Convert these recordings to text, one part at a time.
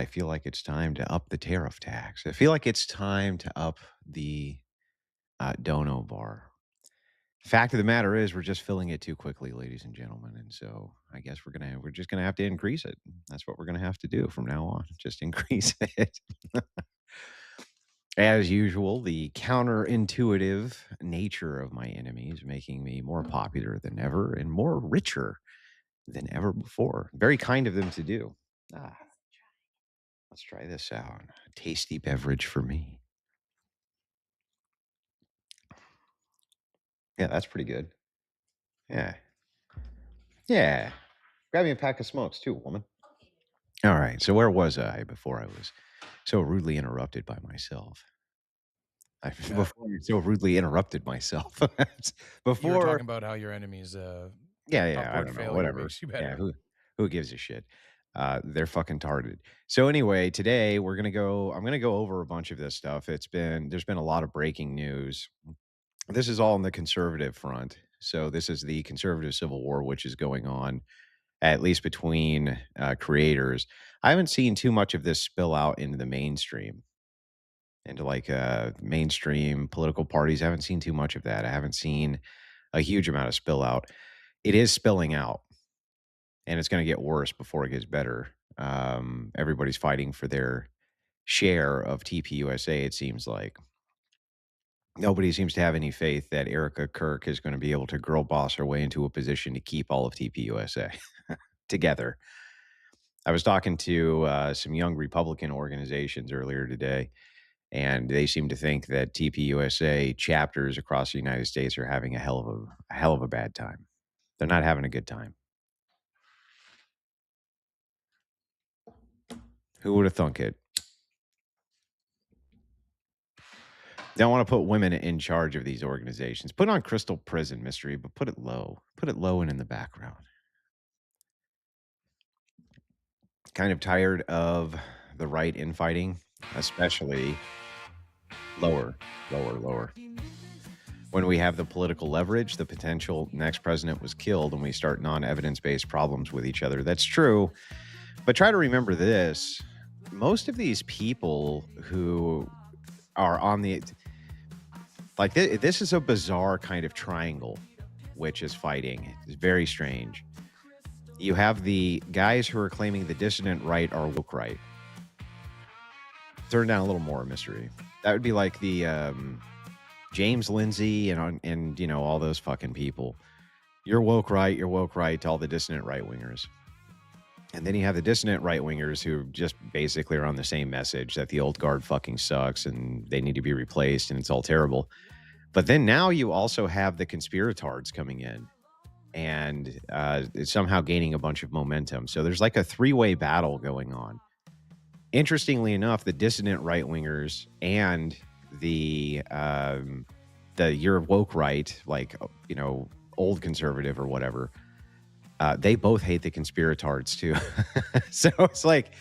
I feel like it's time to up the tariff tax. I feel like it's time to up the dono bar. Fact of the matter is, we're just filling it too quickly, ladies and gentlemen, and so I guess we're just gonna have to increase it. That's what we're gonna have to do from now on. Just increase it. As usual, the counterintuitive nature of my enemies making me more popular than ever and more richer than ever before. Very kind of them to do. Ah, let's try this out. A tasty beverage for me. Yeah, that's pretty good. Yeah. Yeah. Grab me a pack of smokes too, woman. All right. So where was I before I was so rudely interrupted by myself? Yeah, Before I so rudely interrupted myself. you were Before talking about how your enemy's, yeah, I upward don't know, failure whatever. makes you Yeah, better. who gives a shit? They're fucking tarded. So anyway, today I'm gonna go over a bunch of this stuff. There's been a lot of breaking news. This is all on the conservative front. So this is the conservative civil war, which is going on at least between creators. I haven't seen too much of this spill out into the mainstream, into like mainstream political parties. I haven't seen too much of that. I haven't seen a huge amount of spill out. It is spilling out, and it's going to get worse before it gets better. Everybody's fighting for their share of TPUSA. It seems like nobody seems to have any faith that Erika Kirk is going to be able to girl boss her way into a position to keep all of TPUSA together. I was talking to some young Republican organizations earlier today, and they seem to think that TPUSA chapters across the United States are having a hell of a bad time. They're not having a good time. Who would have thunk it? Don't want to put women in charge of these organizations. Put on Crystal Prison Mystery, but put it low. Put it low and in the background. Kind of tired of the right infighting, especially lower, lower, lower. When we have the political leverage, the potential next president was killed, and we start non evidence based problems with each other. That's true. But try to remember this: most of these people who are on the, like, this is a bizarre kind of triangle, which is fighting. It's very strange. You have the guys who are claiming the dissident right are woke right. Turn down a little more mystery. That would be like the James Lindsay and all those fucking people. You're woke right. You're woke right to all the dissident right wingers. And then you have the dissident right wingers who just basically are on the same message that the old guard fucking sucks and they need to be replaced and it's all terrible. But then now you also have the conspiratards coming in and it's somehow gaining a bunch of momentum. So there's like a three-way battle going on. Interestingly enough, the dissident right wingers and the you're woke right, like old conservative or whatever, they both hate the conspiratards too. So it's like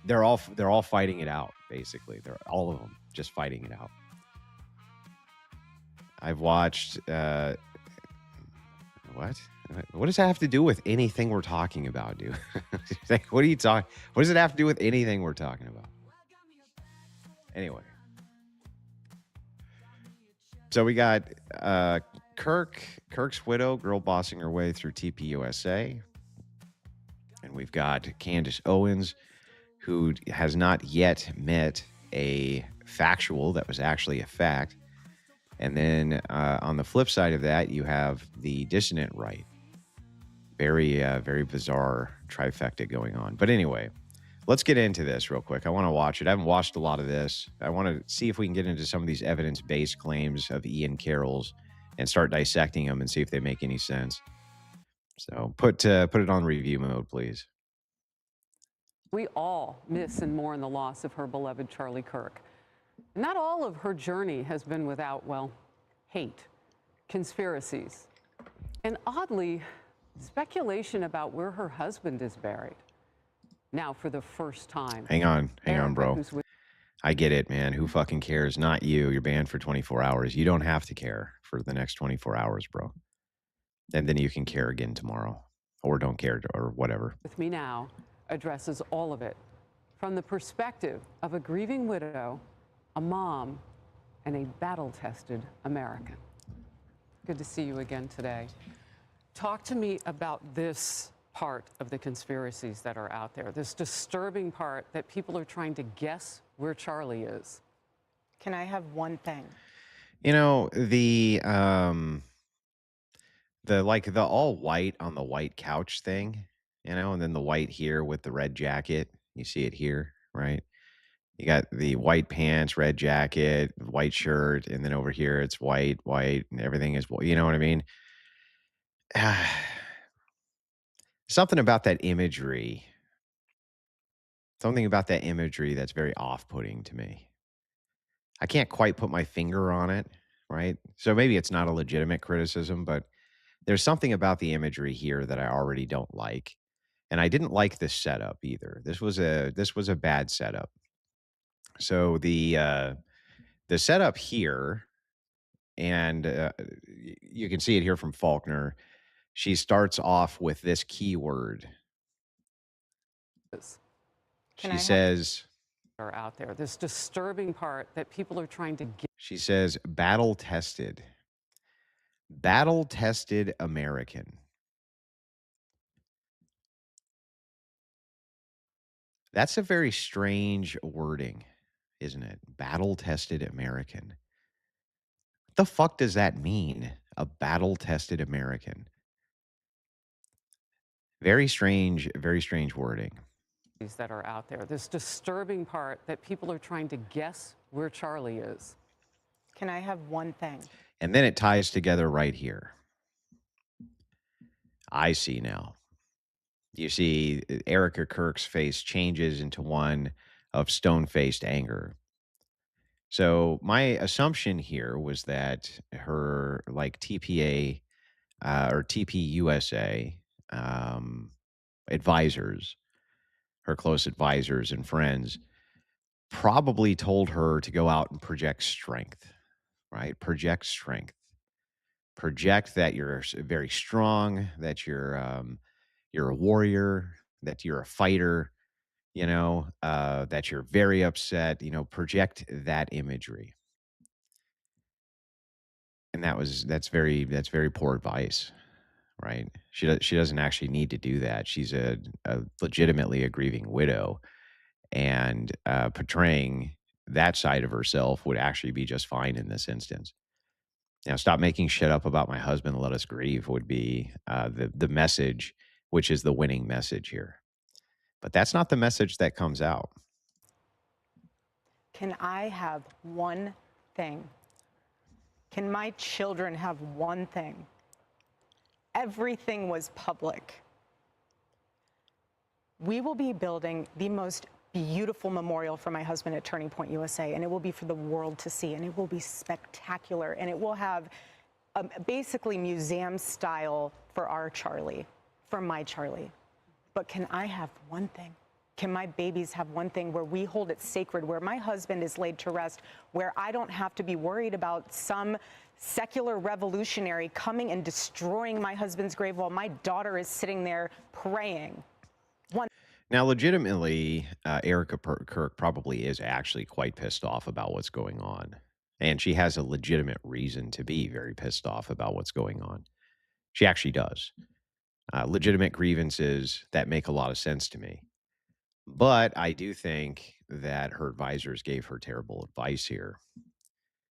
they're all fighting it out. Basically, they're all of them just fighting it out. I've watched what? What does that have to do with anything we're talking about, dude? Like, what are you talking? What does it have to do with anything we're talking about? Anyway, so we got Kirk's widow, girl bossing her way through TPUSA, and we've got Candace Owens, who has not yet met a factual that was actually a fact. And then on the flip side of that, you have the dissonant right. Very bizarre trifecta going on. But anyway, let's get into this real quick. I want to watch it. I haven't watched a lot of this. I want to see if we can get into some of these evidence-based claims of Ian Carroll's and start dissecting them and see if they make any sense. So put it on review mode, please. We all miss and mourn the loss of her beloved Charlie Kirk. Not all of her journey has been without, well, hate, conspiracies, and oddly, speculation about where her husband is buried. Now, for the first time, Hang on, Erika, bro. who's with I get it, man. Who fucking cares? Not you. You're banned for 24 hours. You don't have to care for the next 24 hours, bro. And then you can care again tomorrow or don't care or whatever. me now addresses all of it. from the perspective of a grieving widow, a mom, and a battle-tested American. Good to see you again today. Talk to me about this part of the conspiracies that are out there, this disturbing part that people are trying to guess where Charlie is. Can I have one thing? You know, the all white on the white couch thing, and then the white here with the red jacket. You see it here, right? You got the white pants, red jacket, white shirt, and then over here it's white, white, and everything is you know what I mean? Something about that imagery. Something about that imagery that's very off-putting to me. I can't quite put my finger on it, right? So maybe it's not a legitimate criticism, but there's something about the imagery here that I already don't like. And I didn't like this setup either. This was a bad setup. So the setup here, and you can see it here from Faulkner. She starts off with this keyword. Can She I have says, Are out there, this disturbing part that people are trying to get. she says, battle tested. Battle tested American. That's a very strange wording, isn't it? Battle tested American. What the fuck does that mean? A battle tested American. Very strange wording. That are out there, this disturbing part that people are trying to guess where Charlie is. Can I have one thing? And then it ties together right here. I see now. You see, Erika Kirk's face changes into one of stone faced anger. So my assumption here was that her like TPA or TPUSA advisors, her close advisors and friends, probably told her to go out and project strength, right? Project strength. Project that you're very strong, that you're a warrior, that you're a fighter, that you're very upset, project that imagery. And that's very poor advice, right? She doesn't actually need to do that. She's a legitimately a grieving widow, and portraying that side of herself would actually be just fine in this instance. Stop making shit up about my husband. Let us grieve would be the message, which is the winning message here. But that's not the message that comes out. Can I have one thing? Can my children have one thing? Everything was public. We will be building the most beautiful memorial for my husband at Turning Point USA, and it will be for the world to see, and it will be spectacular, and it will have basically museum style for our Charlie, for my Charlie. But can I have one thing? Can my babies have one thing where we hold it sacred, where my husband is laid to rest, where I don't have to be worried about some secular revolutionary coming and destroying my husband's grave while my daughter is sitting there praying? Now, legitimately, Erika Kirk probably is actually quite pissed off about what's going on. And she has a legitimate reason to be very pissed off about what's going on. She actually does. Legitimate grievances that make a lot of sense to me. But I do think that her advisors gave her terrible advice here.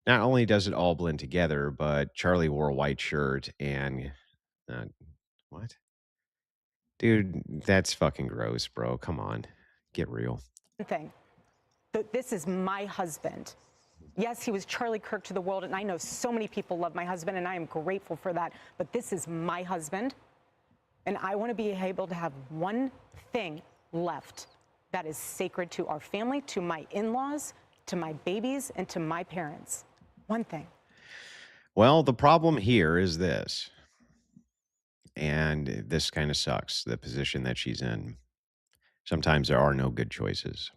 Not only does it all blend together, but Charlie wore a white shirt and what? Dude, that's fucking gross, bro. Come on. Get real. Thing. This is my husband. Yes, he was Charlie Kirk to the world, and I know so many people love my husband, and I am grateful for that. But this is my husband, and I want to be able to have one thing left that is sacred to our family, to my in-laws, to my babies, and to my parents. One thing. Well, the problem here is this, and this kind of sucks, the position that she's in. Sometimes there are no good choices.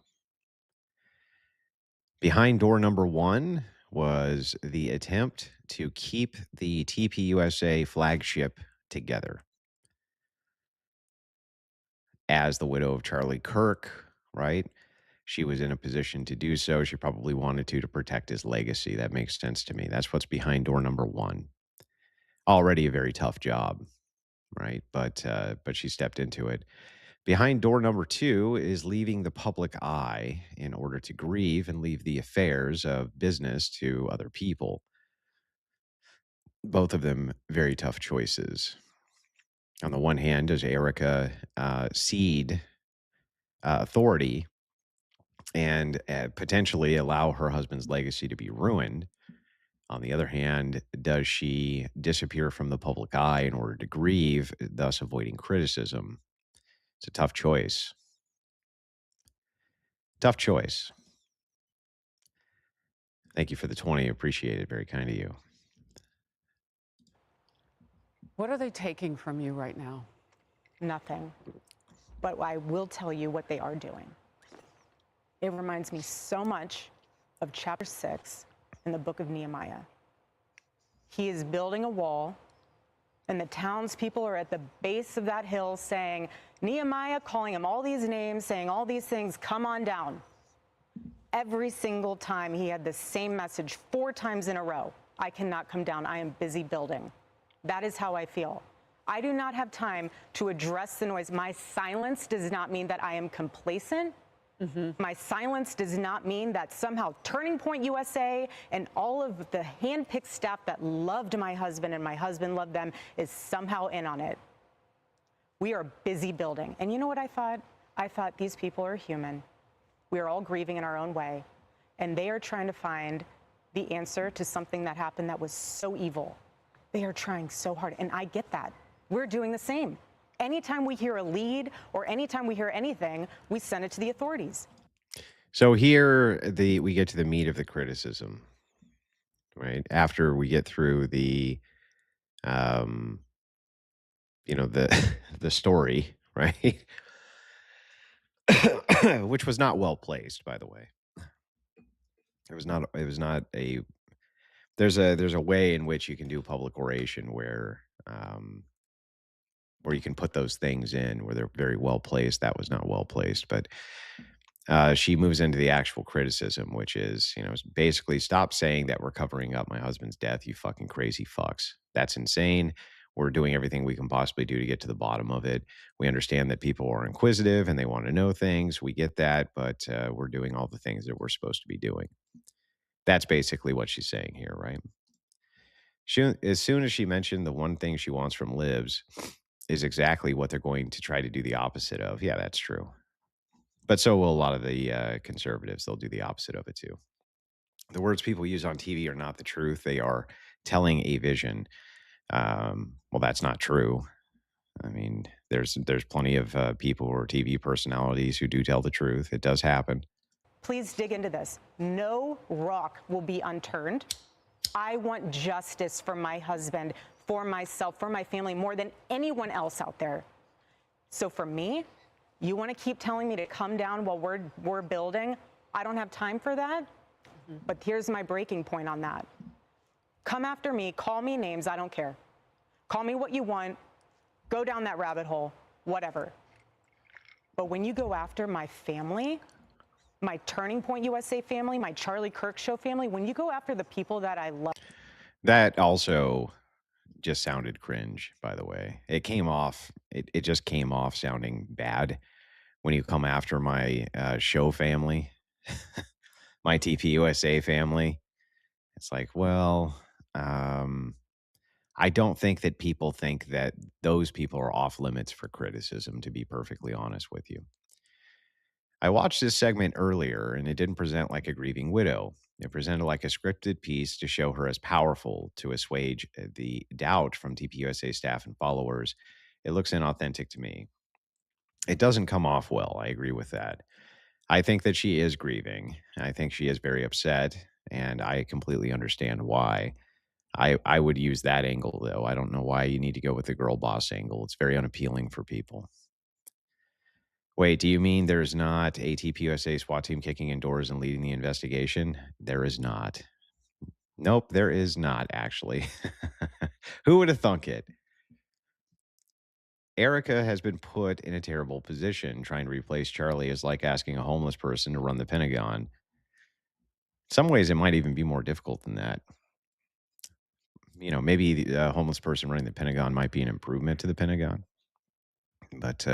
Behind door number one was the attempt to keep the TPUSA flagship together. As the widow of Charlie Kirk, right? she was in a position to do so. She probably wanted to protect his legacy. That makes sense to me. That's what's behind door number one. Already a very tough job, right? But she stepped into it. Behind door number two is leaving the public eye in order to grieve and leave the affairs of business to other people. Both of them very tough choices. On the one hand, does Erica cede authority and potentially allow her husband's legacy to be ruined? On the other hand, does she disappear from the public eye in order to grieve, thus avoiding criticism? It's a tough choice. Tough choice. Thank you for the 20. Appreciate it. Very kind of you. What are they taking from you right now? Nothing. But I will tell you what they are doing. It reminds me so much of chapter 6 in the book of Nehemiah. He is building a wall, and the townspeople are at the base of that hill saying, Nehemiah, calling him all these names, saying all these things, come on down. Every single time he had the same message 4 times in a row. I cannot come down. I am busy building. That is how I feel. I do not have time to address the noise. My silence does not mean that I am complacent. My silence does not mean that somehow Turning Point USA and all of the handpicked staff that loved my husband and my husband loved them is somehow in on it. We are busy building. And you know what I thought? I thought these people are human. We are all grieving in our own way. And they are trying to find the answer to something that happened that was so evil. They are trying so hard. And I get that. We're doing the same. Anytime we hear a lead or anytime we hear anything, we send it to the authorities. So here we get to the meat of the criticism, right? After we get through the um the the story, right? Which was not well placed, by the way. It was not a there's a way in which you can do public oration where you can put those things in where they're very well placed. That was not well placed, but she moves into the actual criticism, which is, basically stop saying that we're covering up my husband's death, you fucking crazy fucks. That's insane. We're doing everything we can possibly do to get to the bottom of it. We understand that people are inquisitive and they want to know things. We get that, but we're doing all the things that we're supposed to be doing. That's basically what she's saying here, right? As soon as she mentioned the one thing she wants from Libs is exactly what they're going to try to do the opposite of. Yeah, that's true. But so will a lot of the conservatives. They'll do the opposite of it too. The words people use on TV are not the truth. They are telling a vision. Well, that's not true. I mean, there's plenty of people who are TV personalities who do tell the truth. It does happen. Please dig into this. No rock will be unturned. I want justice for my husband, for myself, for my family, more than anyone else out there. So for me, you want to keep telling me to come down while we're building? I don't have time for that. But here's my breaking point on that. Come after me, call me names, I don't care. Call me what you want, go down that rabbit hole, whatever. But when you go after my family, my Turning Point USA family, my Charlie Kirk Show family, when you go after the people that I love. That also just sounded cringe, by the way. It just came off sounding bad when you come after my show family, my TP USA family. It's like, well, I don't think that people think that those people are off limits for criticism, to be perfectly honest with you. I watched this segment earlier and it didn't present like a grieving widow. It presented like a scripted piece to show her as powerful, to assuage the doubt from TPUSA staff and followers. It looks inauthentic to me. It doesn't come off well. I agree with that. I think that she is grieving. I think she is very upset, and I completely understand why. I would use that angle, though. I don't know why you need to go with the girl boss angle. It's very unappealing for people. Wait, do you mean there's not a TPUSA SWAT team kicking in doors and leading the investigation? There is not. Nope, there is not, actually. Who would have thunk it? Erica has been put in a terrible position. Trying to replace Charlie is like asking a homeless person to run the Pentagon. Some ways, it might even be more difficult than that. Maybe the homeless person running the Pentagon might be an improvement to the Pentagon. But,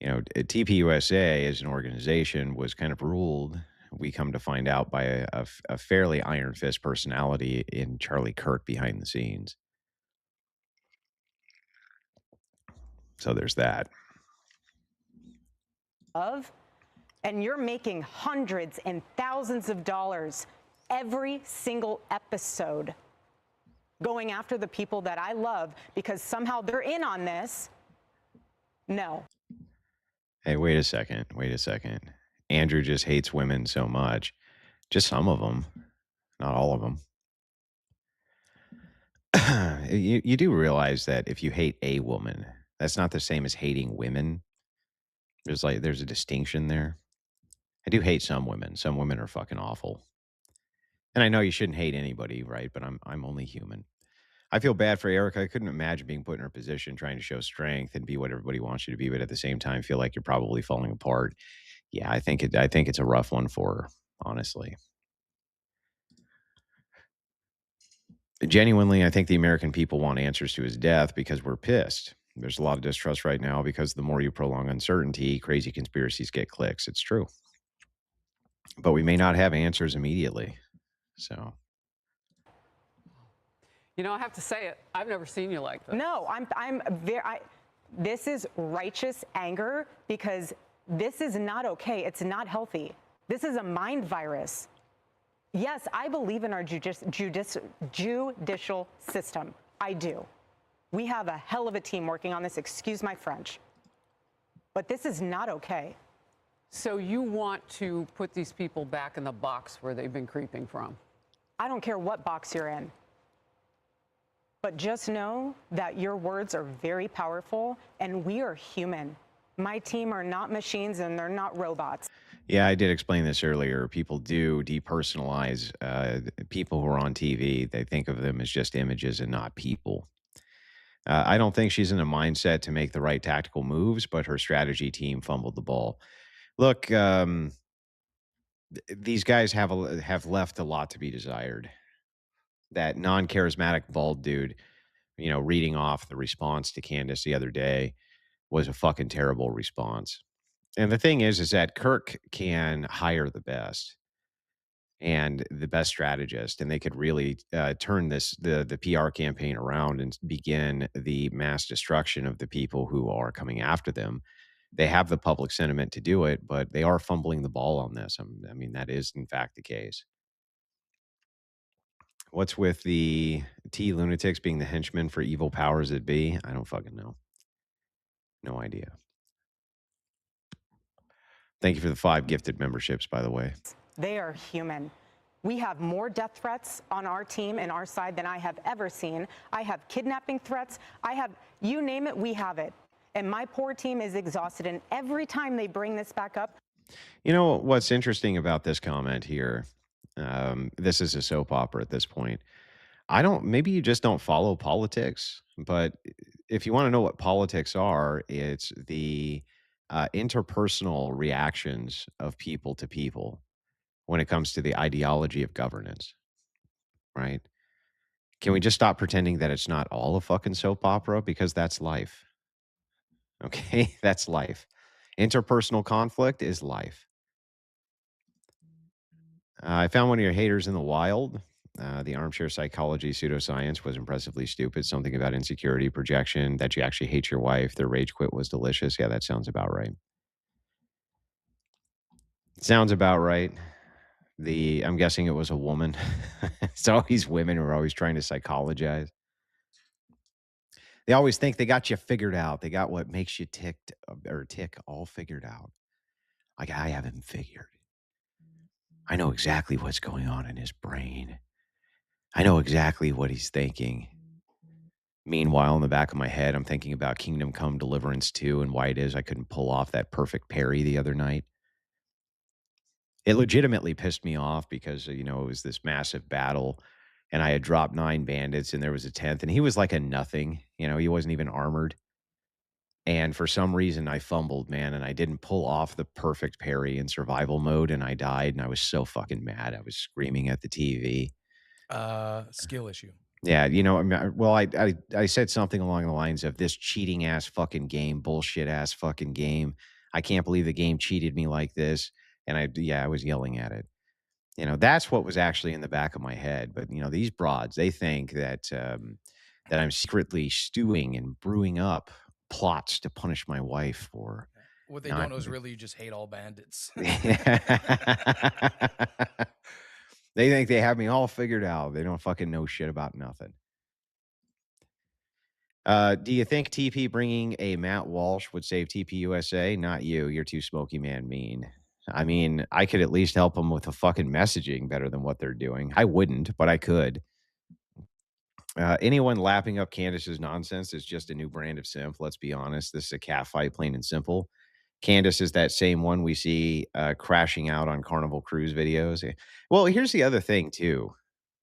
TPUSA as an organization was kind of ruled, we come to find out, by a fairly iron fist personality in Charlie Kirk behind the scenes. So there's that. And you're making hundreds and thousands of dollars every single episode going after the people that I love because somehow they're in on this. No. Hey, wait a second. Wait a second. Andrew just hates women so much. Just some of them, not all of them. You do realize that if you hate a woman, that's not the same as hating women. There's a distinction there. I do hate some women. Some women are fucking awful. And I know you shouldn't hate anybody, right? But I'm only human. I feel bad for Erica. I couldn't imagine being put in her position, trying to show strength and be what everybody wants you to be, but at the same time feel like you're probably falling apart. Yeah, I think it's a rough one for her, honestly. Genuinely, I think the American people want answers to his death because we're pissed. There's a lot of distrust right now because the more you prolong uncertainty, crazy conspiracies get clicks. It's true. But we may not have answers immediately. So, I have to say it. I've never seen you like this. No, this is righteous anger because this is not okay. It's not healthy. This is a mind virus. Yes, I believe in our judicial system. I do. We have a hell of a team working on this. Excuse my French. But this is not okay. So you want to put these people back in the box where they've been creeping from? I don't care what box you're in. But just know that your words are very powerful and we are human. My team are not machines and they're not robots. yeah, I did explain this earlier. People do depersonalize people who are on TV. They think of them as just images and not people. I don't think she's in a mindset to make the right tactical moves, but her strategy team fumbled the ball. Look, these guys have left a lot to be desired. That non-charismatic bald dude, reading off the response to Candace the other day was a fucking terrible response. And the thing is that Kirk can hire the best and the best strategist, and they could really turn the PR campaign around and begin the mass destruction of the people who are coming after them. They have the public sentiment to do it, but they are fumbling the ball on this. I mean, that is in fact the case. What's with the T lunatics being the henchmen for evil powers that be? I don't fucking know. No idea. Thank you for the 5 gifted memberships, by the way. They are human. We have more death threats on our team and our side than I have ever seen. I have kidnapping threats. You name it, we have it. And my poor team is exhausted. And every time they bring this back up. You know what's interesting about this comment here? This is a soap opera at this point. Maybe you just don't follow politics, but if you want to know what politics are, it's the interpersonal reactions of people to people when it comes to the ideology of governance, right? Can we just stop pretending that it's not all a fucking soap opera? Because that's life. Okay, that's life. Interpersonal conflict is life. I found one of your haters in the wild. The armchair psychology pseudoscience was impressively stupid. Something about insecurity projection, that you actually hate your wife. Their rage quit was delicious. Yeah, that sounds about right. Sounds about right. I'm guessing it was a woman. It's always women who are always trying to psychologize. They always think they got you figured out. They got what makes you tick all figured out. Like, I have him figured. I know exactly what's going on in his brain. I know exactly what he's thinking. Meanwhile, in the back of my head, I'm thinking about Kingdom Come Deliverance 2 and why it is I couldn't pull off that perfect parry the other night. It legitimately pissed me off because, it was this massive battle and I had dropped 9 bandits and there was a 10th and he was like a nothing. He wasn't even armored. And for some reason, I fumbled, man, and I didn't pull off the perfect parry in survival mode, and I died, and I was so fucking mad. I was screaming at the TV. Skill issue. Yeah, you know, I mean, well, I said something along the lines of this cheating ass fucking game, bullshit ass fucking game. I can't believe the game cheated me like this. And I was yelling at it. You know, that's what was actually in the back of my head. But you know, these broads, they think that I'm secretly stewing and brewing up plots to punish my wife for What they don't not. know is really you just hate all bandits. They think they have me all figured out. They don't fucking know shit about nothing. Do you think TP bringing a Matt Walsh would save TP USA? Not you. You're too smoky man mean. I mean, I could at least help them with the fucking messaging better than what they're doing. I wouldn't, but I could. Anyone lapping up Candace's nonsense is just a new brand of simp. Let's be honest. This is a cat fight, plain and simple. Candace is that same one we see crashing out on Carnival Cruise videos. Well, here's the other thing, too,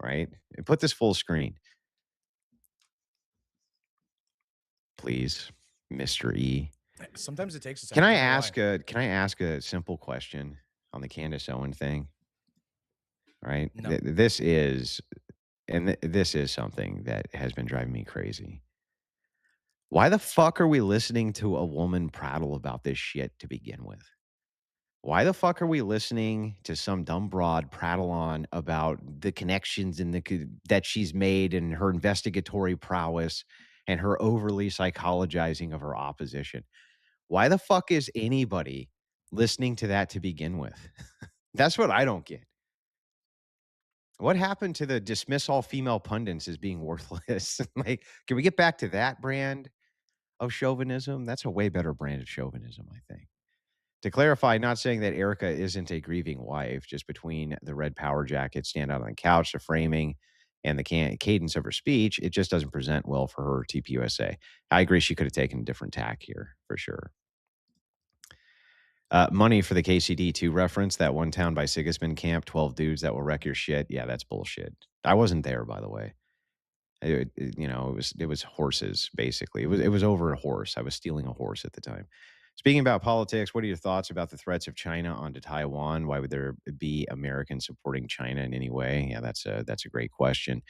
right? Put this full screen, please, Mr. E. Sometimes it takes a Can second. I I don't know why. ask a simple question on the Candace Owen thing? Right? No. This is this is something that has been driving me crazy. Why the fuck are we listening to a woman prattle about this shit to begin with? Why the fuck are we listening to some dumb broad prattle on about the connections and that she's made and her investigatory prowess and her overly psychologizing of her opposition? Why the fuck is anybody listening to that to begin with? That's what I don't get. What happened to the dismiss all female pundits as being worthless? Like, can we get back to that brand of chauvinism? That's a way better brand of chauvinism, I think. To clarify, not saying that Erika isn't a grieving wife, just between the red power jacket, stand out on the couch, the framing, and the cadence of her speech, it just doesn't present well for her TPUSA. I agree she could have taken a different tack here, for sure. Money for the KCD2 reference, that one town by Sigismund Camp, 12 dudes that will wreck your shit. Yeah, that's bullshit. I wasn't there, by the way. It was horses, basically. It was over a horse. I was stealing a horse at the time. Speaking about politics, what are your thoughts about the threats of China onto Taiwan? Why would there be Americans supporting China in any way? Yeah, that's a great question.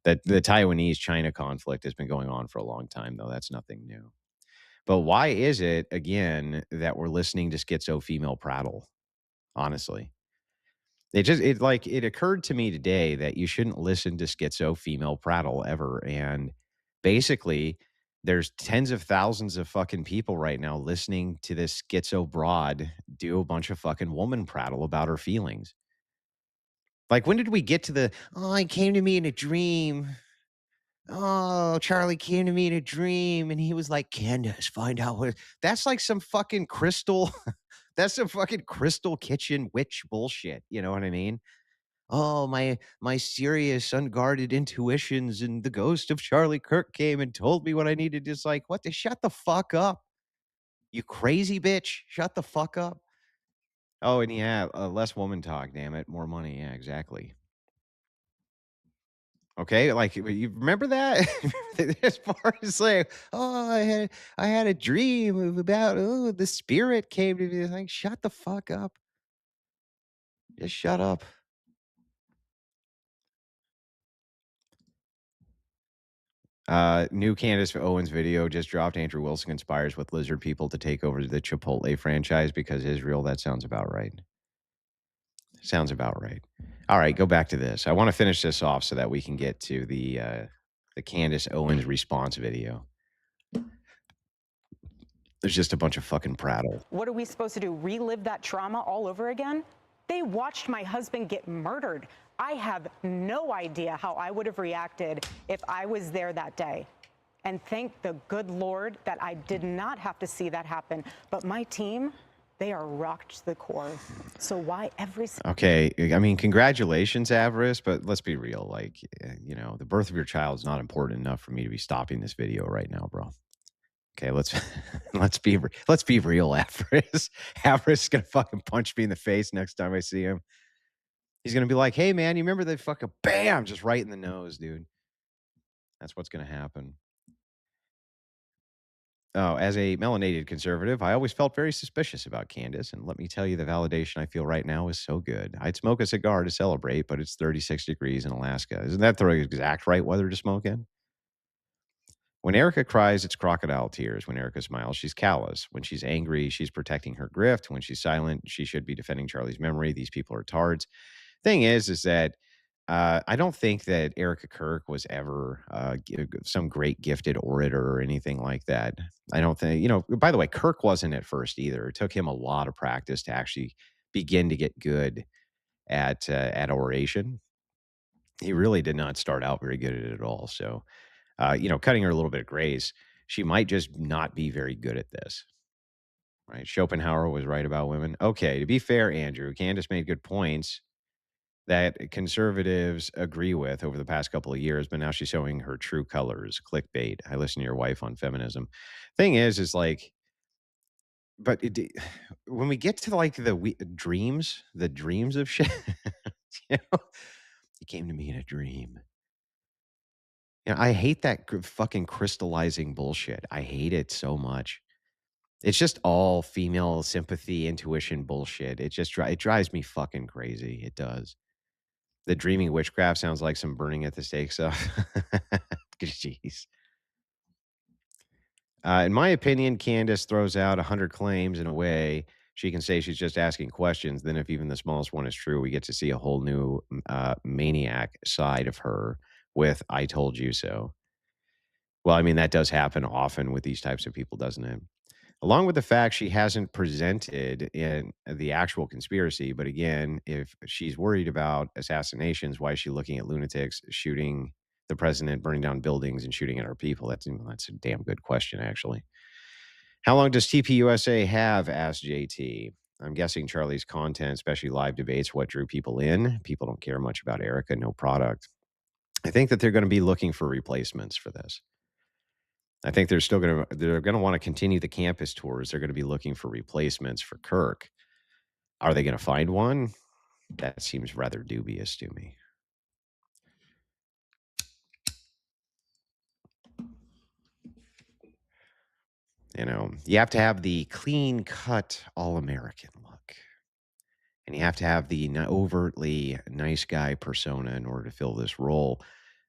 That the Taiwanese China conflict has been going on for a long time, though. That's nothing new. But why is it again that we're listening to schizo female prattle? Honestly, it occurred to me today that you shouldn't listen to schizo female prattle ever. And basically, there's tens of thousands of fucking people right now listening to this schizo broad do a bunch of fucking woman prattle about her feelings. Like, when did we get to the, oh, he came to me in a dream. Oh, Charlie came to me in a dream and he was like, Candace, find out what that's like some fucking crystal. That's some fucking crystal kitchen witch bullshit. You know what I mean? Oh, my serious, unguarded intuitions and the ghost of Charlie Kirk came and told me what I needed. It's like, what the shut the fuck up. You crazy bitch. Shut the fuck up. Oh, and yeah, less woman talk, damn it. More money. Yeah, exactly. Okay, like you remember that? As far as like, oh, I had a dream about the spirit came to me. Like, shut the fuck up. Just shut up. New Candace Owens video just dropped. Andrew Wilson conspires with lizard people to take over the Chipotle franchise because Israel. That sounds about right. Sounds about right. All right, go back to this. I want to finish this off so that we can get to the Candace Owens response video. There's just a bunch of fucking prattle. What are we supposed to do? Relive that trauma all over again? They watched my husband get murdered. I have no idea how I would have reacted if I was there that day. And thank the good Lord that I did not have to see that happen. But my team, they are rocked to the core. So why every... Okay, I mean, congratulations, Avarice, but let's be real. Like, the birth of your child is not important enough for me to be stopping this video right now, bro. Okay, let's be real, Avarice. Avarice is gonna fucking punch me in the face next time I see him. He's gonna be like, "Hey, man, you remember the fucking bam, just right in the nose, dude." That's what's gonna happen. Oh, as a melanated conservative, I always felt very suspicious about Candace, and let me tell you, the validation I feel right now is so good. I'd smoke a cigar to celebrate, but it's 36 degrees in Alaska. Isn't that the exact right weather to smoke in? When Erika cries, it's crocodile tears. When Erika smiles, she's callous. When she's angry, she's protecting her grift. When she's silent, she should be defending Charlie's memory. These people are tards. Thing is that I don't think that Erika Kirk was ever some great gifted orator or anything like that. I don't think, by the way, Kirk wasn't at first either. It took him a lot of practice to actually begin to get good at oration. He really did not start out very good at it at all. So, cutting her a little bit of grace, she might just not be very good at this. Right. Schopenhauer was right about women. Okay. To be fair, Andrew, Candace made good points that conservatives agree with over the past couple of years, but now she's showing her true colors. Clickbait. I listen to your wife on feminism. Thing is like, but when we get to like the dreams of shit, you know, he came to me in a dream. I hate that fucking crystallizing bullshit. I hate it so much. It's just all female sympathy, intuition bullshit. It drives me fucking crazy. It does. The dreaming witchcraft sounds like some burning at the stake stuff. Jeez. In my opinion, Candace throws out 100 claims in a way she can say she's just asking questions. Then, if even the smallest one is true, we get to see a whole new maniac side of her with "I told you so." Well, I mean, that does happen often with these types of people, doesn't it? Along with the fact she hasn't presented in the actual conspiracy, but again, if she's worried about assassinations, why is she looking at lunatics shooting the president, burning down buildings, and shooting at our people? That's a damn good question, actually. How long does TPUSA have? Asked JT. I'm guessing Charlie's content, especially live debates, what drew people in. People don't care much about Erika, no product. I think that they're going to be looking for replacements for this. I think they're gonna want to continue the campus tours. They're going to be looking for replacements for Kirk. Are they going to find one? That seems rather dubious to me. You have to have the clean cut all American look. And you have to have the overtly nice guy persona in order to fill this role.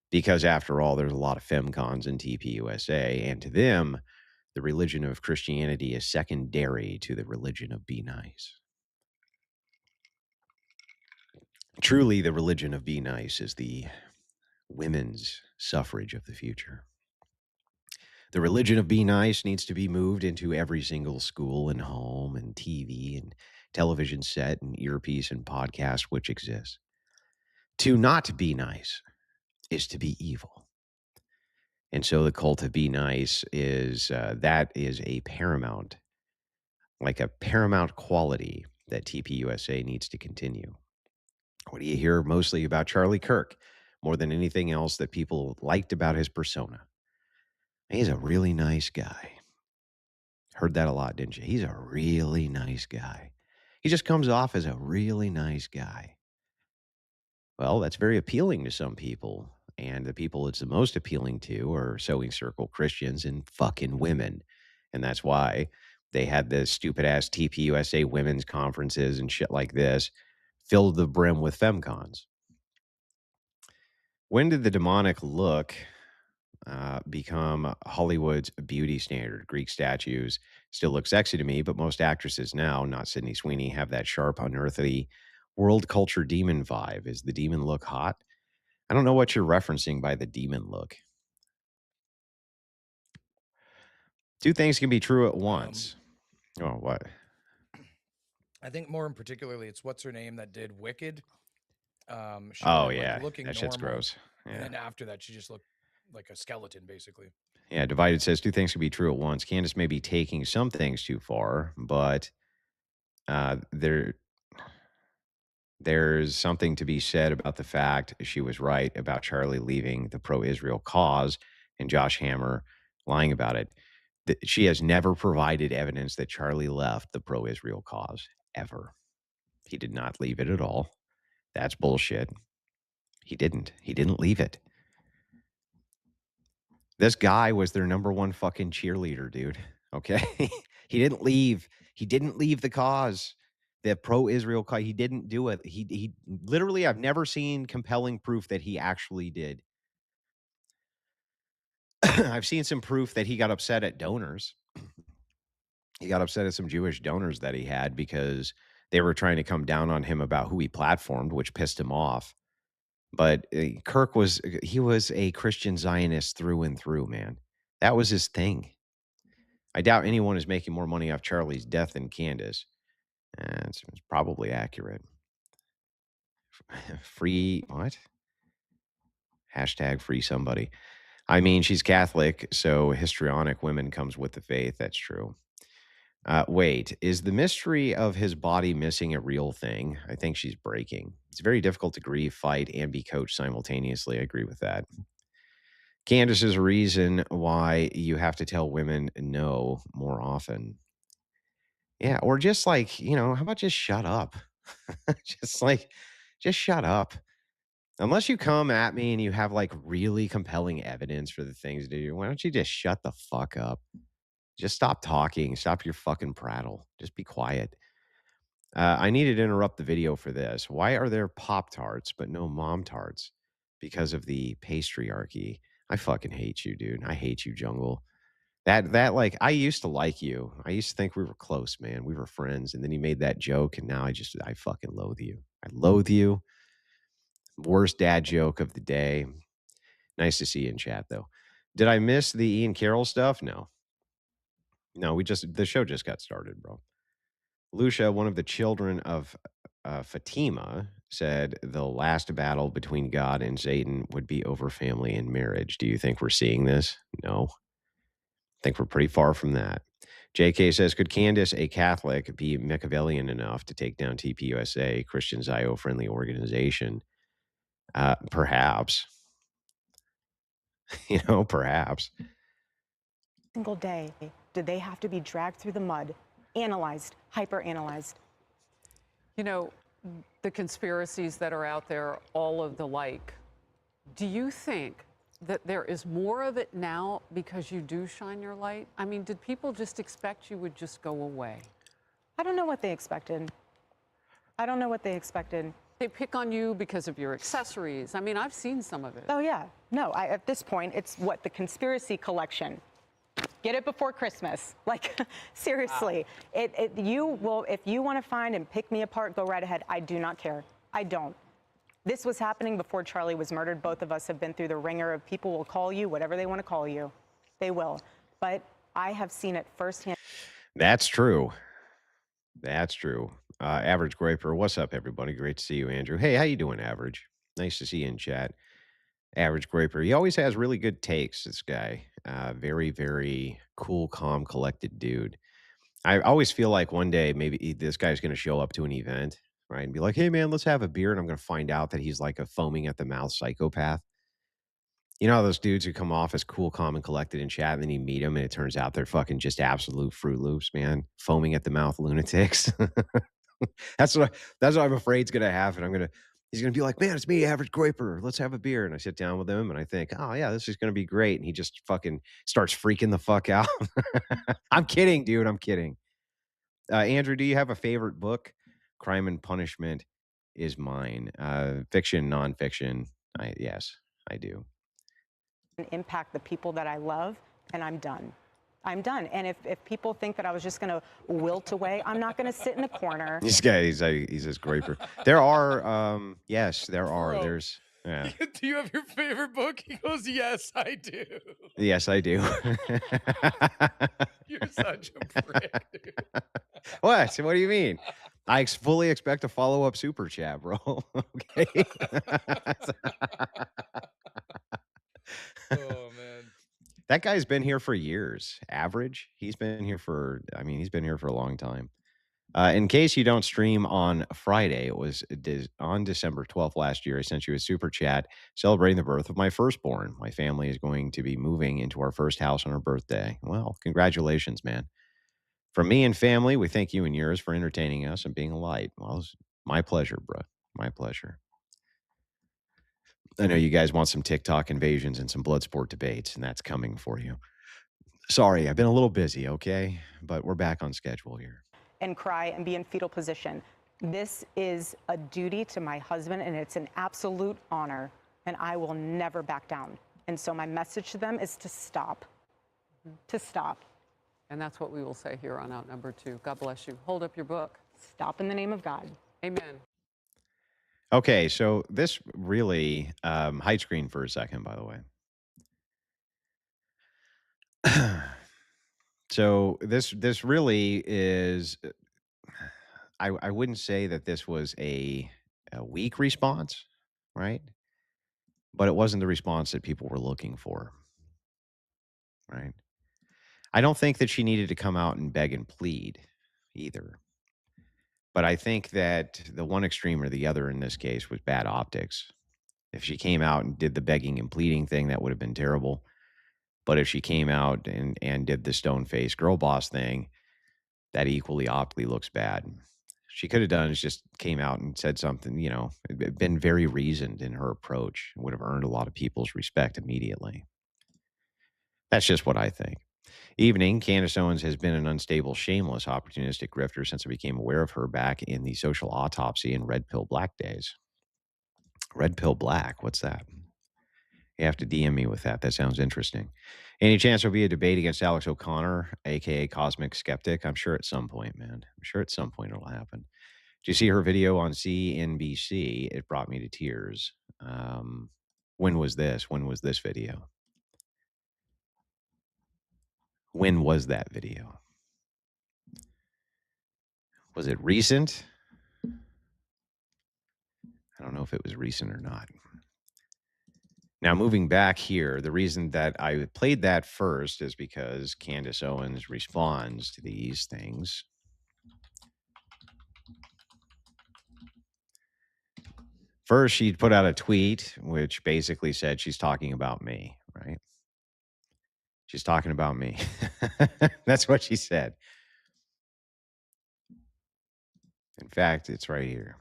Because after all, there's a lot of femcons in TPUSA. And to them, the religion of Christianity is secondary to the religion of be nice. Truly, the religion of be nice is the women's suffrage of the future. The religion of be nice needs to be moved into every single school and home and TV and television set and earpiece and podcast which exists. To not be nice is to be evil. And so the cult of be nice that is a paramount, like a paramount quality that TPUSA needs to continue. What do you hear mostly about Charlie Kirk? More than anything else that people liked about his persona. He's a really nice guy. Heard that a lot, didn't you? He's a really nice guy. He just comes off as a really nice guy. Well, that's very appealing to some people. And the people it's the most appealing to are sewing circle Christians and fucking women. And that's why they had the stupid ass TPUSA women's conferences and shit like this filled the brim with femcons. When did the demonic look become Hollywood's beauty standard? Greek statues still look sexy to me, but most actresses now, not Sydney Sweeney, have that sharp, unearthly world culture demon vibe. Is the demon look hot? I don't know what you're referencing by the demon look. Two things can be true at once. Oh, what? I think more in particularly, it's what's her name that did Wicked. She Oh, went yeah. like looking That shit's normal, gross. and Yeah. then after that, she just looked like a skeleton, basically. Yeah. Divided says two things can be true at once. Candace may be taking some things too far, but uh, there there's something to be said about the fact she was right about Charlie leaving the pro-Israel cause and Josh Hammer lying about it. She has never provided evidence that Charlie left the pro-Israel cause, ever. He did not leave it at all. That's bullshit. He didn't. He didn't leave it. This guy was their number one fucking cheerleader, dude. Okay. He didn't leave. He didn't leave the cause, the pro-Israel cause. He didn't do it. He literally, I've never seen compelling proof that he actually did. I've seen some proof that he got upset at donors. He got upset at some Jewish donors that he had because they were trying to come down on him about who he platformed, which pissed him off. But Kirk was he was a Christian Zionist through and through, man. That was his thing. I doubt anyone is making more money off Charlie's death than Candace. It's probably accurate. Free what? Hashtag free somebody. I mean, she's Catholic, so histrionic women comes with the faith. That's true. Wait, is the mystery of his body missing a real thing? I think she's breaking. It's very difficult to grieve, fight, and be coached simultaneously. I agree with that. Candace is a reason why you have to tell women no more often. Yeah, or just like, how about just shut up? Just like, just shut up. Unless you come at me and you have like really compelling evidence for the things to do, why don't you just shut the fuck up? Just stop talking. Stop your fucking prattle. Just be quiet. I needed to interrupt the video for this. Why are there Pop Tarts but no Mom Tarts? Because of the patriarchy. I fucking hate you, dude. I hate you, Jungle. That like I used to like you. I used to think we were close, man. We were friends, and then you made that joke, and now I fucking loathe you. I loathe you. Worst dad joke of the day. Nice to see you in chat, though. Did I miss the Ian Carroll stuff? No, no. The show just got started, bro. Lucia, one of the children of Fatima, said the last battle between God and Satan would be over family and marriage. Do you think we're seeing this? No. I think we're pretty far from that. JK says, could Candace, a Catholic, be Machiavellian enough to take down TPUSA, Christian Zio friendly organization? Perhaps. Perhaps. Single day, did they have to be dragged through the mud, analyzed, hyper-analyzed? You know, the conspiracies that are out there, all of the like. Do you think that there is more of it now because you do shine your light? I mean, did people just expect you would just go away? I don't know what they expected. I don't know what they expected. They pick on you because of your accessories. I mean, I've seen some of it. Oh, yeah. No, at this point, it's what the conspiracy collection. Get it before Christmas. Like, seriously. Wow. If you want to find and pick me apart, go right ahead. I do not care. I don't. This was happening before Charlie was murdered. Both of us have been through the ringer of people will call you whatever they want to call you. They will. But I have seen it firsthand. That's true. That's true. Average Graper, what's up, everybody? Great to see you, Andrew. Hey, how you doing, Average? Nice to see you in chat. Average Graper, he always has really good takes, this guy. Very, very cool, calm, collected dude. I always feel like one day maybe this guy's going to show up to an event, right? And be like, hey, man, let's have a beer. And I'm going to find out that he's like a foaming at the mouth psychopath. You know how those dudes who come off as cool, calm, and collected in chat, and then you meet them, and it turns out they're fucking just absolute Fruit Loops, man. Foaming at the mouth lunatics. That's what I'm afraid is gonna happen. He's gonna be like, man, it's me, Average Graper. Let's have a beer. And I sit down with him and I think, oh yeah, this is gonna be great. And he just fucking starts freaking the fuck out. I'm kidding, dude. I'm kidding. Andrew, do you have a favorite book? Crime and Punishment is mine. Fiction, nonfiction. Yes, I do. Impact the people that I love, and I'm done. I'm done. And if people think that I was just going to wilt away, I'm not going to sit in a corner. This guy, he's his Graper. There are, yes, there are. Bro. There's, yeah. Do you have your favorite book? He goes, yes, I do. Yes, I do. You're such a prick, dude. What? What do you mean? I fully expect a follow-up super chat, bro. Okay. Oh, man. That guy's been here for years. Average. He's been here for a long time. In case you don't stream on Friday, it was on December 12th last year. I sent you a super chat celebrating the birth of my firstborn. My family is going to be moving into our first house on our birthday. Well, congratulations, man. From me and family, we thank you and yours for entertaining us and being a light. Well, it's my pleasure, bro. My pleasure. I know you guys want some TikTok invasions and some Bloodsport debates, and that's coming for you. Sorry, I've been a little busy, okay? But we're back on schedule here. and cry and be in fetal position. This is a duty to my husband, and it's an absolute honor, and I will never back down. And so my message to them is to stop, to stop. And that's what we will say here on Outnumbered 2. God bless you. Hold up your book. Stop in the name of God. Amen. Okay, so this really hide screen for a second, by the way. So this really is I wouldn't say that this was a weak response, right? But it wasn't the response that people were looking for, right? I don't think that she needed to come out and beg and plead either. But I think that the one extreme or the other in this case was bad optics. If she came out and did the begging and pleading thing, that would have been terrible. But if she came out and did the stone face girl boss thing, that equally optically looks bad. She could have done is just came out and said something, been very reasoned in her approach, would have earned a lot of people's respect immediately. That's just what I think. Evening, Candace Owens has been an unstable, shameless, opportunistic grifter since I became aware of her back in the social autopsy and Red Pill Black days. Red Pill Black, what's that? You have to DM me with that. That sounds interesting. Any chance there'll be a debate against Alex O'Connor, aka Cosmic Skeptic? I'm sure at some point, man. I'm sure at some point it'll happen. Did you see her video on CNBC? It brought me to tears. When was this? When was this video? When was that video? Was it recent? I don't know if it was recent or not. Now, moving back here, the reason that I played that first is because Candace Owens responds to these things. First, she put out a tweet which basically said she's talking about me, right? She's talking about me. That's what she said. In fact, it's right here.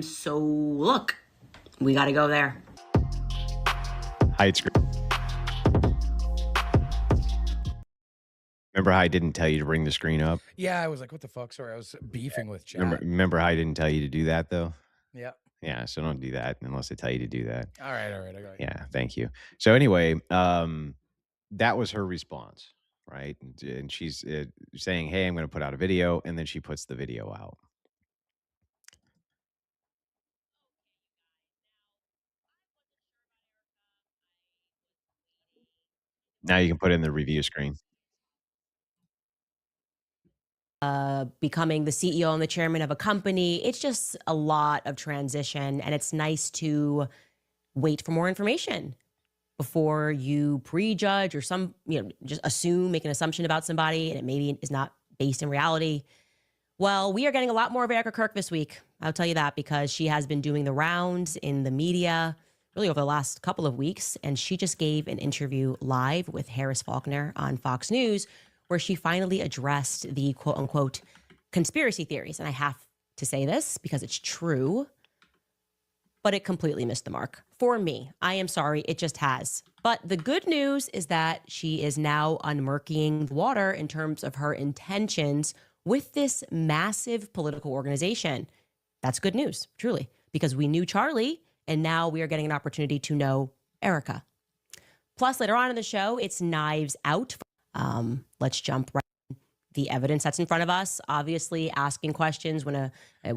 So look, we got to go there. Hide screen. Remember how I didn't tell you to bring the screen up? Yeah, I was like, what the fuck? Sorry, I was beefing with chat. Remember how I didn't tell you to do that, though? Yeah. Yeah, so don't do that unless I tell you to do that. All right, I got you. Yeah, thank you. So anyway, that was her response, right? And she's saying, "Hey, I'm going to put out a video," and then she puts the video out. Now you can put in the review screen. Becoming the CEO and the chairman of a company, it's just a lot of transition, and it's nice to wait for more information before you prejudge or just make an assumption about somebody, and it maybe is not based in reality. Well, we are getting a lot more of Erika Kirk this week. I'll tell you that, because she has been doing the rounds in the media really over the last couple of weeks. And she just gave an interview live with Harris Faulkner on Fox News, where she finally addressed the quote unquote conspiracy theories. And I have to say this because it's true, but it completely missed the mark for me. I am sorry, it just has. But the good news is that she is now unmurkying the water in terms of her intentions with this massive political organization. That's good news, truly, because we knew Charlie, and now we are getting an opportunity to know Erika. Plus, later on in the show, it's Knives Out. Let's jump right in. The evidence that's in front of us, obviously asking questions when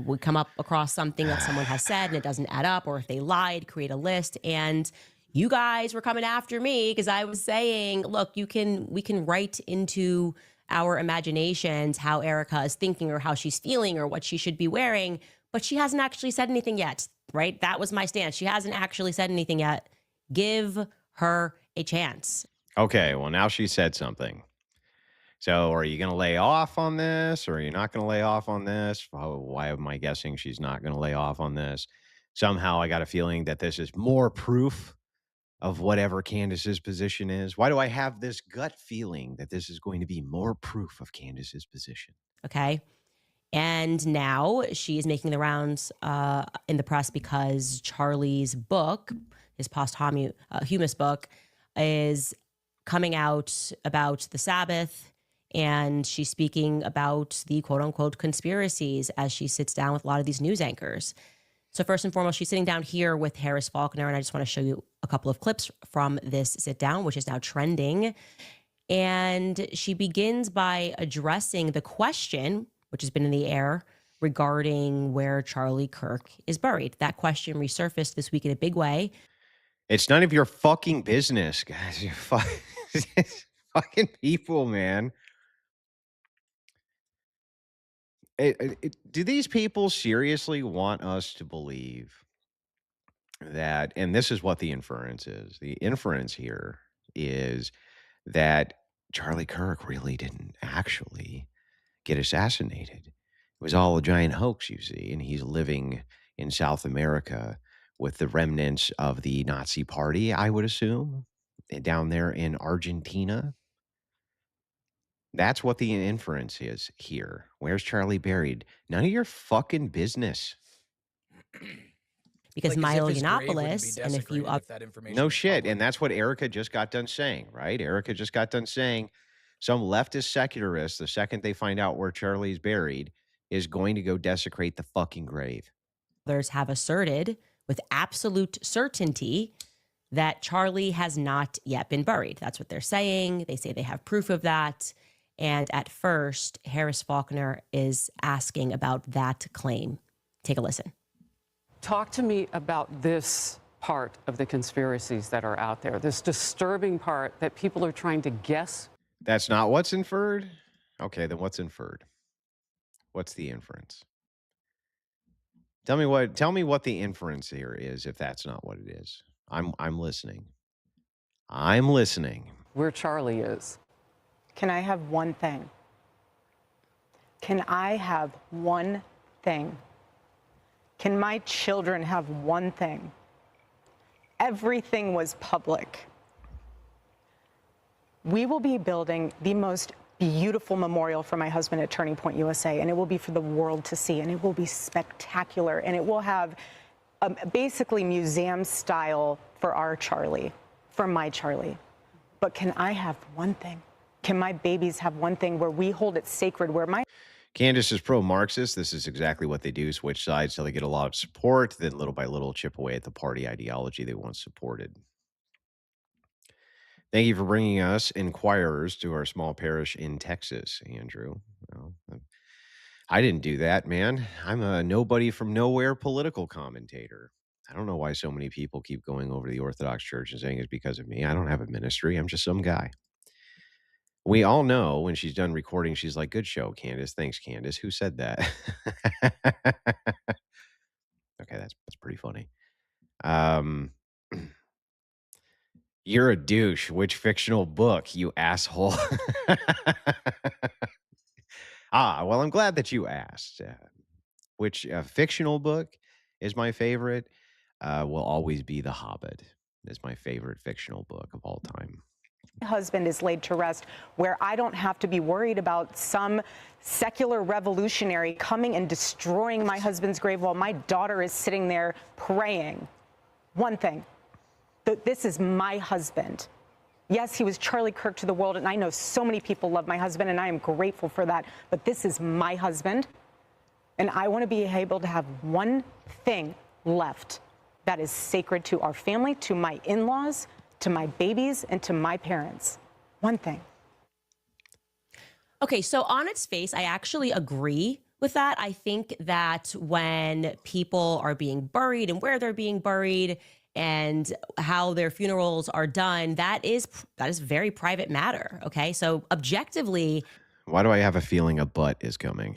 we come up across something that someone has said and it doesn't add up, or if they lied, create a list. And you guys were coming after me because I was saying, look, we can write into our imaginations how Erika is thinking or how she's feeling or what she should be wearing, but she hasn't actually said anything yet. right? That was my stance. She hasn't actually said anything yet. Give her a chance. Okay, well, now she said something. So are you going to lay off on this or are you not going to lay off on this? Why am I guessing she's not going to lay off on this? Somehow I got a feeling that this is more proof of whatever Candace's position is. Why do I have this gut feeling that this is going to be more proof of Candace's position? Okay. And now she is making the rounds in the press because Charlie's book, his posthumous book, is coming out about the Sabbath. And she's speaking about the quote unquote conspiracies as she sits down with a lot of these news anchors. So first and foremost, she's sitting down here with Harris Faulkner, and I just want to show you a couple of clips from this sit down, which is now trending. And she begins by addressing the question, which has been in the air, regarding where Charlie Kirk is buried. That question resurfaced this week in a big way. It's none of your fucking business, guys. You fucking people, man. Do these people seriously want us to believe that, and this is what the inference is. The inference here is that Charlie Kirk really didn't actually get assassinated. It was all a giant hoax, you see, and he's living in South America with the remnants of the Nazi party, I would assume, down there in Argentina. That's what the inference is here. Where's Charlie buried? None of your fucking business. Because Like, as if Milo his grave wouldn't be Yiannopoulos, and if you desecrated if that information No was shit. public. And that's what Erika just got done saying, right? Erika just got done saying some leftist secularists, the second they find out where Charlie's buried, is going to go desecrate the fucking grave. others have asserted with absolute certainty that Charlie has not yet been buried. That's what they're saying. They say they have proof of that. And at first, Harris Faulkner is asking about that claim. Take a listen. Talk to me about this part of the conspiracies that are out there, this disturbing part that people are trying to guess. That's not what's inferred? Okay, then what's inferred? What's the inference? Tell me what the inference here is if that's not what it is. I'm listening. I'm listening. Where Charlie is. Can I have one thing? Can I have one thing? Can my children have one thing? Everything was public. We will be building the most beautiful memorial for my husband at Turning Point USA, and it will be for the world to see, and it will be spectacular, and it will have basically museum style for our Charlie, for my Charlie. But can I have one thing? Can my babies have one thing where we hold it sacred, where my Candace is pro-Marxist. This is exactly what they do, switch sides till they get a lot of support, then little by little chip away at the party ideology they once supported. Thank you for bringing us inquirers to our small parish in Texas, Andrew. Well, I didn't do that, man. I'm a nobody from nowhere political commentator. I don't know why so many people keep going over to the Orthodox Church and saying it's because of me. I don't have a ministry. I'm just some guy. We all know when she's done recording, she's like, good show, Candace. Thanks, Candace. Who said that? Okay, that's pretty funny. You're a douche. Which fictional book, you asshole? Well, I'm glad that you asked. Which fictional book is my favorite? Will always be The Hobbit. Is my favorite fictional book of all time. husband is laid to rest, where I don't have to be worried about some secular revolutionary coming and destroying my husband's grave while my daughter is sitting there praying. One thing, this is my husband. Yes, he was Charlie Kirk to the world, and I know so many people love my husband, and I am grateful for that, but this is my husband, and I want to be able to have one thing left that is sacred to our family, to my in-laws, to my babies, and to my parents. One thing. Okay, so on its face, I actually agree with that. I think that when people are being buried and where they're being buried and how their funerals are done, that is very private matter. Okay, so objectively, why do I have a feeling a butt is coming?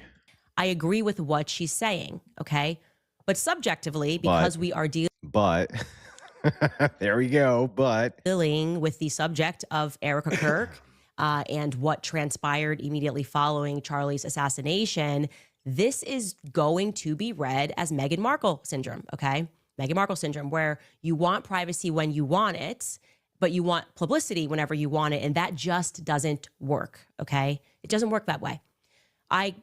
I agree with what she's saying. Okay, But subjectively, But because we are but there we go. But dealing with the subject of Erika Kirk and what transpired immediately following Charlie's assassination, this is going to be read as Meghan Markle syndrome, okay? Meghan Markle syndrome, where you want privacy when you want it, but you want publicity whenever you want it. And that just doesn't work, okay? It doesn't work that way. I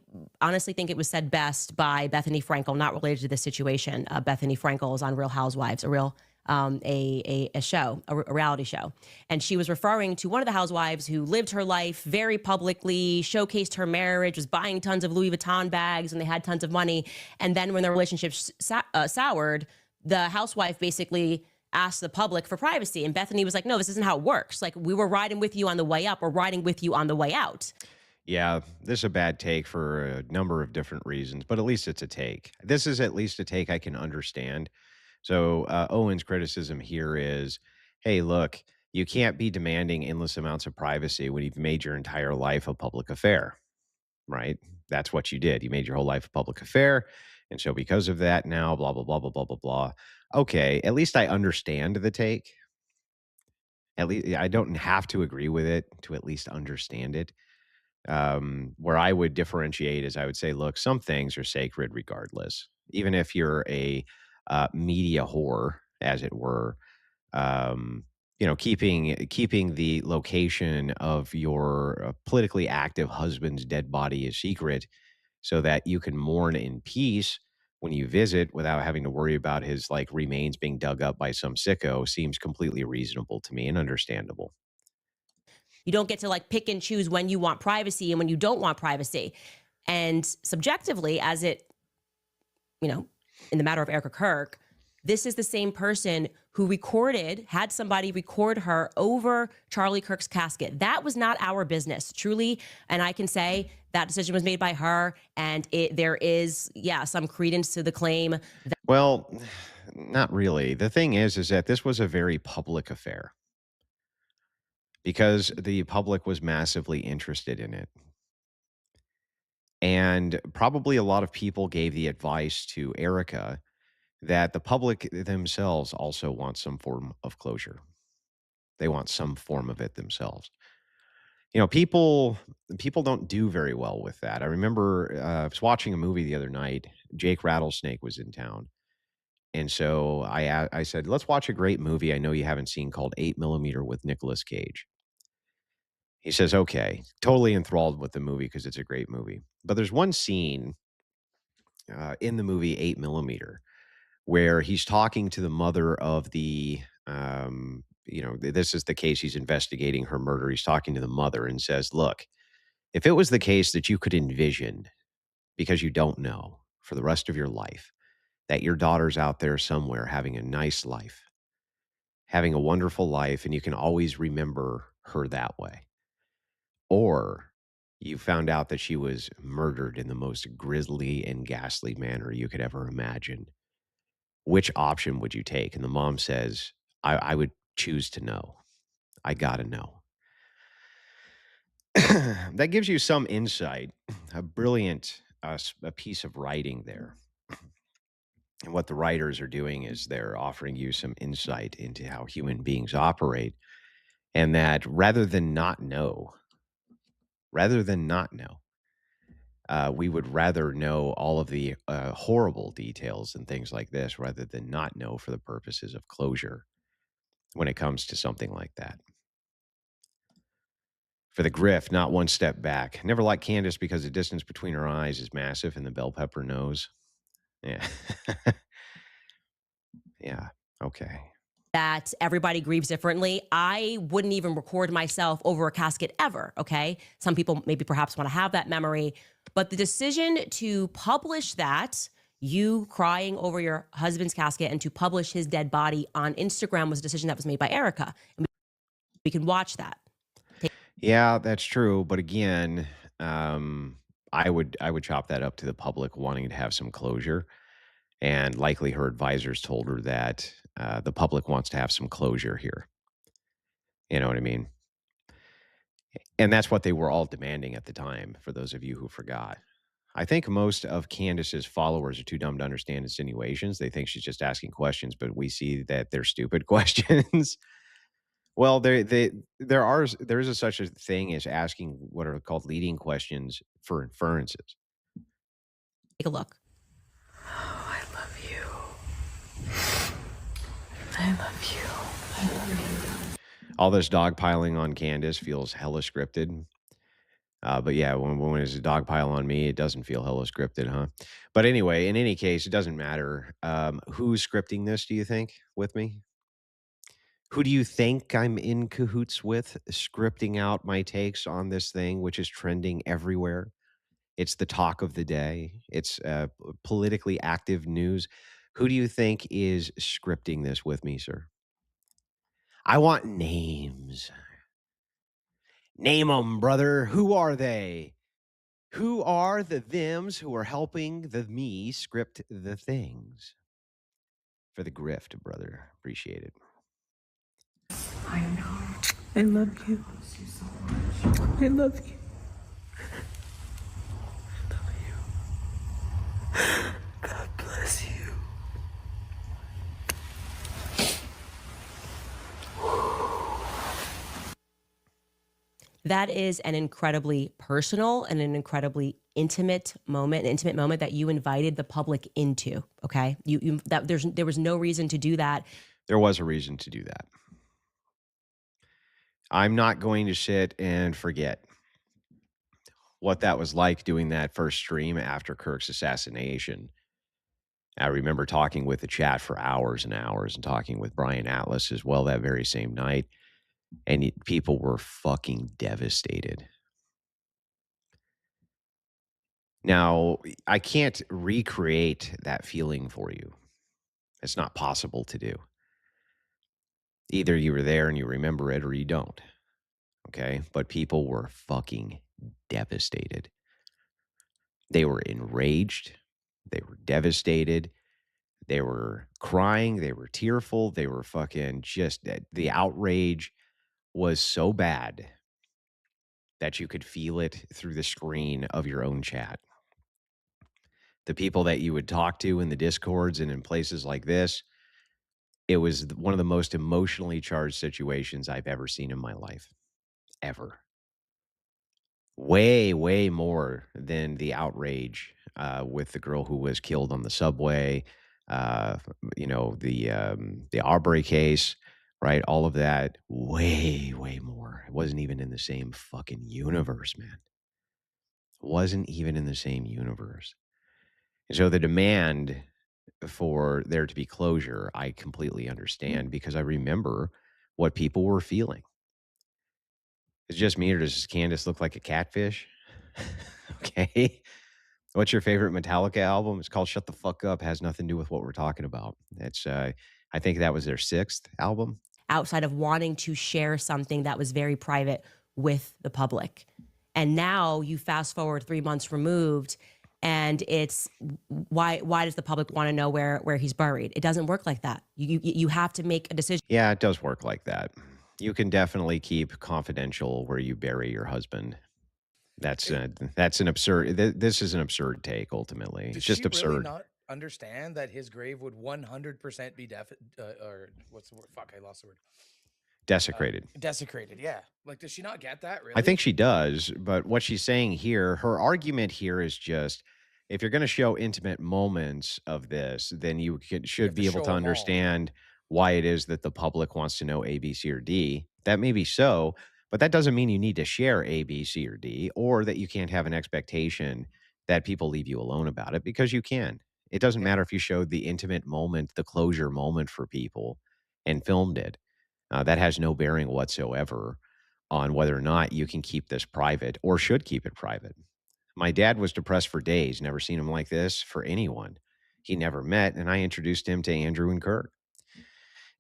honestly think it was said best by Bethany Frankel, not related to this situation. Bethany Frankel is on Real Housewives, a real a show, a reality show, and she was referring to one of the housewives who lived her life very publicly, showcased her marriage, was buying tons of Louis Vuitton bags, and they had tons of money. And then when their relationship soured, the housewife basically asked the public for privacy, and Bethany was like, "No, this isn't how it works. Like, we were riding with you on the way up, or riding with you on the way out." yeah, this is a bad take for a number of different reasons, but at least it's a take. This is at least a take I can understand. So Owen's criticism here is, hey, look, you can't be demanding endless amounts of privacy when you've made your entire life a public affair, right? That's what you did. You made your whole life a public affair. And so because of that now, blah, blah, blah, blah, blah, blah, blah. Okay, at least I understand the take. At least I don't have to agree with it to at least understand it. Where I would differentiate is I would say, look, some things are sacred regardless. Even if you're a media whore, as it were, um, keeping the location of your politically active husband's dead body a secret so that you can mourn in peace when you visit without having to worry about his like remains being dug up by some sicko seems completely reasonable to me and understandable. You don't get to like pick and choose when you want privacy and when you don't want privacy. And subjectively, as it, in the matter of Erika Kirk, this is the same person who had somebody record her over Charlie Kirk's casket. That was not our business, truly. And I can say that decision was made by her. And there is, some credence to the claim. Well, not really. The thing is that this was a very public affair because the public was massively interested in it. And probably a lot of people gave the advice to Erica that the public themselves also want some form of closure. They want some form of it themselves. People don't do very well with that. I remember I was watching a movie the other night. Jake Rattlesnake was in town, and so I said, "Let's watch a great movie I know you haven't seen called 8 mm with Nicolas Cage." He says, "Okay," totally enthralled with the movie because it's a great movie. But there's one scene in the movie 8 mm where he's talking to the mother of this is the case he's investigating her murder. He's talking to the mother and says, "Look, if it was the case that you could envision, because you don't know for the rest of your life, that your daughter's out there somewhere having a nice life, having a wonderful life, and you can always remember her that way, or you found out that she was murdered in the most grisly and ghastly manner you could ever imagine, which option would you take?" And the mom says, I would choose to know. I gotta know. That gives you some insight, a brilliant a piece of writing there. And what the writers are doing is they're offering you some insight into how human beings operate. And that rather than not know, we would rather know all of the horrible details and things like this rather than not know for the purposes of closure when it comes to something like that. For the griff, not one step back. Never like Candace because the distance between her eyes is massive and the bell pepper nose. Yeah. Yeah. Okay. That everybody grieves differently. I wouldn't even record myself over a casket ever, okay? Some people maybe perhaps want to have that memory, but the decision to publish that, you crying over your husband's casket and to publish his dead body on Instagram was a decision that was made by Erika. And we can watch that. Yeah, that's true. But again, I would chop that up to the public wanting to have some closure. And likely her advisors told her that the public wants to have some closure here. You know what I mean? And that's what they were all demanding at the time, for those of you who forgot. I think most of Candace's followers are too dumb to understand insinuations. They think she's just asking questions, but we see that they're stupid questions. Well, there is a such a thing as asking what are called leading questions for inferences. Take a look. I love you. I love you. I love you. All this dogpiling on Candace feels hella scripted. But yeah, when it's a dogpile on me, it doesn't feel hella scripted, huh? But anyway, in any case, it doesn't matter. Who's scripting this, do you think, with me? Who do you think I'm in cahoots with scripting out my takes on this thing, which is trending everywhere? It's the talk of the day. It's politically active news. Who do you think is scripting this with me, sir? I want names. Name them, brother. Who are they? Who are the thems who are helping the me script the things? For the grift, brother. Appreciate it. I know. I love you. I love you. I love you. God bless you. That is an incredibly personal and an incredibly intimate moment, an intimate moment that you invited the public into. Okay, there was no reason to do that. There was a reason to do that. I'm not going to sit and forget what that was like doing that first stream after Kirk's assassination. I remember talking with the chat for hours and hours and talking with Brian Atlas as well that very same night. And people were fucking devastated. Now, I can't recreate that feeling for you. It's not possible to do. Either you were there and you remember it or you don't. Okay. But people were fucking devastated. They were enraged. They were devastated. They were crying. They were tearful. They were fucking just, the outrage was so bad that you could feel it through the screen of your own chat. The people that you would talk to in the discords and in places like this, it was one of the most emotionally charged situations I've ever seen in my life, ever. Way, way more than the outrage with the girl who was killed on the subway, uh, the Arbery case, right? All of that, way, way more. It wasn't even in the same fucking universe, man. Wasn't even in the same universe. And so the demand for there to be closure, I completely understand because I remember what people were feeling. Is it just me or does Candace look like a catfish? Okay. What's your favorite Metallica album? It's called Shut the Fuck Up. Has nothing to do with what we're talking about. It's I think that was their 6th album. Outside of wanting to share something that was very private with the public. And now you fast forward 3 months removed and it's why does the public want to know where he's buried? It doesn't work like that. You have to make a decision. Yeah, it does work like that. You can definitely keep confidential where you bury your husband. That's an absurd. This is an absurd take. Ultimately, Does it's just she really absurd. not understand that his grave would 100% be or what's the word? Fuck, I lost the word. Desecrated. Desecrated. Yeah. Like, does she not get that? Really? I think she does, but what she's saying here, her argument here is just if you're going to show intimate moments of this, then should to be able show to 'em all. understand why it is that the public wants to know A, B, C, or D. That may be so, but that doesn't mean you need to share A, B, C, or D, or that you can't have an expectation that people leave you alone about it because you can. It doesn't matter if you showed the intimate moment, the closure moment for people and filmed it. That has no bearing whatsoever on whether or not you can keep this private or should keep it private. My dad was depressed for days, never seen him like this for anyone he never met, and I introduced him to Andrew and Kirk.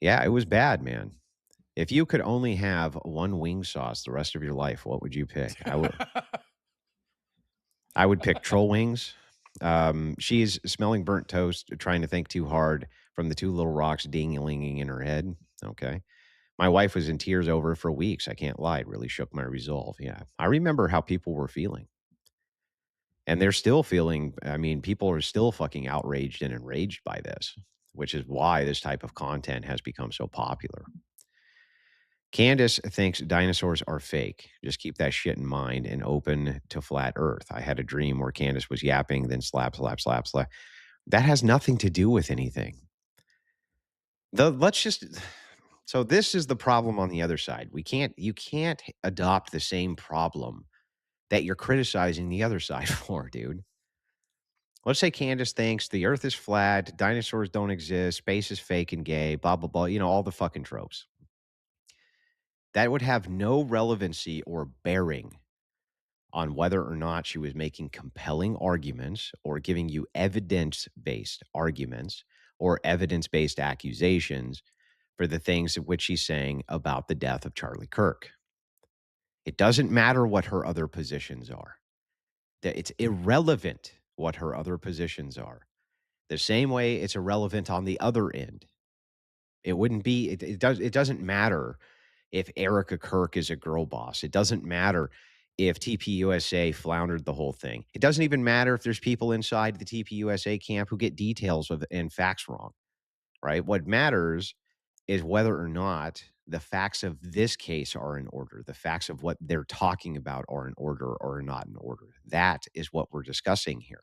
Yeah, it was bad, man. If you could only have one wing sauce the rest of your life, what would you pick? I would pick troll wings. She's smelling burnt toast, trying to think too hard from the 2 little rocks ding-a-linging in her head. Okay. My wife was in tears over it for weeks. I can't lie. It really shook my resolve. Yeah. I remember how people were feeling. And they're still feeling, I mean, people are still fucking outraged and enraged by this, which is why this type of content has become so popular. Candace thinks dinosaurs are fake. Just keep that shit in mind and open to flat earth. I had a dream where Candace was yapping, then slap, slap, slap, slap. That has nothing to do with anything. Let's just so this is the problem on the other side. You can't adopt the same problem that you're criticizing the other side for, dude. Let's say Candace thinks the earth is flat, dinosaurs don't exist, space is fake and gay, blah, blah, blah, all the fucking tropes. That would have no relevancy or bearing on whether or not she was making compelling arguments or giving you evidence based arguments or evidence based accusations for the things of which she's saying about the death of Charlie Kirk. It doesn't matter what her other positions are. It's irrelevant what her other positions are. The same way it's irrelevant on the other end. It wouldn't be it doesn't matter if Erika Kirk is a girl boss. It doesn't matter if TPUSA floundered the whole thing. It doesn't even matter if there's people inside the TPUSA camp who get details of and facts wrong, right? What matters is whether or not the facts of this case are in order. The facts of what they're talking about are in order or not in order. That is what we're discussing here.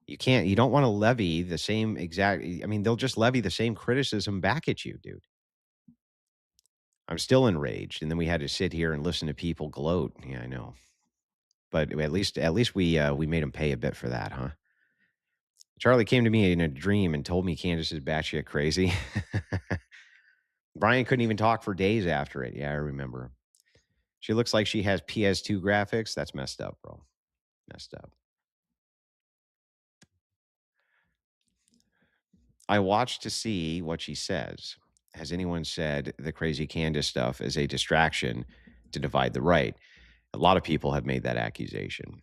You don't want to levy the same exact, I mean, they'll just levy the same criticism back at you, dude. I'm still enraged, and then we had to sit here and listen to people gloat. Yeah, I know. But at least we made him pay a bit for that, huh? Charlie came to me in a dream and told me Candace is batshit crazy. Brian couldn't even talk for days after it. Yeah, I remember. She looks like she has PS2 graphics. That's messed up, bro. Messed up. I watched to see what she says. Has anyone said the crazy Candace stuff is a distraction to divide the right? A lot of people have made that accusation.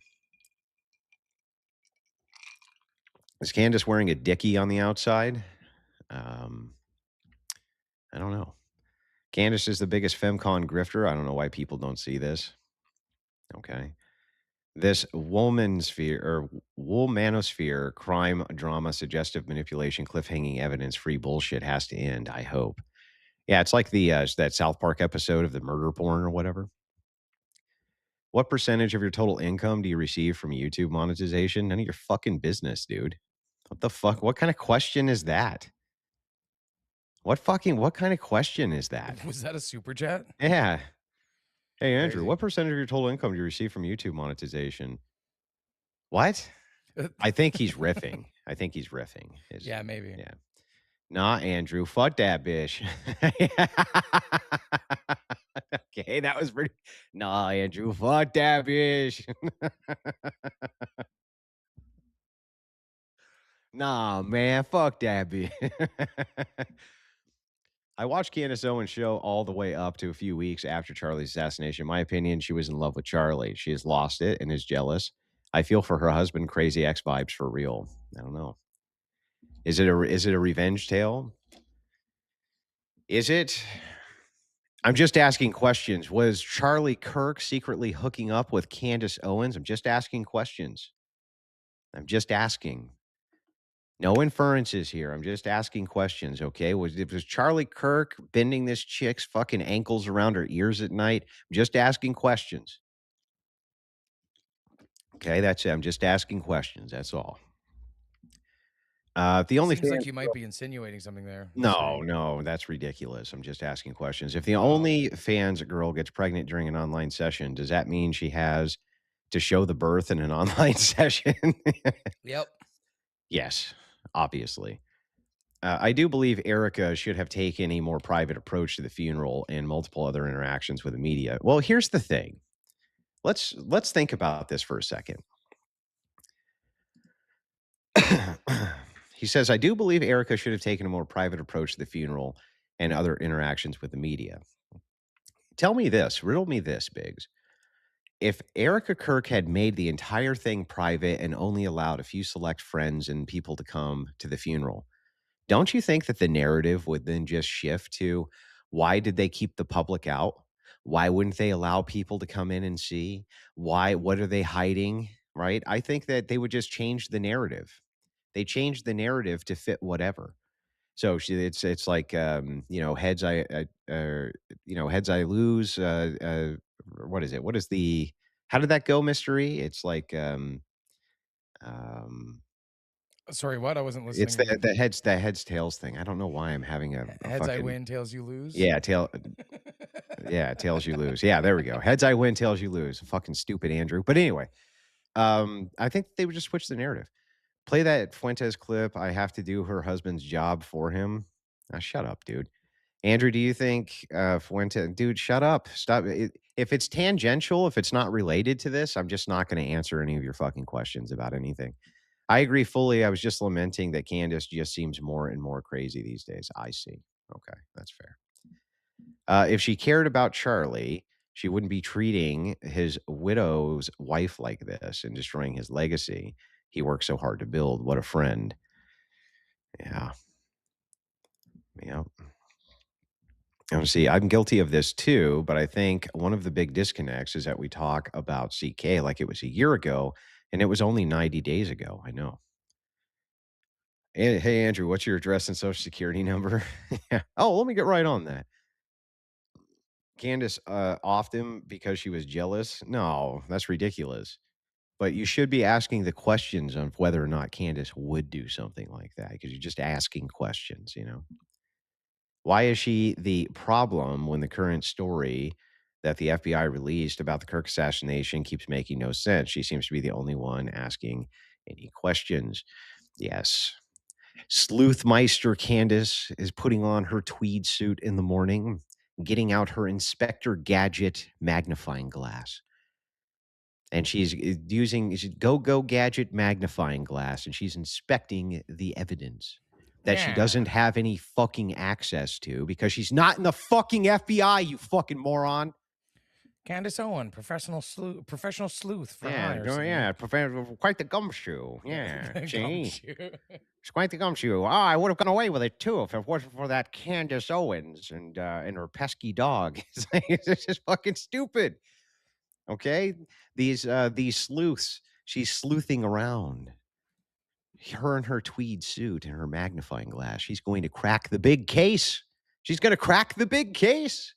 Is Candace wearing a dickie on the outside? I don't know. Candace is the biggest femcon grifter. I don't know why people don't see this. Okay. This womansphere or womanosphere, crime, drama, suggestive manipulation, cliffhanging evidence, free bullshit has to end, I hope. Yeah, it's like that South Park episode of the murder porn or whatever. What percentage of your total income do you receive from YouTube monetization? None of your fucking business, dude. What the fuck? What kind of question is that? What kind of question is that? Was that a super chat? Yeah. Hey, Andrew, Crazy. what percentage of your total income do you receive from YouTube monetization? What? I think he's riffing. Yeah, maybe. Yeah. Nah, Andrew, fuck that bitch. Okay, that was pretty. Nah, Andrew, fuck that bitch. Nah, man, fuck that bitch. I watched Candace Owens' show all the way up to a few weeks after Charlie's assassination. In my opinion, she was in love with Charlie. She has lost it and is jealous. I feel for her husband, crazy ex vibes for real. I don't know. Is it a revenge tale? Is it? I'm just asking questions. Was Charlie Kirk secretly hooking up with Candace Owens? I'm just asking questions. I'm just asking. No inferences here. I'm just asking questions, okay? Was Charlie Kirk bending this chick's fucking ankles around her ears at night? I'm just asking questions. Okay, that's it. I'm just asking questions. That's all. The only Seems fan, like you might be insinuating something there. no, that's ridiculous. I'm just asking questions. If the Oh. only fans girl gets pregnant during an online session, does that mean she has to show the birth in an online session? Yep. Yes, obviously. I do believe Erika should have taken a more private approach to the funeral and multiple other interactions with the media. Well, here's the thing. Let's think about this for a second. He says, I do believe Erika should have taken a more private approach to the funeral and other interactions with the media. Tell me this, riddle me this, Biggs. If Erika Kirk had made the entire thing private and only allowed a few select friends and people to come to the funeral, don't you think that the narrative would then just shift to why did they keep the public out? Why wouldn't they allow people to come in and see? Why? What are they hiding? right? I think that they would just change the narrative. They change the narrative to fit whatever. So it's like heads heads I lose. What is it? What is the? How did that go, Mystery? It's like um, Sorry, what? I wasn't it's listening. the heads tails thing. I don't know why I'm having a Heads I fucking win, tails you lose. yeah tail yeah tails you lose. Yeah, there we go. Heads I win, tails you lose. Fucking stupid, Andrew. But anyway, I think they would just switch the narrative. Play that Fuentes clip. I have to do her husband's job for him. Shut up, dude. Andrew, do you think Fuente, dude, shut up. Stop. If it's tangential, if it's not related to this, I'm just not going to answer any of your fucking questions about anything. I agree fully. I was just lamenting that Candace just seems more and more crazy these days. I see. Okay, that's fair. If she cared about Charlie, she wouldn't be treating his widow's wife like this and destroying his legacy he worked so hard to build. What a friend. Yeah. Yeah. See, I'm guilty of this too, but I think one of the big disconnects is that we talk about CK like it was a year ago, and it was only 90 days ago. I know. Hey, Andrew, what's your address and social security number? Yeah. Oh, let me get right on that. Candace offed him because she was jealous. No, that's ridiculous. But you should be asking the questions on whether or not Candace would do something like that because you're just asking questions, you know? Why is she the problem when the current story that the FBI released about the Kirk assassination keeps making no sense? She seems to be the only one asking any questions. Yes. Sleuthmeister Candace is putting on her tweed suit in the morning, getting out her Inspector Gadget magnifying glass. And she's using go gadget magnifying glass, and she's inspecting the evidence that she Yeah. doesn't have any fucking access to because she's not in the fucking FBI, you fucking moron. Candace Owen, professional sleuth for Yeah, hire. yeah, quite the gumshoe. Yeah, gee, Gumshoe. it's quite the gumshoe. Oh, I would have gone away with it too if it wasn't for that Candace Owens and her pesky dog. It's just fucking stupid. Okay, these sleuths. She's sleuthing around. Her in her tweed suit and her magnifying glass. She's going to crack the big case. She's going to crack the big case.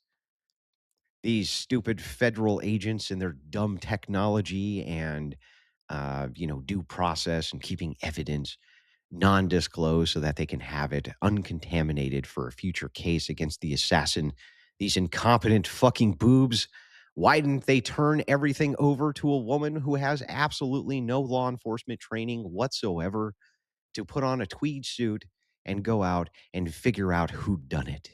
These stupid federal agents and their dumb technology and, due process and keeping evidence non-disclosed so that they can have it uncontaminated for a future case against the assassin. These incompetent fucking boobs. Why didn't they turn everything over to a woman who has absolutely no law enforcement training whatsoever to put on a tweed suit and go out and figure out who done it?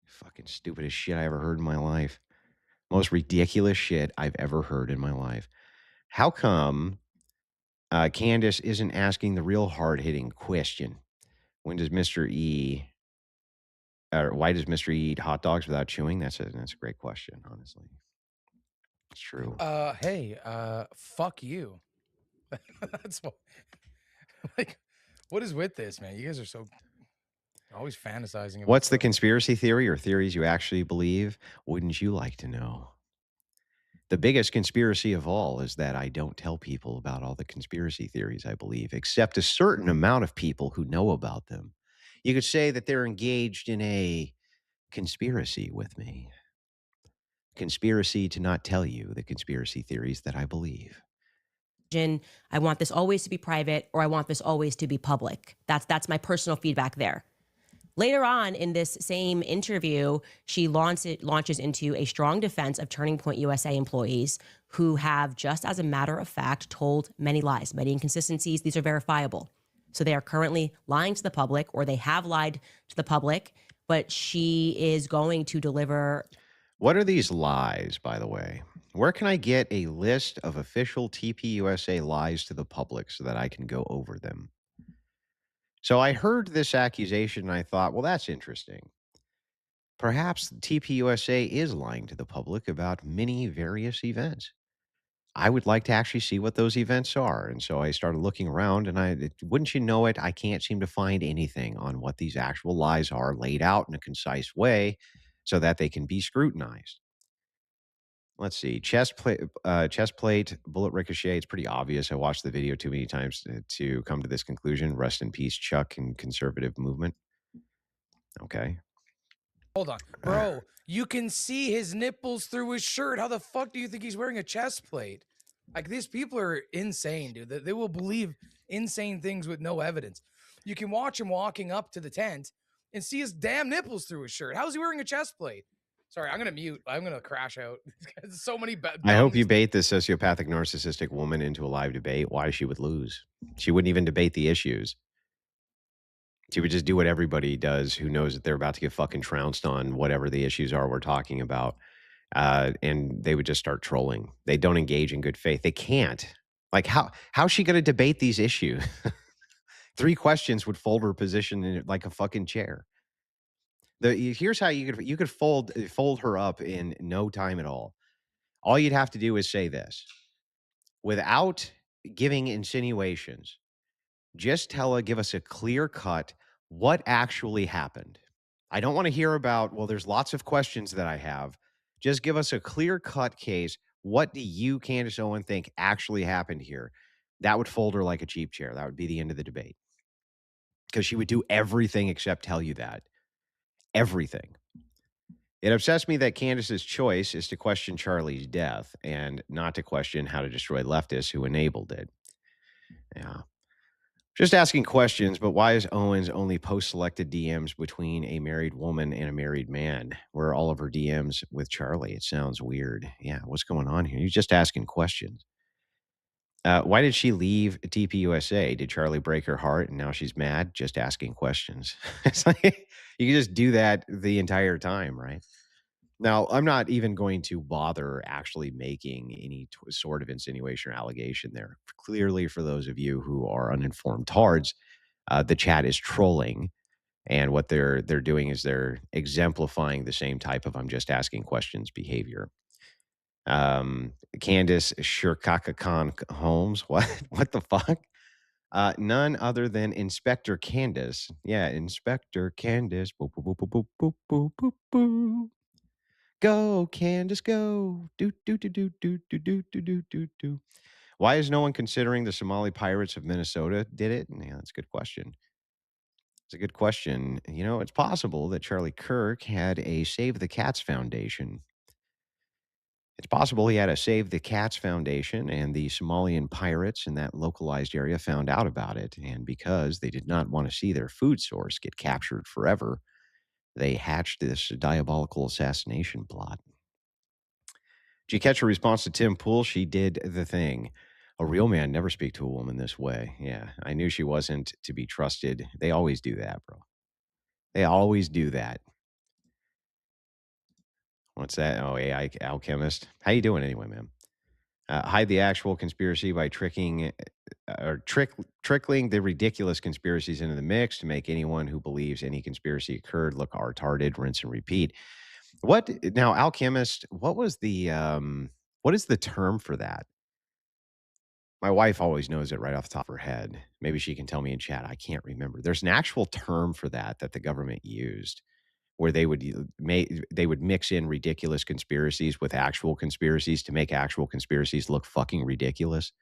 Fucking stupidest shit I ever heard in my life. Most ridiculous shit I've ever heard in my life. How come Candace isn't asking the real hard hitting question? When does Mr. E or why does Mr. E eat hot dogs without chewing? That's a great question, honestly. It's true. Hey, fuck you. That's what. Like, what is with this, man? You guys are so always fantasizing about What's the stuff. conspiracy theory or theories you actually believe? Wouldn't you like to know? The biggest conspiracy of all is that I don't tell people about all the conspiracy theories I believe, except a certain amount of people who know about them. You could say that they're engaged in a conspiracy with me. Conspiracy to not tell you the conspiracy theories that I believe. I want this always to be private, or I want this always to be public. That's my personal feedback there. Later on in this same interview, she launches into a strong defense of Turning Point USA employees who have, just as a matter of fact, told many lies, many inconsistencies. These are verifiable. So they are currently lying to the public, or they have lied to the public, but she is going to deliver. What are these lies, by the way? Where can I get a list of official TPUSA lies to the public so that I can go over them? So I heard this accusation and I thought, well, that's interesting. Perhaps TPUSA is lying to the public about many various events. I would like to actually see what those events are. And so I started looking around and wouldn't you know it, I can't seem to find anything on what these actual lies are laid out in a concise way so that they can be scrutinized. Let's see. Chest plate, bullet ricochet. It's pretty obvious. I watched the video too many times to come to this conclusion. Rest in peace, Chuck, and conservative movement. Okay. Hold on, bro. You can see his nipples through his shirt. How the fuck do you think he's wearing a chest plate? Like, these people are insane, dude. They will believe insane things with no evidence. You can watch him walking up to the tent and see his damn nipples through his shirt. How is he wearing a chest plate? Sorry, I'm gonna mute. I'm gonna crash out. There's so many. I hope you bait this sociopathic, narcissistic woman into a live debate. Why she would lose? She wouldn't even debate the issues. She would just do what everybody does who knows that they're about to get fucking trounced on whatever the issues are we're talking about. And they would just start trolling. They don't engage in good faith. They can't. Like, how's she going to debate these issues? 3 questions would fold her position in like a fucking chair. Here's how you could fold her up in no time at all. All you'd have to do is say this without giving insinuations. Just give us a clear cut what actually happened. I don't want to hear about, well, there's lots of questions that I have. Just give us a clear cut case. What do you, Candace Owen, think actually happened here? That would fold her like a cheap chair. That would be the end of the debate. Because she would do everything except tell you that. Everything. It upsets me that Candace's choice is to question Charlie's death and not to question how to destroy leftists who enabled it. Yeah. Just asking questions, but why is Owens only post-selected DMs between a married woman and a married man? Where are all of her DMs with Charlie? It sounds weird. Yeah, what's going on here? You're just asking questions. Why did she leave TPUSA? Did Charlie break her heart and now she's mad? Just asking questions. It's like you can just do that the entire time, right? Now, I'm not even going to bother actually making any sort of insinuation or allegation there. Clearly, for those of you who are uninformed tards, the chat is trolling, and what they're doing is they're exemplifying the same type of "I'm just asking questions" behavior. Candace Khan Holmes, what the fuck? None other than Inspector Candace. Yeah, Inspector Candace. Boop, boop, boop, boop, boop, boop, boop, boop. Go, Candace, go. Do, do, do, do, do, do, do, do, do, do, do. Why is no one considering the Somali pirates of Minnesota did it? Yeah, that's a good question. It's a good question. You know, it's possible that Charlie Kirk had a Save the Cats Foundation. It's possible he had a Save the Cats Foundation, and the Somalian pirates in that localized area found out about it. And because they did not want to see their food source get captured forever, they hatched this diabolical assassination plot. Did you catch her response to Tim Pool? She did the thing. A real man never speak to a woman this way. Yeah, I knew she wasn't to be trusted. They always do that, bro. They always do that. What's that? Oh, AI alchemist. How you doing anyway, man? Hide the actual conspiracy by trickling the ridiculous conspiracies into the mix to make anyone who believes any conspiracy occurred look retarded. Rinse and repeat. What now, alchemist? What is the term for that? My wife always knows it right off the top of her head. Maybe she can tell me in chat. I can't remember. There's an actual term for that the government used, where they would mix in ridiculous conspiracies with actual conspiracies to make actual conspiracies look fucking ridiculous.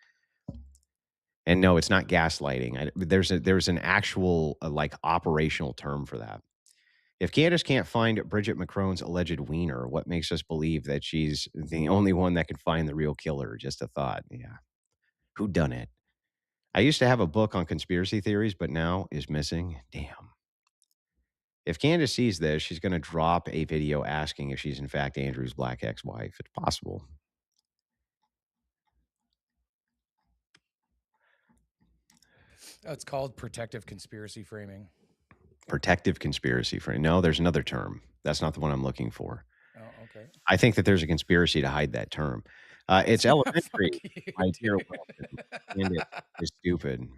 And no, it's not gaslighting. There's an actual like operational term for that. If Candace can't find Bridget McCrone's alleged wiener, what makes us believe that she's the only one that can find the real killer? Just a thought. Yeah. Who done it? I used to have a book on conspiracy theories, but now is missing. Damn. If Candace sees this, she's going to drop a video asking if she's in fact Andrew's black ex-wife. It's possible. Oh, it's called protective conspiracy framing. Protective conspiracy frame. No, there's another term. That's not the one I'm looking for. Oh, okay. I think that there's a conspiracy to hide that term. It's elementary. My dear Wilson. And it is stupid.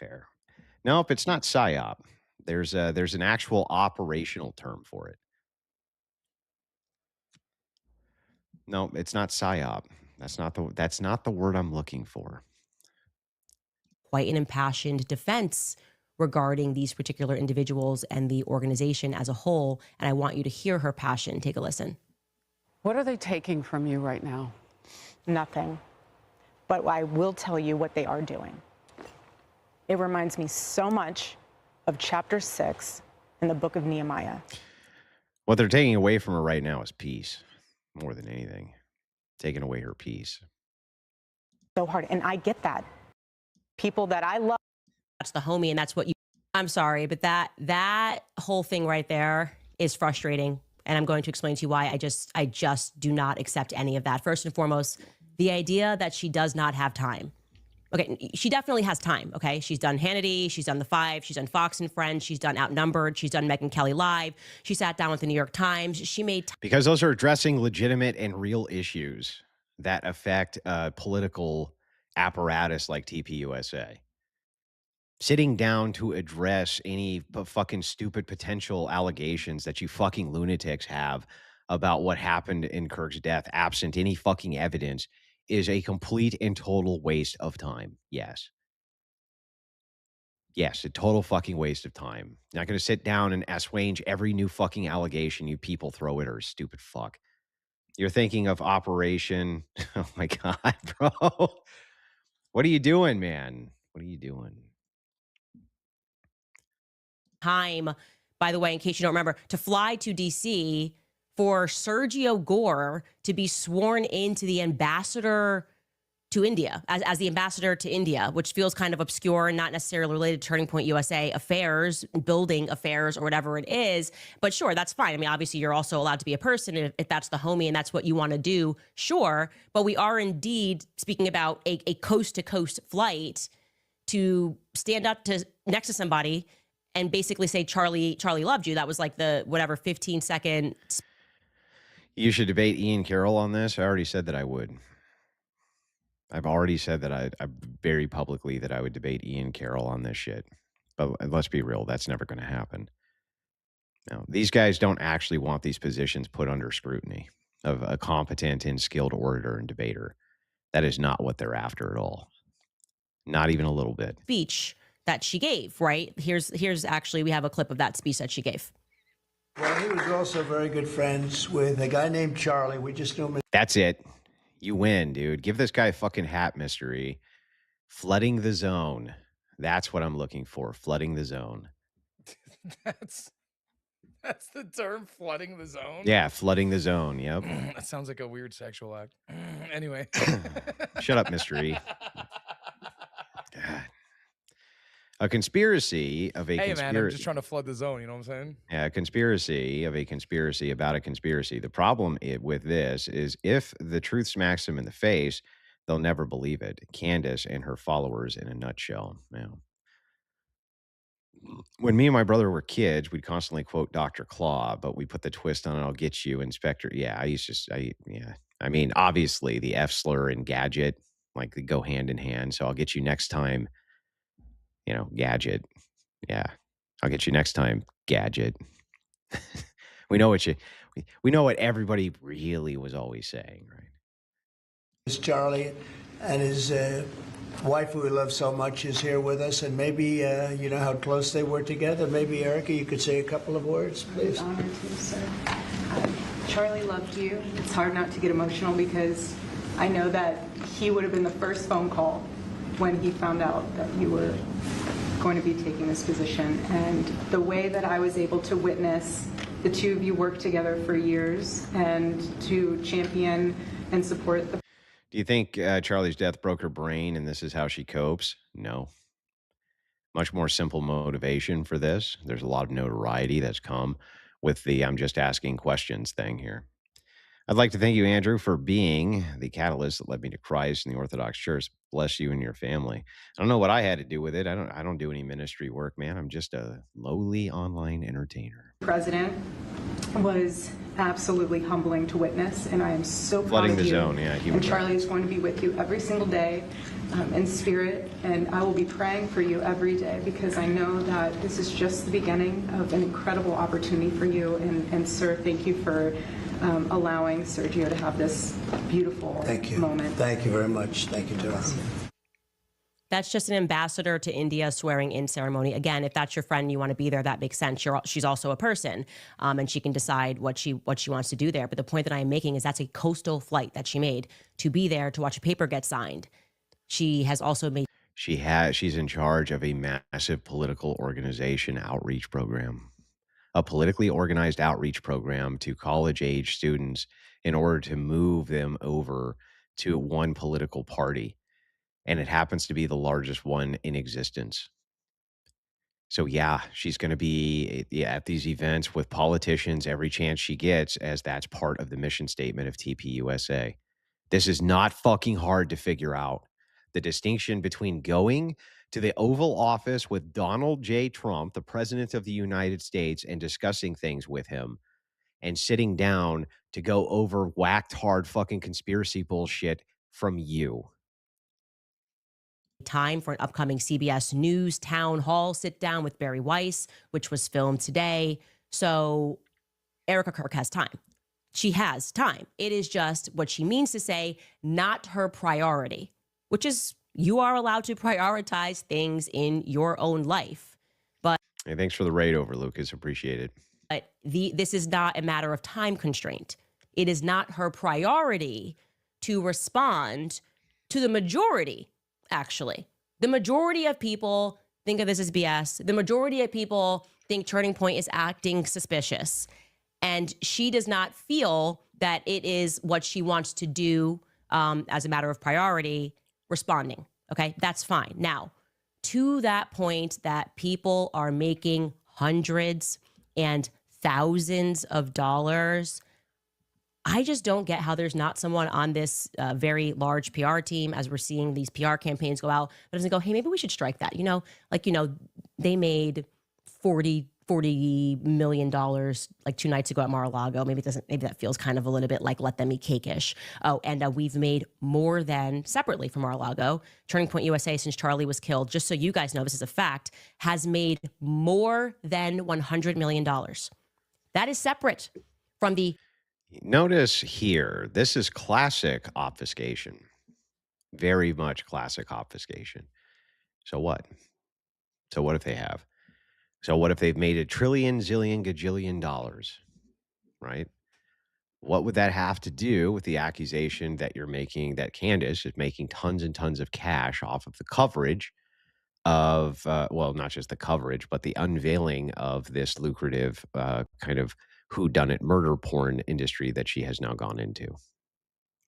Fair. Nope, it's not PSYOP. There's an actual operational term for it. No, it's not PSYOP. That's not the word I'm looking for. Quite an impassioned defense regarding these particular individuals and the organization as a whole. And I want you to hear her passion. Take a listen. What are they taking from you right now? Nothing. But I will tell you what they are doing. It reminds me so much of chapter 6 in the book of Nehemiah. What they're taking away from her right now is peace, more than anything. Taking away her peace. So hard. And I get that. People that I love. That's the homie, and that's what you. I'm sorry, but that whole thing right there is frustrating, and I'm going to explain to you why. I just do not accept any of that. First and foremost, the idea that she does not have time. Okay, she definitely has time, okay? She's done Hannity, she's done The Five, she's done Fox and Friends, she's done Outnumbered, she's done Megyn Kelly Live, she sat down with the New York Times, she made time. Because those are addressing legitimate and real issues that affect a political apparatus like TPUSA. Sitting down to address any fucking stupid potential allegations that you fucking lunatics have about what happened in Kirk's death, absent any fucking evidence, is a complete and total waste of time. Yes. Yes, a total fucking waste of time. Not going to sit down and assuage every new fucking allegation you people throw at her, stupid fuck. You're thinking of Operation. Oh my God, bro. What are you doing, man? What are you doing? Time, by the way, in case you don't remember, to fly to DC for Sergio Gore to be sworn into the ambassador to India, as the ambassador to India, which feels kind of obscure and not necessarily related to Turning Point USA affairs, building affairs, or whatever it is. But sure, that's fine. I mean, obviously, you're also allowed to be a person if that's the homie and that's what you want to do, sure. But we are indeed speaking about a coast-to-coast flight to stand up next to somebody and basically say, Charlie loved you. That was like the, whatever, 15-second. You should debate Ian Carroll on this. I already said that I would. I've already said that I very publicly that I would debate Ian Carroll on this shit. But let's be real, that's never going to happen. No, these guys don't actually want these positions put under scrutiny of a competent and skilled orator and debater. That is not what they're after at all. Not even a little bit. Speech that she gave, right? Here's actually, we have a clip of that speech that she gave. Well, he was also very good friends with a guy named Charlie. We just knew him. That's it. You win, dude. Give this guy a fucking hat, mystery. Flooding the zone. That's what I'm looking for. Flooding the zone. That's the term, flooding the zone? Yeah, flooding the zone. Yep. That sounds like a weird sexual act. Anyway. Shut up, mystery. God. A conspiracy of a conspiracy. Man, I'm just trying to flood the zone. You know what I'm saying? Yeah, a conspiracy of a conspiracy about a conspiracy. The problem with this is if the truth smacks them in the face, they'll never believe it. Candace and her followers in a nutshell. Now, when me and my brother were kids, we'd constantly quote Dr. Claw, but we put the twist on it. I'll get you, Inspector. Yeah, I mean, obviously the F slur and gadget, like they go hand in hand. So I'll get you next time. You know, gadget. Yeah. I'll get you next time, gadget. we know what everybody really was always saying, right? It's Charlie and his wife, who we love so much, is here with us. And maybe, you know how close they were together. Maybe, Erika, you could say a couple of words, please. I'm honored to, sir. Charlie loved you. It's hard not to get emotional because I know that he would have been the first phone call when he found out that you were going to be taking this position. And the way that I was able to witness the two of you work together for years and to champion and support the... Do you think Charlie's death broke her brain and this is how she copes? No. Much more simple motivation for this. There's a lot of notoriety that's come with the I'm just asking questions thing here. I'd like to thank you, Andrew, for being the catalyst that led me to Christ and the Orthodox Church. Bless you and your family. I don't know what I had to do with it. I don't do any ministry work, man. I'm just a lowly online entertainer. President was absolutely humbling to witness, and I am so proud Flooding of the you. zone, yeah. And Charlie is going to be with you every single day in spirit, and I will be praying for you every day because I know that this is just the beginning of an incredible opportunity for you. And sir, thank you for allowing Sergio to have this beautiful Thank you. moment. Thank you very much. Thank you, Tara. That's just an ambassador to India swearing in ceremony. Again, if that's your friend and you want to be there, that makes sense. She's also a person, and she can decide what she wants to do there. But the point that I am making is that's a coastal flight that she made to be there to watch a paper get signed. She has also made She's in charge of a massive political organization outreach program, a politically organized outreach program to college age students in order to move them over to one political party. And it happens to be the largest one in existence. So yeah, she's going to be yeah, at these events with politicians every chance she gets, as that's part of the mission statement of TPUSA. This is not fucking hard to figure out. The distinction between going to the Oval Office with Donald J. Trump, the President of the United States, and discussing things with him, and sitting down to go over whacked hard fucking conspiracy bullshit from you. time for an upcoming CBS News town hall sit down with Barry Weiss, which was filmed today. So Erika Kirk has time. She has time. It is just what she means to say, not her priority, which is you are allowed to prioritize things in your own life. Hey, thanks for the raid over, Lucas. Appreciate it. But this is not a matter of time constraint. It is not her priority to respond to the majority, actually. The majority of people think of this as BS. The majority of people think Turning Point is acting suspicious. And she does not feel that it is what she wants to do as a matter of priority, responding. Okay, that's fine. Now, to that point that people are making hundreds and thousands of dollars, I just don't get how there's not someone on this very large PR team, as we're seeing these PR campaigns go out, that doesn't go, hey, maybe we should strike that. They made $40 million like 2 nights ago at Mar-a-Lago. Maybe that feels kind of a little bit like let them eat cake-ish. Oh, and we've made more than, separately from Mar-a-Lago, Turning Point USA, since Charlie was killed, just so you guys know, this is a fact, has made more than $100 million. That is separate from the Notice here, this is classic obfuscation. Very much classic obfuscation. So what? So what if they have? So what if they've made a trillion, zillion, gajillion dollars, right? What would that have to do with the accusation that you're making, that Candace is making tons and tons of cash off of the coverage of, well, not just the coverage, but the unveiling of this lucrative kind of whodunit murder porn industry that she has now gone into,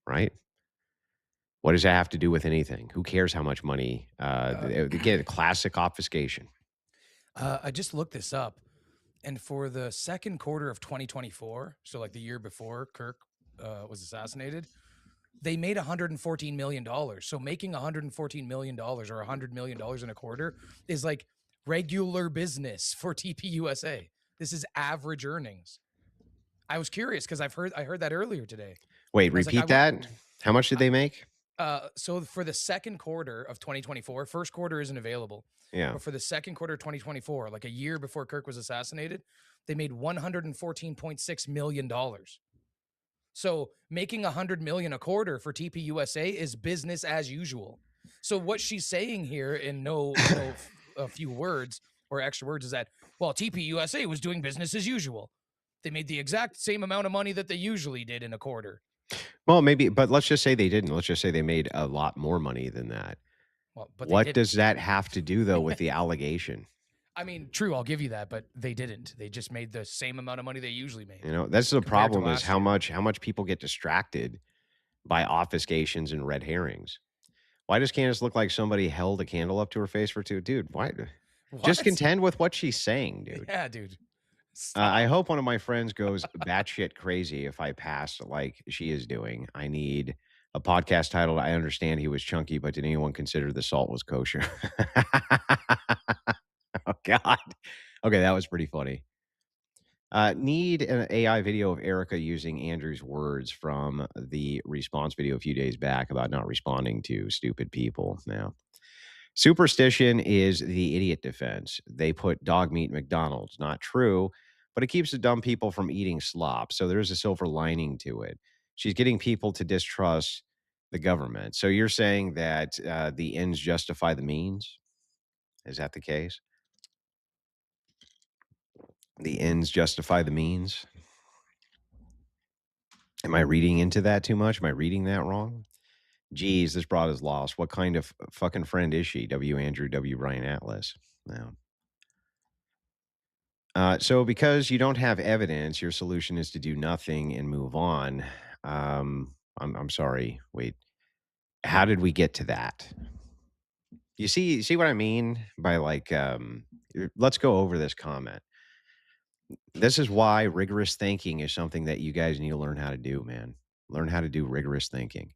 right? What does that have to do with anything? Who cares how much money? Again, classic obfuscation. I just looked this up, and for the second quarter of 2024, so like the year before Kirk was assassinated, they made $114 million. So making $114 million or $100 million in a quarter is like regular business for TPUSA. This is average earnings. I was curious because I heard that earlier today. Wait, I was like, repeat that. How much did they make? So for the second quarter of 2024, first quarter isn't available. Yeah. But for the second quarter of 2024, like a year before Kirk was assassinated, they made $114.6 million. So making $100 million a quarter for TPUSA is business as usual. So what she's saying here in a few words or extra words is that, well, TPUSA was doing business as usual. They made the exact same amount of money that they usually did in a quarter. Well, maybe, but let's just say they didn't. Let's just say they made a lot more money than that. Well, but What does that have to do, though, with the allegation? I mean, true, I'll give you that, but they didn't. They just made the same amount of money they usually made. You know, that's the compared to problem, is last how year. much people get distracted by obfuscations and red herrings. Why does Candace look like somebody held a candle up to her face for two? Dude, why? Just What? contend with what she's saying, dude. Yeah, dude. I hope one of my friends goes batshit crazy if I pass like she is doing. I need a podcast titled "I Understand He Was Chunky, but did anyone consider the salt was kosher?" Oh God. Okay, that was pretty funny. Need an AI video of Erica using Andrew's words from the response video a few days back about not responding to stupid people. Now, superstition is the idiot defense. They put dog meat in McDonald's. Not true, but it keeps the dumb people from eating slop. So there's a silver lining to it. She's getting people to distrust The government. So you're saying that the ends justify the means? Is that the case? The ends justify the means? Am I reading into that too much? Am I reading that wrong? Geez, this broad is lost. What kind of fucking friend is she? W. Andrew W. Ryan Atlas. No. So because you don't have evidence, your solution is to do nothing and move on. I'm sorry. Wait. How did we get to that? You see what I mean by like let's go over this comment. This is why rigorous thinking is something that you guys need to learn how to do, man. Learn how to do rigorous thinking.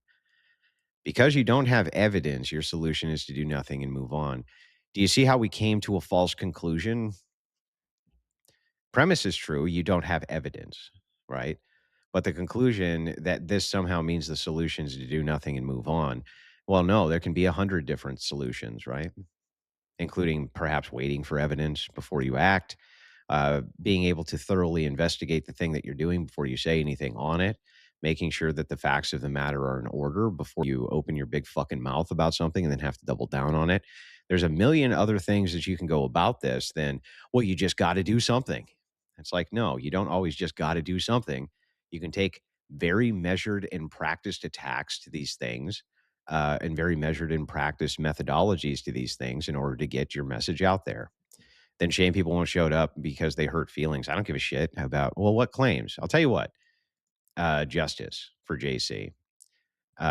Because you don't have evidence, your solution is to do nothing and move on. Do you see how we came to a false conclusion? Premise is true, you don't have evidence, right? But the conclusion that this somehow means the solution is to do nothing and move on. Well, no, there can be 100 different solutions, right? Including perhaps waiting for evidence before you act, being able to thoroughly investigate the thing that you're doing before you say anything on it, making sure that the facts of the matter are in order before you open your big fucking mouth about something and then have to double down on it. There's a million other things that you can go about this than, well, you just got to do something. It's like, no, you don't always just got to do something. You can take very measured and practiced attacks to these things and very measured and practiced methodologies to these things in order to get your message out there. Then shame people won't showed up because they hurt feelings. I don't give a shit about, well, what claims? I'll tell you what, justice for JC.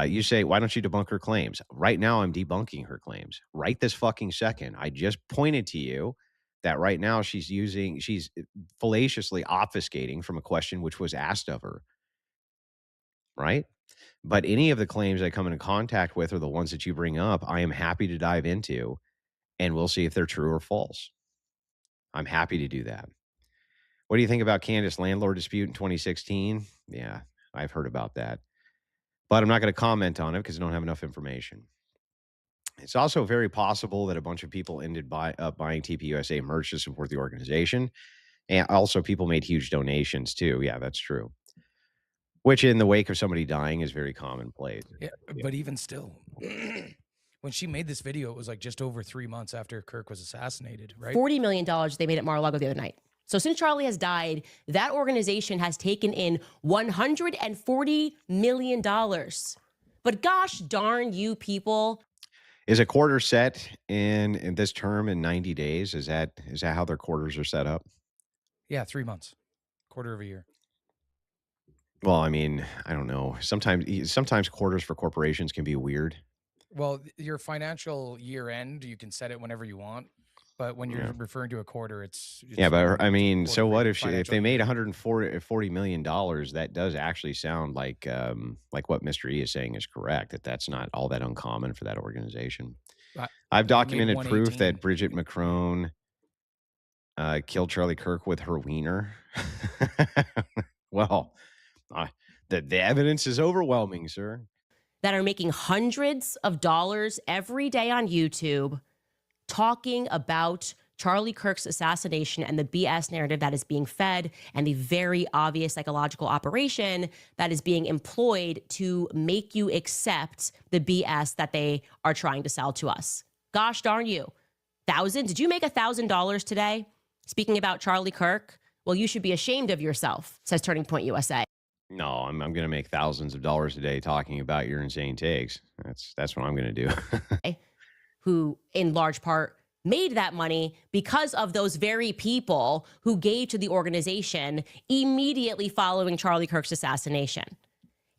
You say, why don't you debunk her claims? Right now, I'm debunking her claims. Right this fucking second. I just pointed to you that right now she's fallaciously obfuscating from a question which was asked of her, right? But any of the claims I come into contact with or the ones that you bring up, I am happy to dive into, and we'll see if they're true or false. I'm happy to do that. What do you think about Candace landlord dispute in 2016? Yeah, I've heard about that. But I'm not going to comment on it because I don't have enough information. It's also very possible that a bunch of people ended up buying TPUSA merch to support the organization. And also, people made huge donations too. Yeah, that's true. Which, in the wake of somebody dying, is very commonplace. Yeah, but even still, when she made this video, it was like just over 3 months after Kirk was assassinated, right? $40 million they made at Mar-a-Lago the other night. So since Charlie has died, that organization has taken in $140 million. But gosh darn you people. Is a quarter set in this term in 90 days? Is that how their quarters are set up? Yeah, 3 months, quarter of a year. Well, I mean, I don't know. Sometimes quarters for corporations can be weird. Well, your financial year end, you can set it whenever you want. But when you're referring to a quarter, it's yeah. But I mean, so what if financial they made year. $140 million? That does actually sound like what Mr. E is saying is correct. That's not all that uncommon for that organization. I've documented proof that Bridget McCrone killed Charlie Kirk with her wiener. Well, the evidence is overwhelming, sir. That are making hundreds of dollars every day on YouTube talking about Charlie Kirk's assassination and the BS narrative that is being fed and the very obvious psychological operation that is being employed to make you accept the BS that they are trying to sell to us. Gosh darn you. Did you make $1,000 today? Speaking about Charlie Kirk, well, you should be ashamed of yourself, says Turning Point USA. No, I'm going to make thousands of dollars a day talking about your insane takes. That's what I'm going to do. Who, in large part, made that money because of those very people who gave to the organization immediately following Charlie Kirk's assassination.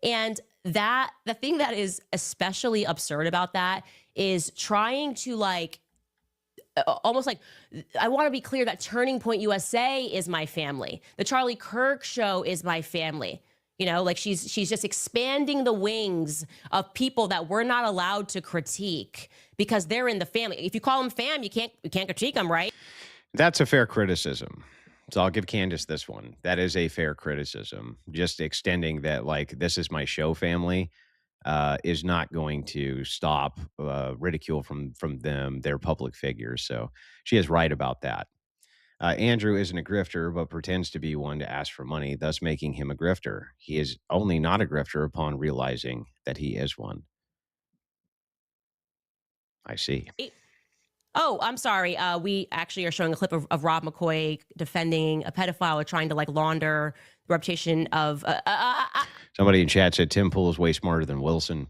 And the thing that is especially absurd about that is trying to almost like, I want to be clear that Turning Point USA is my family. The Charlie Kirk show is my family. You know, like she's just expanding the wings of people that we're not allowed to critique because they're in the family. If you call them fam, you can't critique them, right? That's a fair criticism. So I'll give Candace this one. That is a fair criticism. Just extending that, like, this is my show family is not going to stop ridicule from them. They're public figures. So she is right about that. Andrew isn't a grifter, but pretends to be one to ask for money, thus making him a grifter. He is only not a grifter upon realizing that he is one. I see. Oh, I'm sorry. We actually are showing a clip of Rob McCoy defending a pedophile or trying to like launder the reputation of. Somebody in chat said Tim Pool is way smarter than Wilson.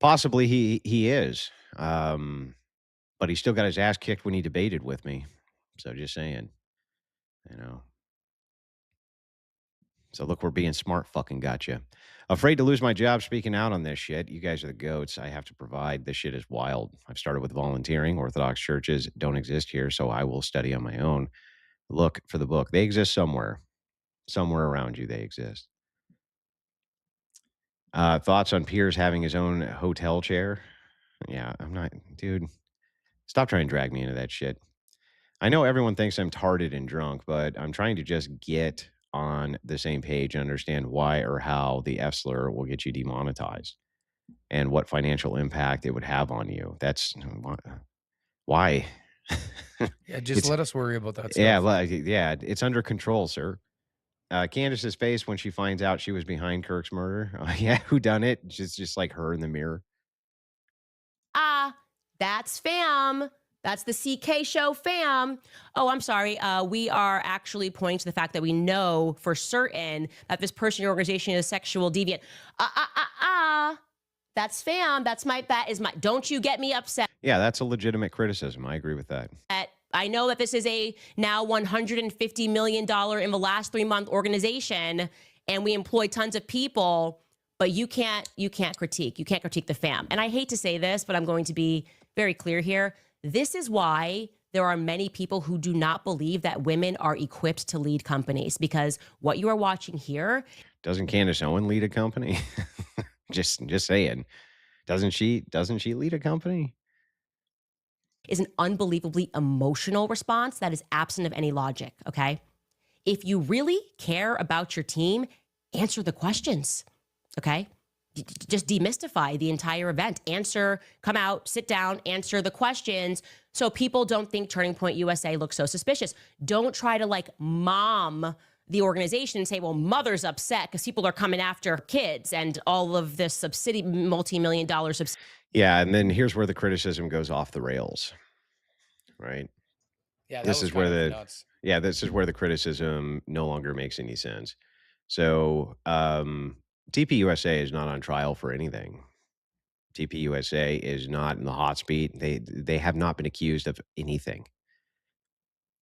Possibly he is. But he still got his ass kicked when he debated with me. So just saying, you know. So look, we're being smart. Fucking gotcha. Afraid to lose my job speaking out on this shit. You guys are the goats. I have to provide. This shit is wild. I've started with volunteering. Orthodox churches don't exist here, so I will study on my own. Look for the book. They exist somewhere. Somewhere around you, they exist. Thoughts on Piers having his own hotel chair? Yeah, I'm not, dude. Stop trying to drag me into that shit. I know everyone thinks I'm tarded and drunk, but I'm trying to just get on the same page and understand why or how the F slur will get you demonetized and what financial impact it would have on you. That's why. Yeah, just It's let us worry about that yeah, stuff. well, yeah, it's under control, sir. Candace's face when she finds out she was behind Kirk's murder. Yeah, who done it? Just like her in the mirror. That's fam. That's the CK show fam. Oh, I'm sorry. We are actually pointing to the fact that we know for certain that this person or organization is sexual deviant. That's fam. That is my, don't you get me upset. Yeah, that's a legitimate criticism. I agree with that. I know that this is a now $150 million in the last 3-month organization, and we employ tons of people, but you can't critique the fam. And I hate to say this, but I'm going to be very clear here. This is why there are many people who do not believe that women are equipped to lead companies, because what you are watching here. Doesn't Candace Owens lead a company? just saying. Doesn't she lead a company? Is an unbelievably emotional response that is absent of any logic, okay? If you really care about your team, answer the questions, okay? Just demystify the entire event. Answer, come out, sit down, answer the questions so people don't think Turning Point USA looks so suspicious. Don't try to like mom the organization and say, well, mother's upset because people are coming after kids and all of this multi-million dollar subsidy. Yeah, and then here's where the criticism goes off the rails, right? Yeah, that This was is where kind of the nuts. yeah, this is where the criticism no longer makes any sense. So, TPUSA is not on trial for anything. TPUSA is not in the hot seat. They have not been accused of anything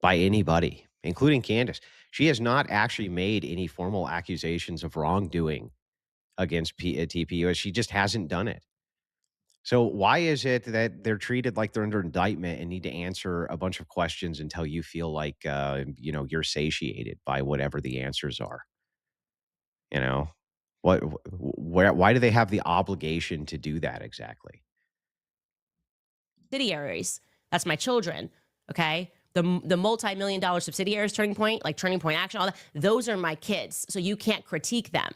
by anybody, including Candace. She has not actually made any formal accusations of wrongdoing against TPUSA. She just hasn't done it. So why is it that they're treated like they're under indictment and need to answer a bunch of questions until you feel like you're satiated by whatever the answers are? You know, what, where, why do they have the obligation to do that exactly? Subsidiaries. That's my children. Okay. The multi-million dollar subsidiaries, Turning Point, like Turning Point Action, all that, those are my kids. So you can't critique them.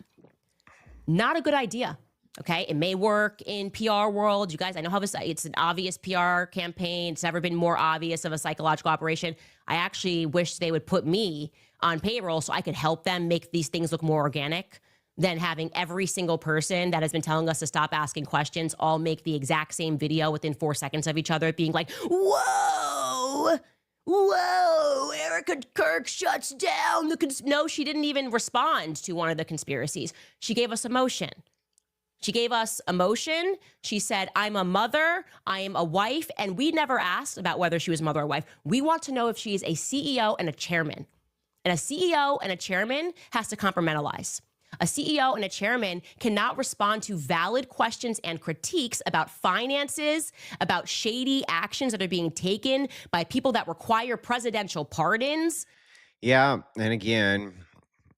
Not a good idea. Okay. It may work in PR world. You guys, I know how it's an obvious PR campaign. It's never been more obvious of a psychological operation. I actually wish they would put me on payroll so I could help them make these things look more organic than having every single person that has been telling us to stop asking questions all make the exact same video within 4 seconds of each other, being like, whoa, Erika Kirk shuts down no, she didn't even respond to one of the conspiracies. She gave us emotion. She said, I'm a mother, I am a wife, and we never asked about whether she was mother or wife. We want to know if she is a CEO and a chairman. And a CEO and a chairman has to compartmentalize. A CEO and a chairman cannot respond to valid questions and critiques about finances, about shady actions that are being taken by people that require presidential pardons. Yeah, and again,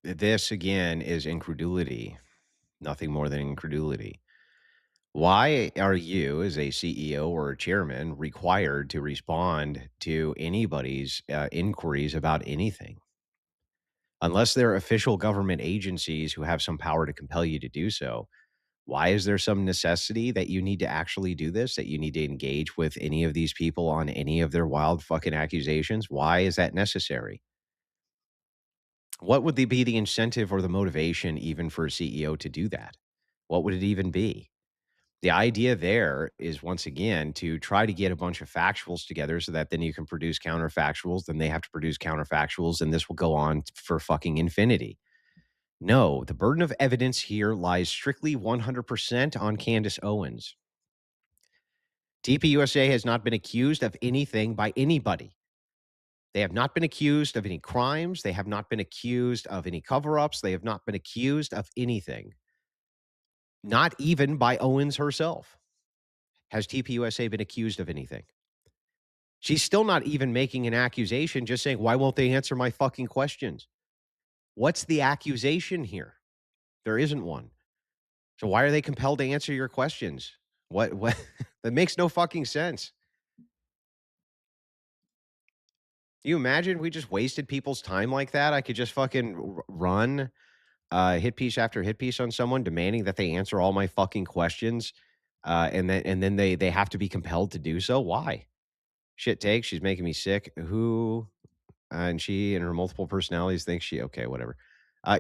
this again is incredulity, nothing more than incredulity. Why are you, as a CEO or a chairman, required to respond to anybody's inquiries about anything? Unless they're official government agencies who have some power to compel you to do so, why is there some necessity that you need to actually do this, that you need to engage with any of these people on any of their wild fucking accusations? Why is that necessary? What would be the incentive or the motivation even for a CEO to do that? What would it even be? The idea there is, once again, to try to get a bunch of factuals together so that then you can produce counterfactuals, then they have to produce counterfactuals, and this will go on for fucking infinity. No, the burden of evidence here lies strictly 100% on Candace Owens. TPUSA has not been accused of anything by anybody. They have not been accused of any crimes. They have not been accused of any cover ups. They have not been accused of anything. Not even by Owens herself has TPUSA been accused of anything. She's still not even making an accusation, just saying, why won't they answer my fucking questions? What's the accusation here? There isn't one. So why are they compelled to answer your questions? What that makes no fucking sense. You imagine we just wasted people's time like that? I could just fucking run hit piece after hit piece on someone demanding that they answer all my fucking questions, and then they have to be compelled to do so. Why? Shit takes. She's making me sick. Who? And she and her multiple personalities think she okay, whatever.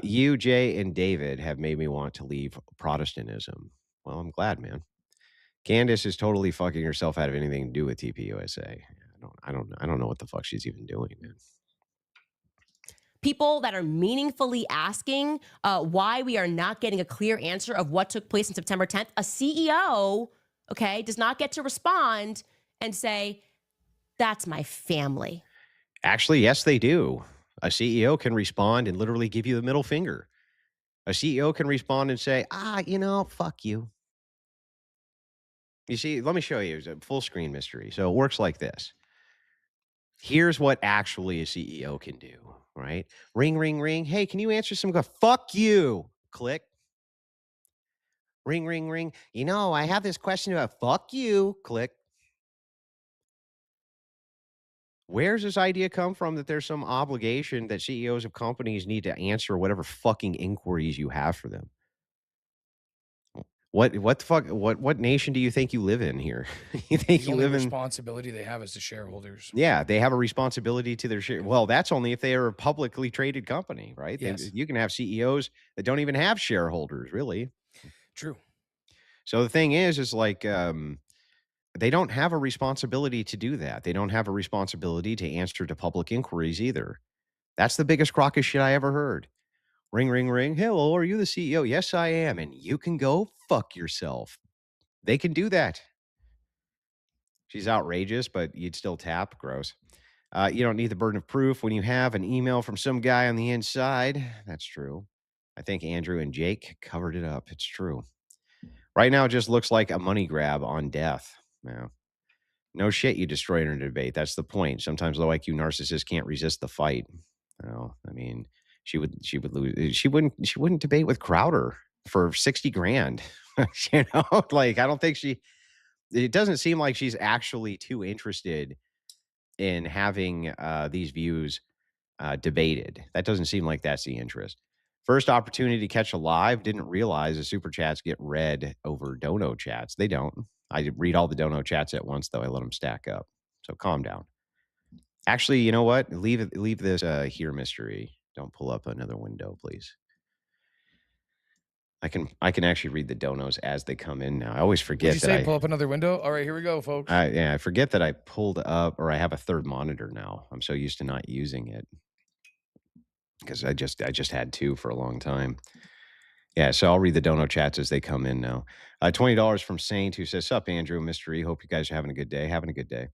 You, Jay, and David have made me want to leave Protestantism. Well, I'm glad, man. Candace is totally fucking herself out of anything to do with TPUSA. I don't know what the fuck she's even doing, man. People that are meaningfully asking why we are not getting a clear answer of what took place on September 10th. A CEO, okay, does not get to respond and say, that's my family. Actually, yes, they do. A CEO can respond and literally give you the middle finger. A CEO can respond and say, fuck you. You see, let me show you. It's a full screen mystery. So it works like this. Here's what actually a CEO can do, right? Ring, ring, ring. Hey, can you answer some? Fuck you. Click. Ring, ring, ring. I have this question about fuck you. Click. Where's this idea come from that there's some obligation that CEOs of companies need to answer whatever fucking inquiries you have for them? What the fuck? What nation do you think you live in here? You think The you only live in? responsibility they have is to shareholders. Yeah, they have a responsibility to their share. Well, that's only if they are a publicly traded company, right? Yes. You can have CEOs that don't even have shareholders, really. True. So the thing is like they don't have a responsibility to do that. They don't have a responsibility to answer to public inquiries either. That's the biggest crock of shit I ever heard. Ring, ring, ring. Hello, are you the CEO? Yes, I am. And you can go fuck yourself. They can do that. She's outrageous, but you'd still tap. Gross. You don't need the burden of proof when you have an email from some guy on the inside. That's true. I think Andrew and Jake covered it up. It's true. Right now, it just looks like a money grab on death. Yeah. No shit, you destroyed her in a debate. That's the point. Sometimes low IQ narcissists can't resist the fight. Well, I mean, she would lose. She wouldn't debate with Crowder for 60 grand. Like I don't think it doesn't seem like she's actually too interested in having these views debated. That doesn't seem like that's the interest. First opportunity to catch a live, didn't realize the super chats get read over dono chats. They don't. I read all the dono chats at once, though. I let them stack up. So calm down. Actually, you know what? Leave this here mystery. Don't pull up another window, please. I can actually read the donos as they come in now. I always Did forget you that say pull up another window? All right, here we go, folks. I forget that I pulled up or I have a third monitor now. I'm so used to not using it because I just had two for a long time. Yeah, so I'll read the dono chats as they come in now. $20 from Saint who says, "Sup, Andrew, mystery. Hope you guys are having a good day. Having a good day."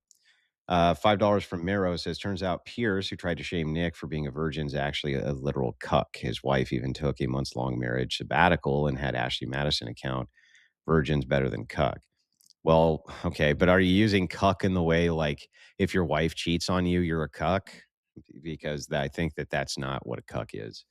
$5 from Mero says, "Turns out Pierce, who tried to shame Nick for being a virgin, is actually a literal cuck. His wife even took a months-long marriage sabbatical and had Ashley Madison account. Virgin's better than cuck." Well, okay, but are you using cuck in the way like if your wife cheats on you, you're a cuck? Because I think that's not what a cuck is.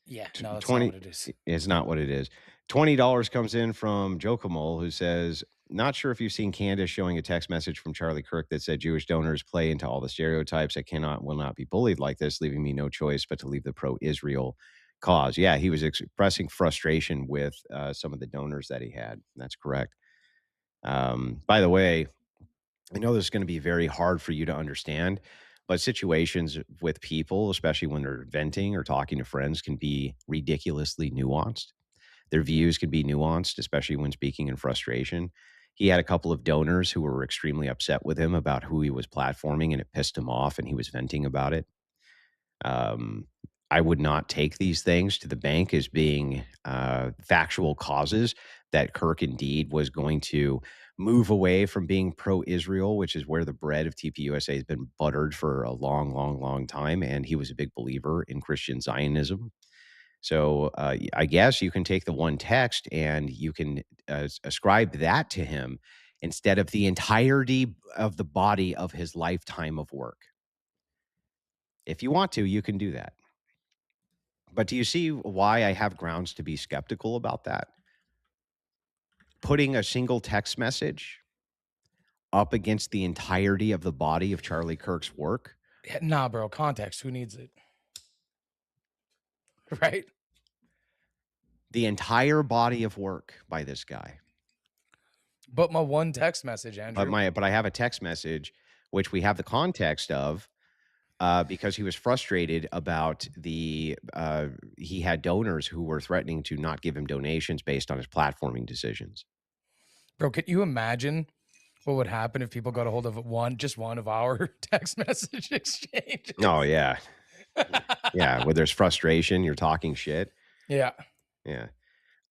Yeah, no, that's 20 not what it is. is not what it is. $20 comes in from Jokamol who says, "Not sure if you've seen Candace showing a text message from Charlie Kirk that said Jewish donors play into all the stereotypes. I will not be bullied like this, leaving me no choice but to leave the pro-Israel cause." Yeah, he was expressing frustration with some of the donors that he had. That's correct. By the way, I know this is going to be very hard for you to understand, but situations with people, especially when they're venting or talking to friends, can be ridiculously nuanced. Their views can be nuanced, especially when speaking in frustration. He had a couple of donors who were extremely upset with him about who he was platforming, and it pissed him off, and he was venting about it. Um, I would not take these things to the bank as being factual causes that Kirk indeed was going to move away from being pro Israel, which is where the bread of TPUSA has been buttered for a long, long, long time. And he was a big believer in Christian Zionism. So I guess you can take the one text and you can ascribe that to him instead of the entirety of the body of his lifetime of work. If you want to, you can do that. But do you see why I have grounds to be skeptical about that? Putting a single text message up against the entirety of the body of Charlie Kirk's work? Yeah, nah, bro. Context. Who needs it? Right? The entire body of work by this guy. But my one text message, Andrew. But I have a text message, which we have the context of, because he was frustrated about he had donors who were threatening to not give him donations based on his platforming decisions. Bro, can you imagine what would happen if people got a hold of just one of our text message exchanges? Oh, yeah. Yeah, where there's frustration, you're talking shit. Yeah. Yeah.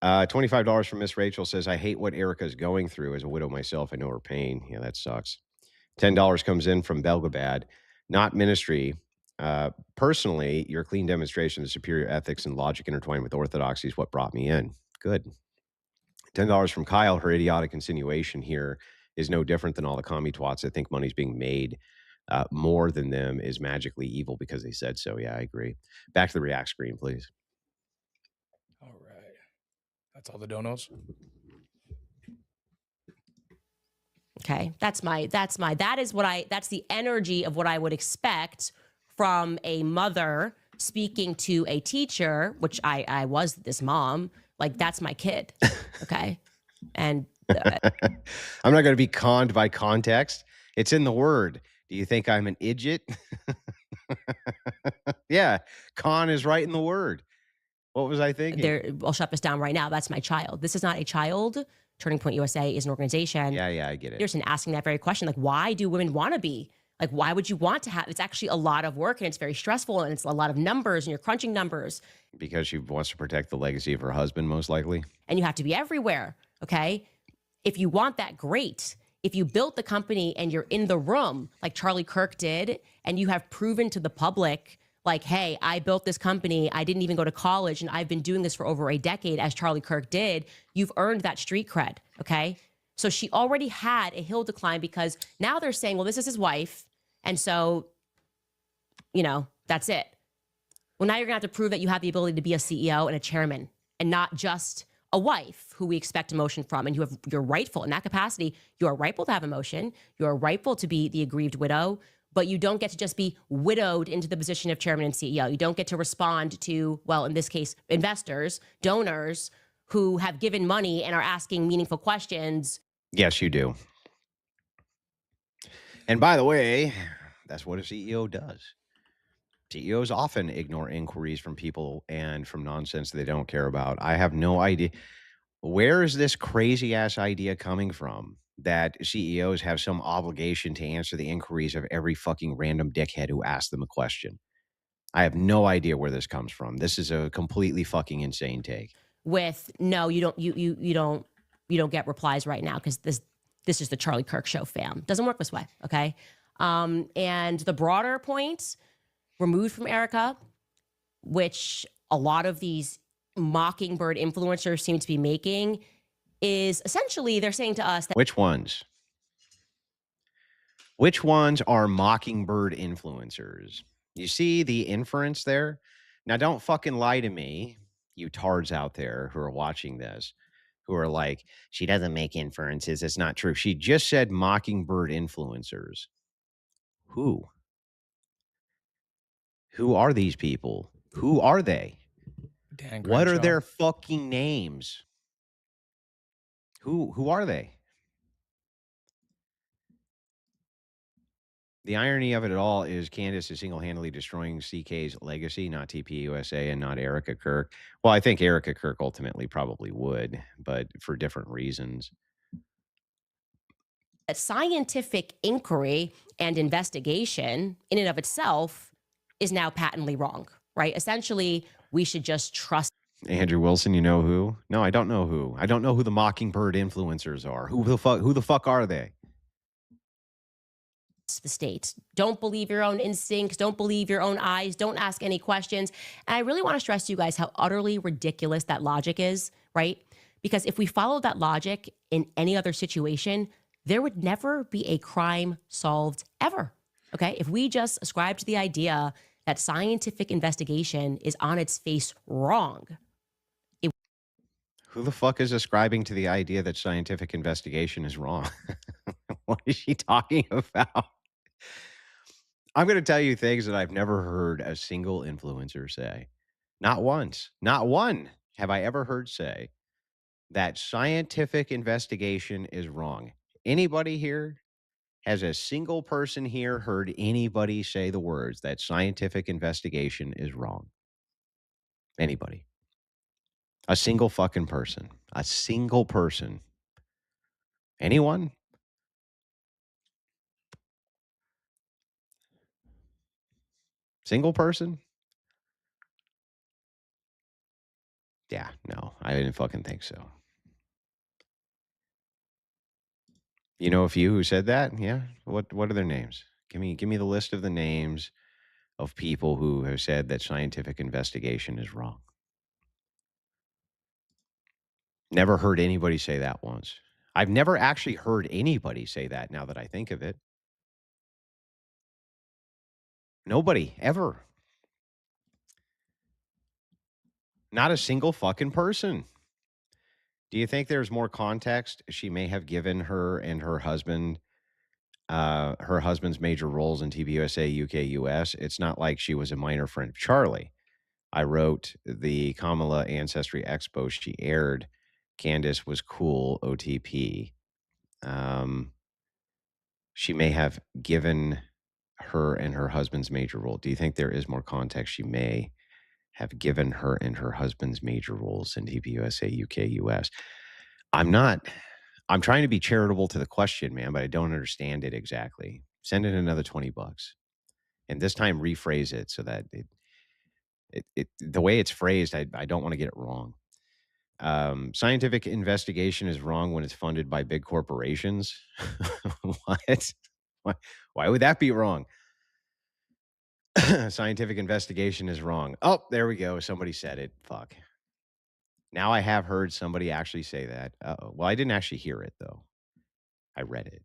$25 from Miss Rachel says, I hate what Erica's going through. As a widow myself, I know her pain. Yeah, that sucks. $10 comes in from Belgabad. Not ministry. Personally, your clean demonstration of superior ethics and logic intertwined with orthodoxy is what brought me in. Good. $10 from Kyle. Her idiotic insinuation here is no different than all the commie twats that think money's being made more than them is magically evil because they said so. Yeah, I agree. Back to the React screen, please. All right. That's all the donos. Okay. That's the energy of what I would expect from a mother speaking to a teacher, which I was this mom. Like, that's my kid. Okay. And I'm not going to be conned by context. It's in the word. Do you think I'm an idiot? Yeah. Con is right in the word. What was I thinking? I'll shut this down right now. That's my child. This is not a child. Turning Point USA is an organization. Yeah, I get it. You're asking that very question. Like, why do women want to be? Like, why would you want to have? It's actually a lot of work and it's very stressful and it's a lot of numbers and you're crunching numbers. Because she wants to protect the legacy of her husband, most likely. And you have to be everywhere. Okay. If you want that, great. If you built the company and you're in the room like Charlie Kirk did, and you have proven to the public, like, hey, I built this company. I didn't even go to college and I've been doing this for over a decade as Charlie Kirk did. You've earned that street cred. Okay. So she already had a hill to climb because now they're saying, well, this is his wife. And so, that's it. Well, now you're going to have to prove that you have the ability to be a CEO and a chairman and not just a wife who we expect emotion from. And you're rightful in that capacity. You are rightful to have emotion. You are rightful to be the aggrieved widow, but you don't get to just be widowed into the position of chairman and CEO. You don't get to respond to, well, in this case, investors, donors who have given money and are asking meaningful questions. Yes, you do. And by the way, that's what a CEO does. CEOs often ignore inquiries from people and from nonsense they don't care about. I have no idea. Where is this crazy ass idea coming from that CEOs have some obligation to answer the inquiries of every fucking random dickhead who asks them a question? I have no idea where this comes from. This is a completely fucking insane take. With no, you don't get replies right now because this is the Charlie Kirk show, fam. Doesn't work this way, okay? And the broader point removed from Erika, which a lot of these mockingbird influencers seem to be making, is essentially they're saying to us that— Which ones? Which ones are mockingbird influencers? You see the inference there? Now, don't fucking lie to me, you tards out there who are watching this, who are like, she doesn't make inferences. It's not true. She just said mockingbird influencers. Who? Who are these people? Who are they? Dan What are Crenshaw. their fucking names? Who are they? The irony of it all is Candace is single-handedly destroying CK's legacy, not TPUSA and not Erika Kirk. Well, I think Erika Kirk ultimately probably would, but for different reasons. That scientific inquiry and investigation in and of itself is now patently wrong, right? Essentially, we should just trust Andrew Wilson, you know who? No, I don't know who. I don't know who the Mockingbird influencers are. Who the fuck are they? the state. Don't believe your own instincts. Don't believe your own eyes. Don't ask any questions. And I really want to stress to you guys how utterly ridiculous that logic is, right? Because if we followed that logic in any other situation, there would never be a crime solved ever. Okay. If we just ascribe to the idea that scientific investigation is on its face wrong, Who the fuck is ascribing to the idea that scientific investigation is wrong? What is she talking about? I'm going to tell you things that I've never heard a single influencer say. Not once, not one have I ever heard say that scientific investigation is wrong. Anybody here? Has a single person here heard anybody say the words that scientific investigation is wrong? Anybody? A single fucking person. A single person. Anyone? Single person? Yeah, no, I didn't fucking think so. You know a few who said that? Yeah. What are their names? Give me the list of the names of people who have said that scientific investigation is wrong. Never heard anybody say that once. I've never actually heard anybody say that now that I think of it. Nobody ever. Not a single fucking person. Do you think there's more context she may have given her and her husband's major roles in TVUSA, UK, US? It's not like she was a minor friend of Charlie. I wrote the Kamala Ancestry Expo she aired. Candace was cool, OTP. She may have given her and her husband's major role. Do you think there is more context she may have given her and her husband's major roles in TPUSA, UK, US? I'm trying to be charitable to the question, man, but I don't understand it exactly. Send in another $20. And this time rephrase it so that the way it's phrased, I don't want to get it wrong. Scientific investigation is wrong when it's funded by big corporations. What? Why would that be wrong? Scientific investigation is wrong. Oh, there we go. Somebody said it. Fuck. Now I have heard somebody actually say that. Well, I didn't actually hear it, though. I read it.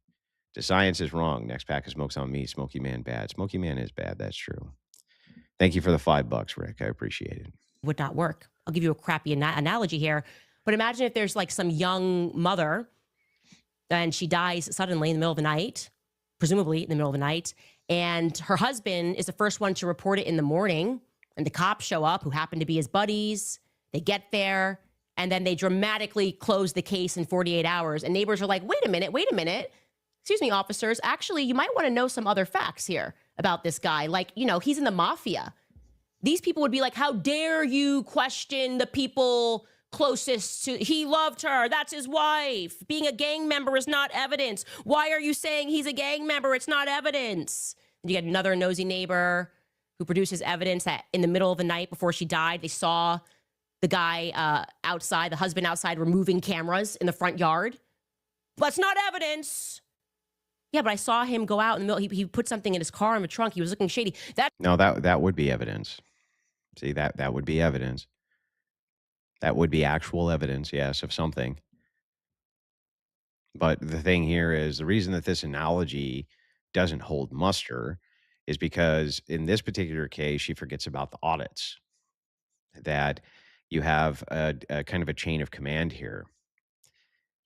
The science is wrong. Next pack of smokes on me. Smoky Man bad. Smoky Man is bad. That's true. Thank you for the $5, Rick. I appreciate it. would not work. I'll give you a crappy analogy here, but imagine if there's like some young mother and she dies suddenly in the middle of the night, presumably in the middle of the night, and her husband is the first one to report it in the morning, and the cops show up who happen to be his buddies. They get there, and then they dramatically close the case in 48 hours, and neighbors are like, wait a minute. Excuse me, officers. Actually, you might want to know some other facts here about this guy. Like, you know, he's in the mafia. These people would be like, how dare you question the people closest to, he loved her, that's his wife. Being a gang member is not evidence. Why are you saying he's a gang member? It's not evidence. And you get another nosy neighbor who produces evidence that in the middle of the night before she died, they saw the guy outside, the husband outside, removing cameras in the front yard. That's not evidence. Yeah, but I saw him go out in the middle. He put something in his car in the trunk. He was looking shady. No, that would be evidence. See, that would be evidence. That would be actual evidence, yes, of something. But the thing here is the reason that this analogy doesn't hold muster is because in this particular case, she forgets about the audits, that you have a kind of a chain of command here.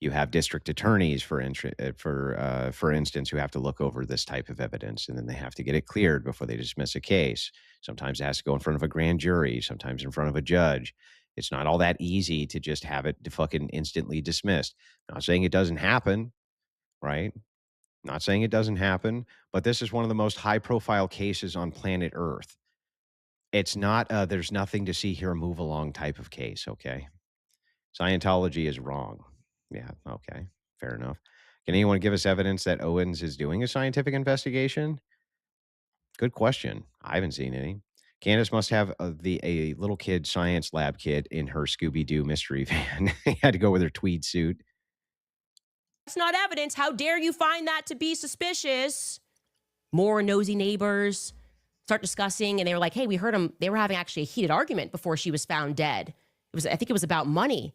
You have district attorneys, for instance, who have to look over this type of evidence, and then they have to get it cleared before they dismiss a case. Sometimes it has to go in front of a grand jury, sometimes in front of a judge. It's not all that easy to just have it fucking instantly dismissed. I'm not saying it doesn't happen, right? Not saying it doesn't happen, but this is one of the most high profile cases on planet Earth. It's not there's nothing to see here, move along type of case, okay? Scientology is wrong. Yeah, okay. Fair enough. Can anyone give us evidence that Owens is doing a scientific investigation? Good question. I haven't seen any. Candace must have a little kid science lab kit in her Scooby Doo mystery van. He had to go with her tweed suit. That's not evidence. How dare you find that to be suspicious? More nosy neighbors start discussing, and they were like, hey, we heard them. They were having actually a heated argument before she was found dead. I think it was about money.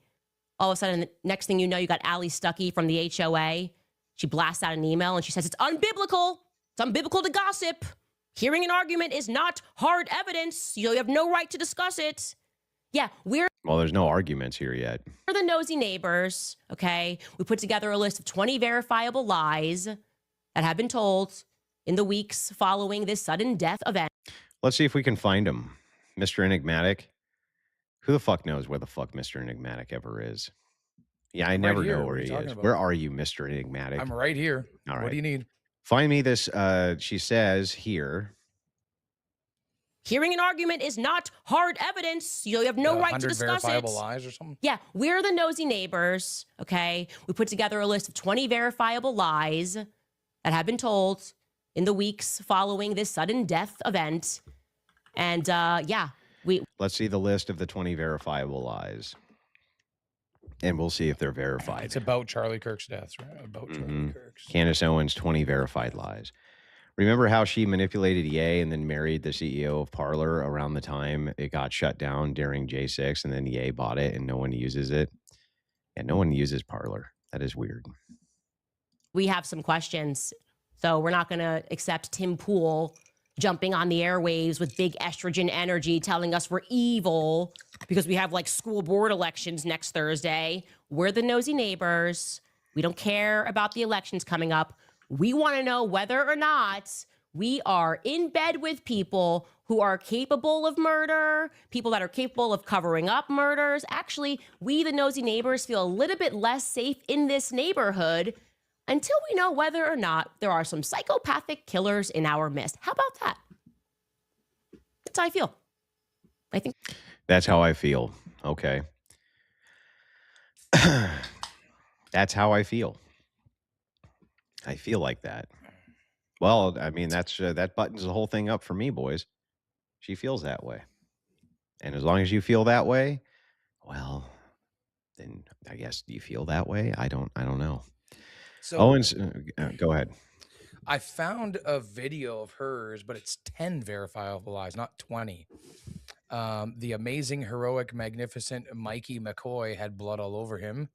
All of a sudden, the next thing you know, you got Allie Stuckey from the HOA. She blasts out an email and she says, it's unbiblical. It's unbiblical to gossip. Hearing an argument is not hard evidence. You have no right to discuss it. Yeah, we're Well, there's no arguments here yet. the nosy neighbors, okay? We put together a list of 20 verifiable lies that have been told in the weeks following this sudden death event. Let's see if we can find him. Mr. Enigmatic. Who the fuck knows where the fuck Mr. Enigmatic ever is? Yeah, I never here. know What where are you he talking is. about? Where are you, Mr. Enigmatic? I'm right here. All What right. do you need? Find me this, she says here. Hearing an argument is not hard evidence. You have no right to 100 discuss verifiable it. lies or something? Yeah, we're the nosy neighbors, okay? We put together a list of 20 verifiable lies that have been told in the weeks following this sudden death event. And yeah, Let's see the list of the 20 verifiable lies. And we'll see if they're verified. It's about Charlie Kirk's death, right? About Charlie Kirk's. Candace Owens, 20 verified lies. Remember how she manipulated Ye and then married the CEO of Parler around the time it got shut down during J6, and then Ye bought it and no one uses it? And no one uses Parler. That is weird. we have some questions. So we're not going to accept Tim Pool jumping on the airwaves with big estrogen energy telling us we're evil because we have like school board elections next Thursday. We're the nosy neighbors. We don't care about the elections coming up. We want to know whether or not we are in bed with people who are capable of murder, people that are capable of covering up murders. Actually, we, the nosy neighbors, feel a little bit less safe in this neighborhood until we know whether or not there are some psychopathic killers in our midst. How about that? That's how I feel. I think That's how I feel. Okay. That's how I feel. I feel like that. Well, I mean, that's that buttons the whole thing up for me, boys. She feels that way. And as long as you feel that way, well, then I guess you feel that way. I don't know. So Owens, go ahead. I found a video of hers, but it's 10 verifiable lies, not 20. The amazing, heroic, magnificent Mikey McCoy had blood all over him.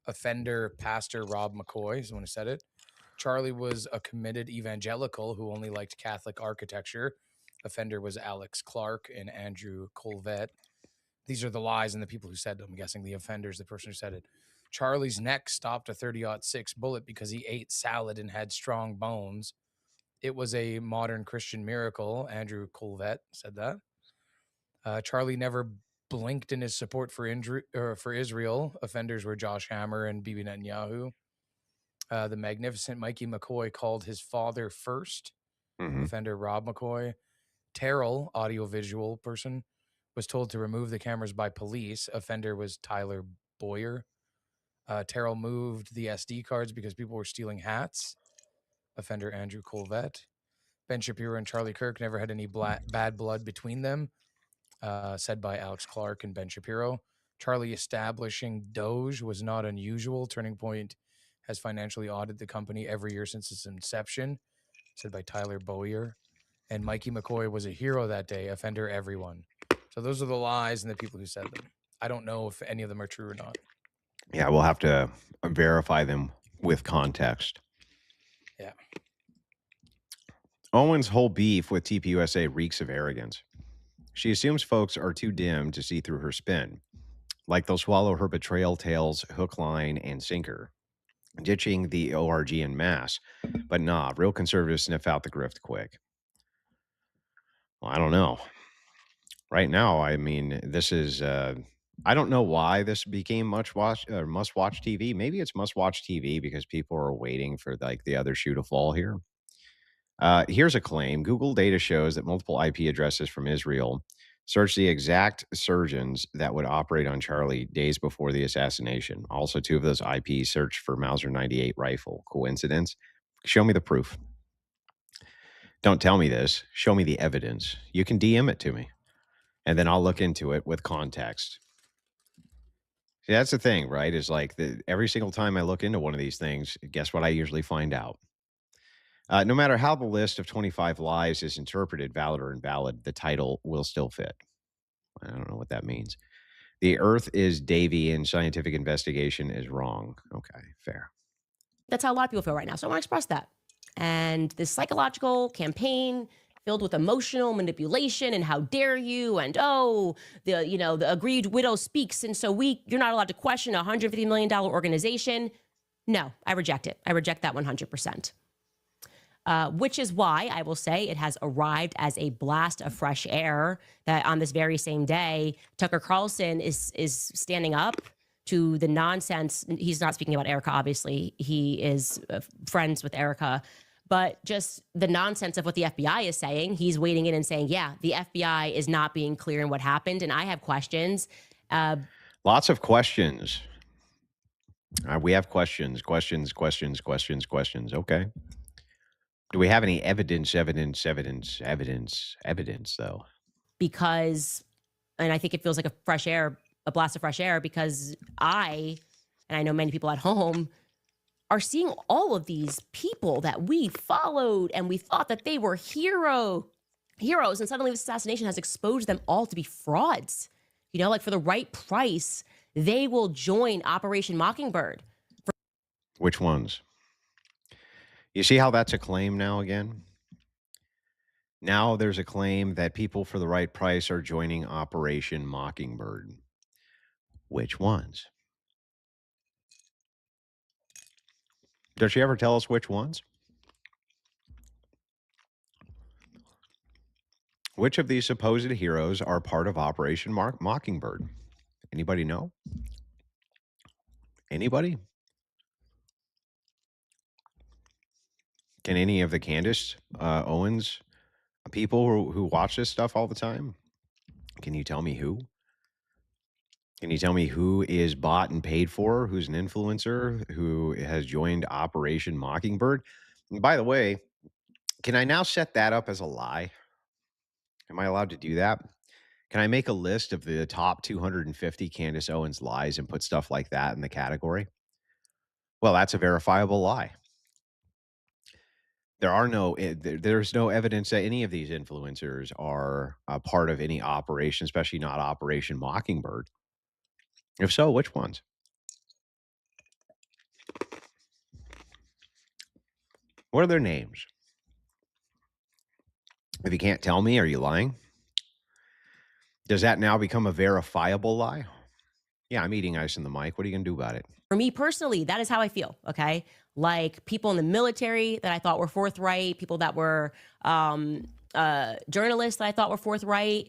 Offender, Pastor Rob McCoy is the one who said it. Charlie was a committed evangelical who only liked Catholic architecture. Offender was Alex Clark and Andrew Colvette. These are the lies and the people who said them. I'm guessing the offender is the person who said it. Charlie's neck stopped a 30-06 bullet because he ate salad and had strong bones. It was a modern Christian miracle. Andrew Colvette said that. Charlie never blinked in his support for Israel. Offenders were Josh Hammer and Bibi Netanyahu. The magnificent Mikey McCoy called his father first. Offender Rob McCoy. Terrell, audiovisual person, was told to remove the cameras by police. Offender was Tyler Boyer. Terrell moved the SD cards because people were stealing hats. Offender Andrew Colvette. Ben Shapiro and Charlie Kirk never had any bad blood between them, said by Alex Clark and Ben Shapiro. Charlie establishing Doge was not unusual. Turning Point has financially audited the company every year since its inception, said by Tyler Boyer. And Mikey McCoy was a hero that day. Offender everyone. So those are the lies and the people who said them. I don't know if any of them are true or not. Yeah, we'll have to verify them with context. Yeah. Owen's whole beef with TPUSA reeks of arrogance. She assumes folks are too dim to see through her spin, like they'll swallow her betrayal tales hook, line, and sinker, ditching the ORG en masse. But nah, real conservatives sniff out the grift quick. Well, I don't know. Right now, I mean, this is I don't know why this became much watch or must watch TV. Maybe it's must watch TV because people are waiting for like the other shoe to fall here. Here's a claim. Google data shows that multiple IP addresses from Israel searched the exact surgeons that would operate on Charlie days before the assassination. Also, two of those IPs searched for Mauser 98 rifle. Coincidence? Show me the proof. Don't tell me this. Show me the evidence. You can DM it to me, and then I'll look into it with context. See, that's the thing, right? Is like every single time I look into one of these things, guess what I usually find out? No matter how the list of 25 lies is interpreted, valid or invalid, the title will still fit. I don't know what that means. The Earth is Davy and scientific investigation is wrong. Okay, fair. That's how a lot of people feel right now. So I want to express that. And this psychological campaign filled with emotional manipulation and how dare you and the aggrieved widow speaks and so you're not allowed to question a $150 million organization. No, I reject it. I reject that 100%. Which is why I will say it has arrived as a blast of fresh air that on this very same day, Tucker Carlson is standing up to the nonsense. He's not speaking about Erika, obviously. He is friends with Erika. But just the nonsense of what the FBI is saying, he's wading in and saying, yeah, the FBI is not being clear in what happened. And I have questions. Lots of questions. We have questions. Okay. Do we have any evidence, though? Because, and I think it feels like a blast of fresh air, because and I know many people at home, are seeing all of these people that we followed and we thought that they were heroes. And suddenly this assassination has exposed them all to be frauds. Like for the right price, they will join Operation Mockingbird. Which ones? You see how that's a claim now again? Now there's a claim that people for the right price are joining Operation Mockingbird. Which ones? Does she ever tell us which ones? Which of these supposed heroes are part of Operation Mockingbird? Anybody know? Anybody? Can any of the Candace Owens people who watch this stuff all the time, can you tell me who? Can you tell me who is bought and paid for? Who's an influencer who has joined Operation Mockingbird? And by the way, can I now set that up as a lie? Am I allowed to do that? Can I make a list of the top 250 Candace Owens lies and put stuff like that in the category? Well, that's a verifiable lie. There's no evidence that any of these influencers are a part of any operation, especially not Operation Mockingbird. If so, which ones? What are their names? If you can't tell me, are you lying? Does that now become a verifiable lie? Yeah, I'm eating ice in the mic. What are you going to do about it? For me personally, that is how I feel, okay? Like people in the military that I thought were forthright, people that were journalists that I thought were forthright.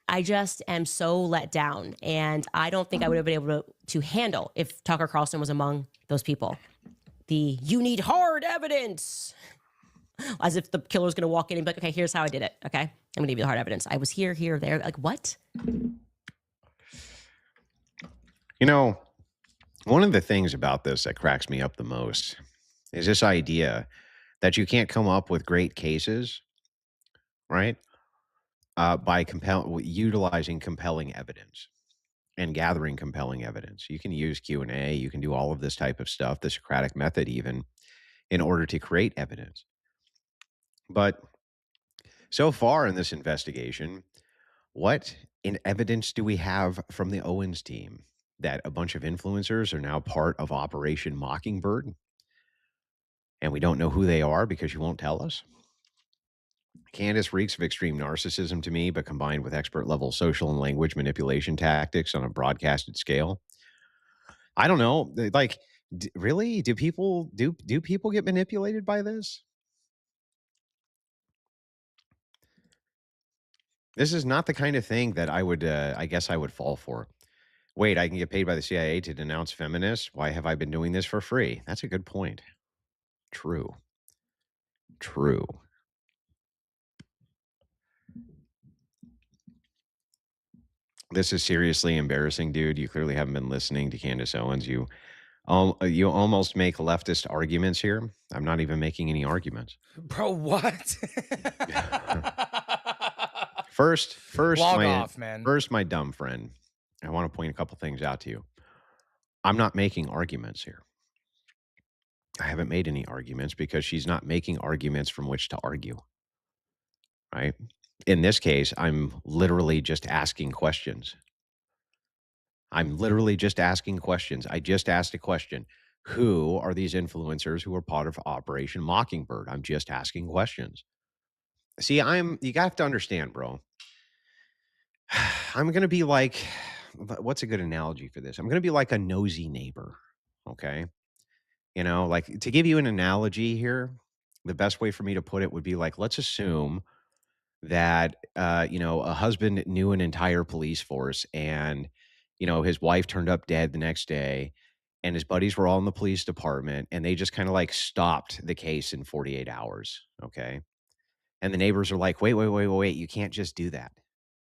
I just am so let down. And I don't think I would have been able to handle if Tucker Carlson was among those people. You need hard evidence. As if the killer's going to walk in and be like, okay, here's how I did it. Okay. I'm going to give you the hard evidence. I was here, there. Like, what? One of the things about this that cracks me up the most is this idea that you can't come up with great cases, right? By utilizing compelling evidence and gathering compelling evidence. You can use Q&A. You can do all of this type of stuff, the Socratic method even, in order to create evidence. But so far in this investigation, what in evidence do we have from the Owens team that a bunch of influencers are now part of Operation Mockingbird? And we don't know who they are because you won't tell us? Candace reeks of extreme narcissism to me, but combined with expert level social and language manipulation tactics on a broadcasted scale. I don't know. Like, really? Do people get manipulated by this? This is not the kind of thing that I would, I guess I would fall for. Wait, I can get paid by the CIA to denounce feminists? Why have I been doing this for free? That's a good point. True. True. This is seriously embarrassing, dude. You clearly haven't been listening to Candace Owens. You almost make leftist arguments here. I'm not even making any arguments. Bro, what? First, Log off, man. my dumb friend. I want to point a couple things out to you. I'm not making arguments here. I haven't made any arguments because she's not making arguments from which to argue, right? In this case, I'm literally just asking questions. I'm literally just asking questions. I just asked a question. Who are these influencers who are part of Operation Mockingbird? I'm just asking questions. See, you have to understand, bro. I'm going to be like, what's a good analogy for this? I'm going to be like a nosy neighbor. Okay. You know, like to give you an analogy here, the best way for me to put it would be like, let's assume that, a husband knew an entire police force and, his wife turned up dead the next day and his buddies were all in the police department and they just kind of like stopped the case in 48 hours. Okay. And the neighbors are like, wait. You can't just do that.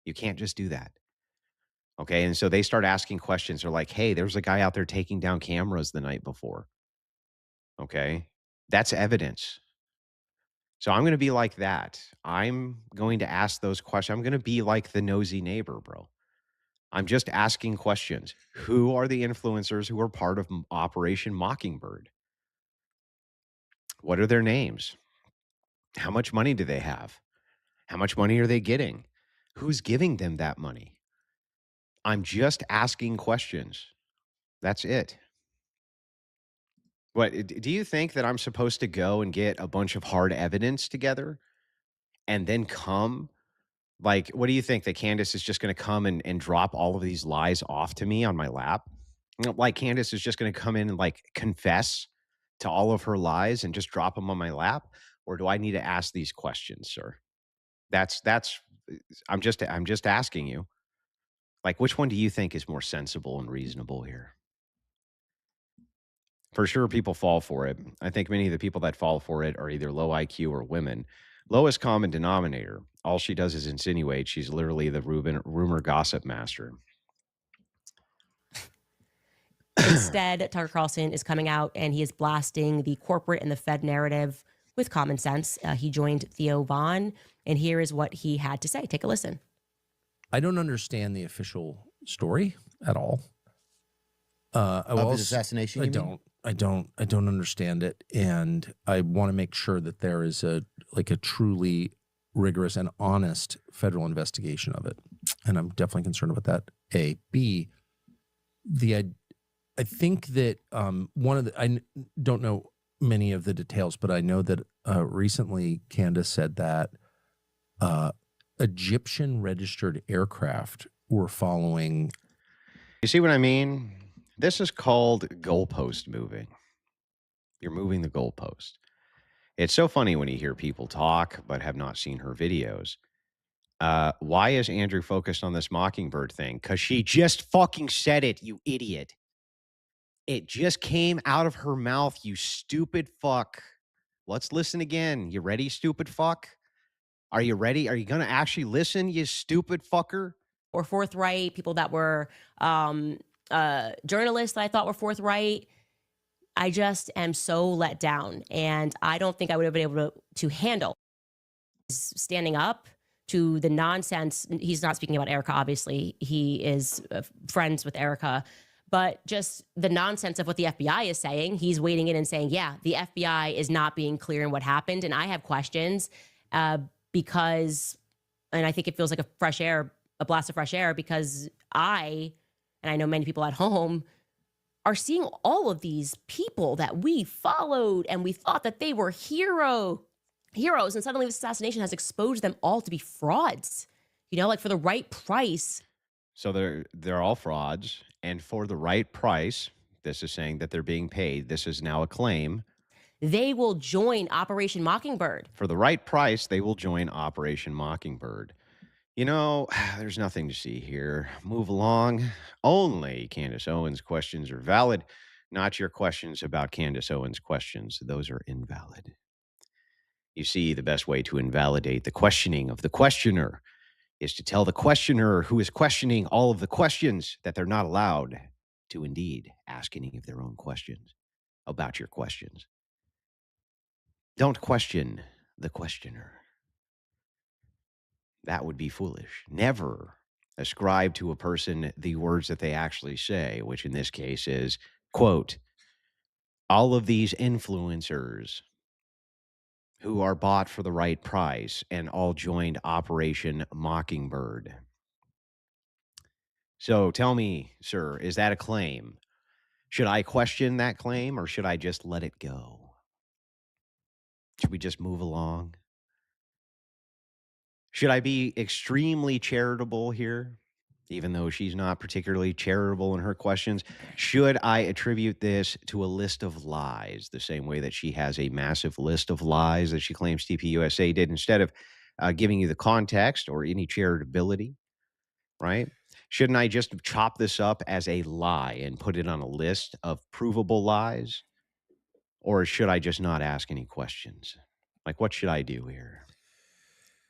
You can't just do that. Okay. And so they start asking questions. They're like, hey, there's a guy out there taking down cameras the night before. Okay. That's evidence. So I'm going to be like that. I'm going to ask those questions. I'm going to be like the nosy neighbor, bro. I'm just asking questions. Who are the influencers who are part of Operation Mockingbird? What are their names? How much money do they have? How much money are they getting? Who's giving them that money? I'm just asking questions. That's it. Do you think that I'm supposed to go and get a bunch of hard evidence together and then come? Like, what do you think? That Candace is just going to come and drop all of these lies off to me on my lap? Like Candace is just going to come in and like confess to all of her lies and just drop them on my lap? Or do I need to ask these questions, sir? That's I'm just asking you. Like, which one do you think is more sensible and reasonable here? For sure, people fall for it. I think many of the people that fall for it are either low IQ or women. Lowest common denominator. All she does is insinuate. She's literally the rumor gossip master. Instead, Tucker Carlson is coming out and he is blasting the corporate and the Fed narrative with common sense. He joined Theo Vaughn, and here is what he had to say. Take a listen. I don't understand the official story at all. Of his assassination, I don't understand it, and I want to make sure that there is a truly rigorous and honest federal investigation of it, and I'm definitely concerned about that. A, B, I think that I don't know many of the details, but I know that recently Candace said that Egyptian registered aircraft were following. You see what I mean? This is called goalpost moving. You're moving the goalpost. It's so funny when you hear people talk but have not seen her videos. Why is Andrew focused on this Mockingbird thing? Because she just fucking said it, you idiot. It just came out of her mouth, you stupid fuck. Let's listen again. You ready, stupid fuck? Are you ready? Are you going to actually listen, you stupid fucker? Or forthright, people that were journalists that I thought were forthright. I just am so let down, and I don't think I would have been able to handle standing up to the nonsense. He's not speaking about Erika, obviously. He is friends with Erika, but just the nonsense of what the FBI is saying. He's wading in and saying, yeah, the FBI is not being clear in what happened, and I have questions because, and I think it feels like a blast of fresh air, because and I know many people at home, are seeing all of these people that we followed and we thought that they were heroes, and suddenly this assassination has exposed them all to be frauds, like for the right price. So they're all frauds, and for the right price, this is saying that they're being paid. This is now a claim. They will join Operation Mockingbird. For the right price, they will join Operation Mockingbird. You know, there's nothing to see here. Move along. Only Candace Owens questions are valid, not your questions about Candace Owens questions. Those are invalid. You see, the best way to invalidate the questioning of the questioner is to tell the questioner who is questioning all of the questions that they're not allowed to indeed ask any of their own questions about your questions. Don't question the questioner. That would be foolish. Never ascribe to a person the words that they actually say, which in this case is, quote, all of these influencers who are bought for the right price and all joined Operation Mockingbird. So tell me, sir, is that a claim? Should I question that claim or should I just let it go? Should we just move along? Should I be extremely charitable here, even though she's not particularly charitable in her questions? Should I attribute this to a list of lies, the same way that she has a massive list of lies that she claims TPUSA did, instead of giving you the context or any charitability, right? Shouldn't I just chop this up as a lie and put it on a list of provable lies? Or should I just not ask any questions? Like, what should I do here?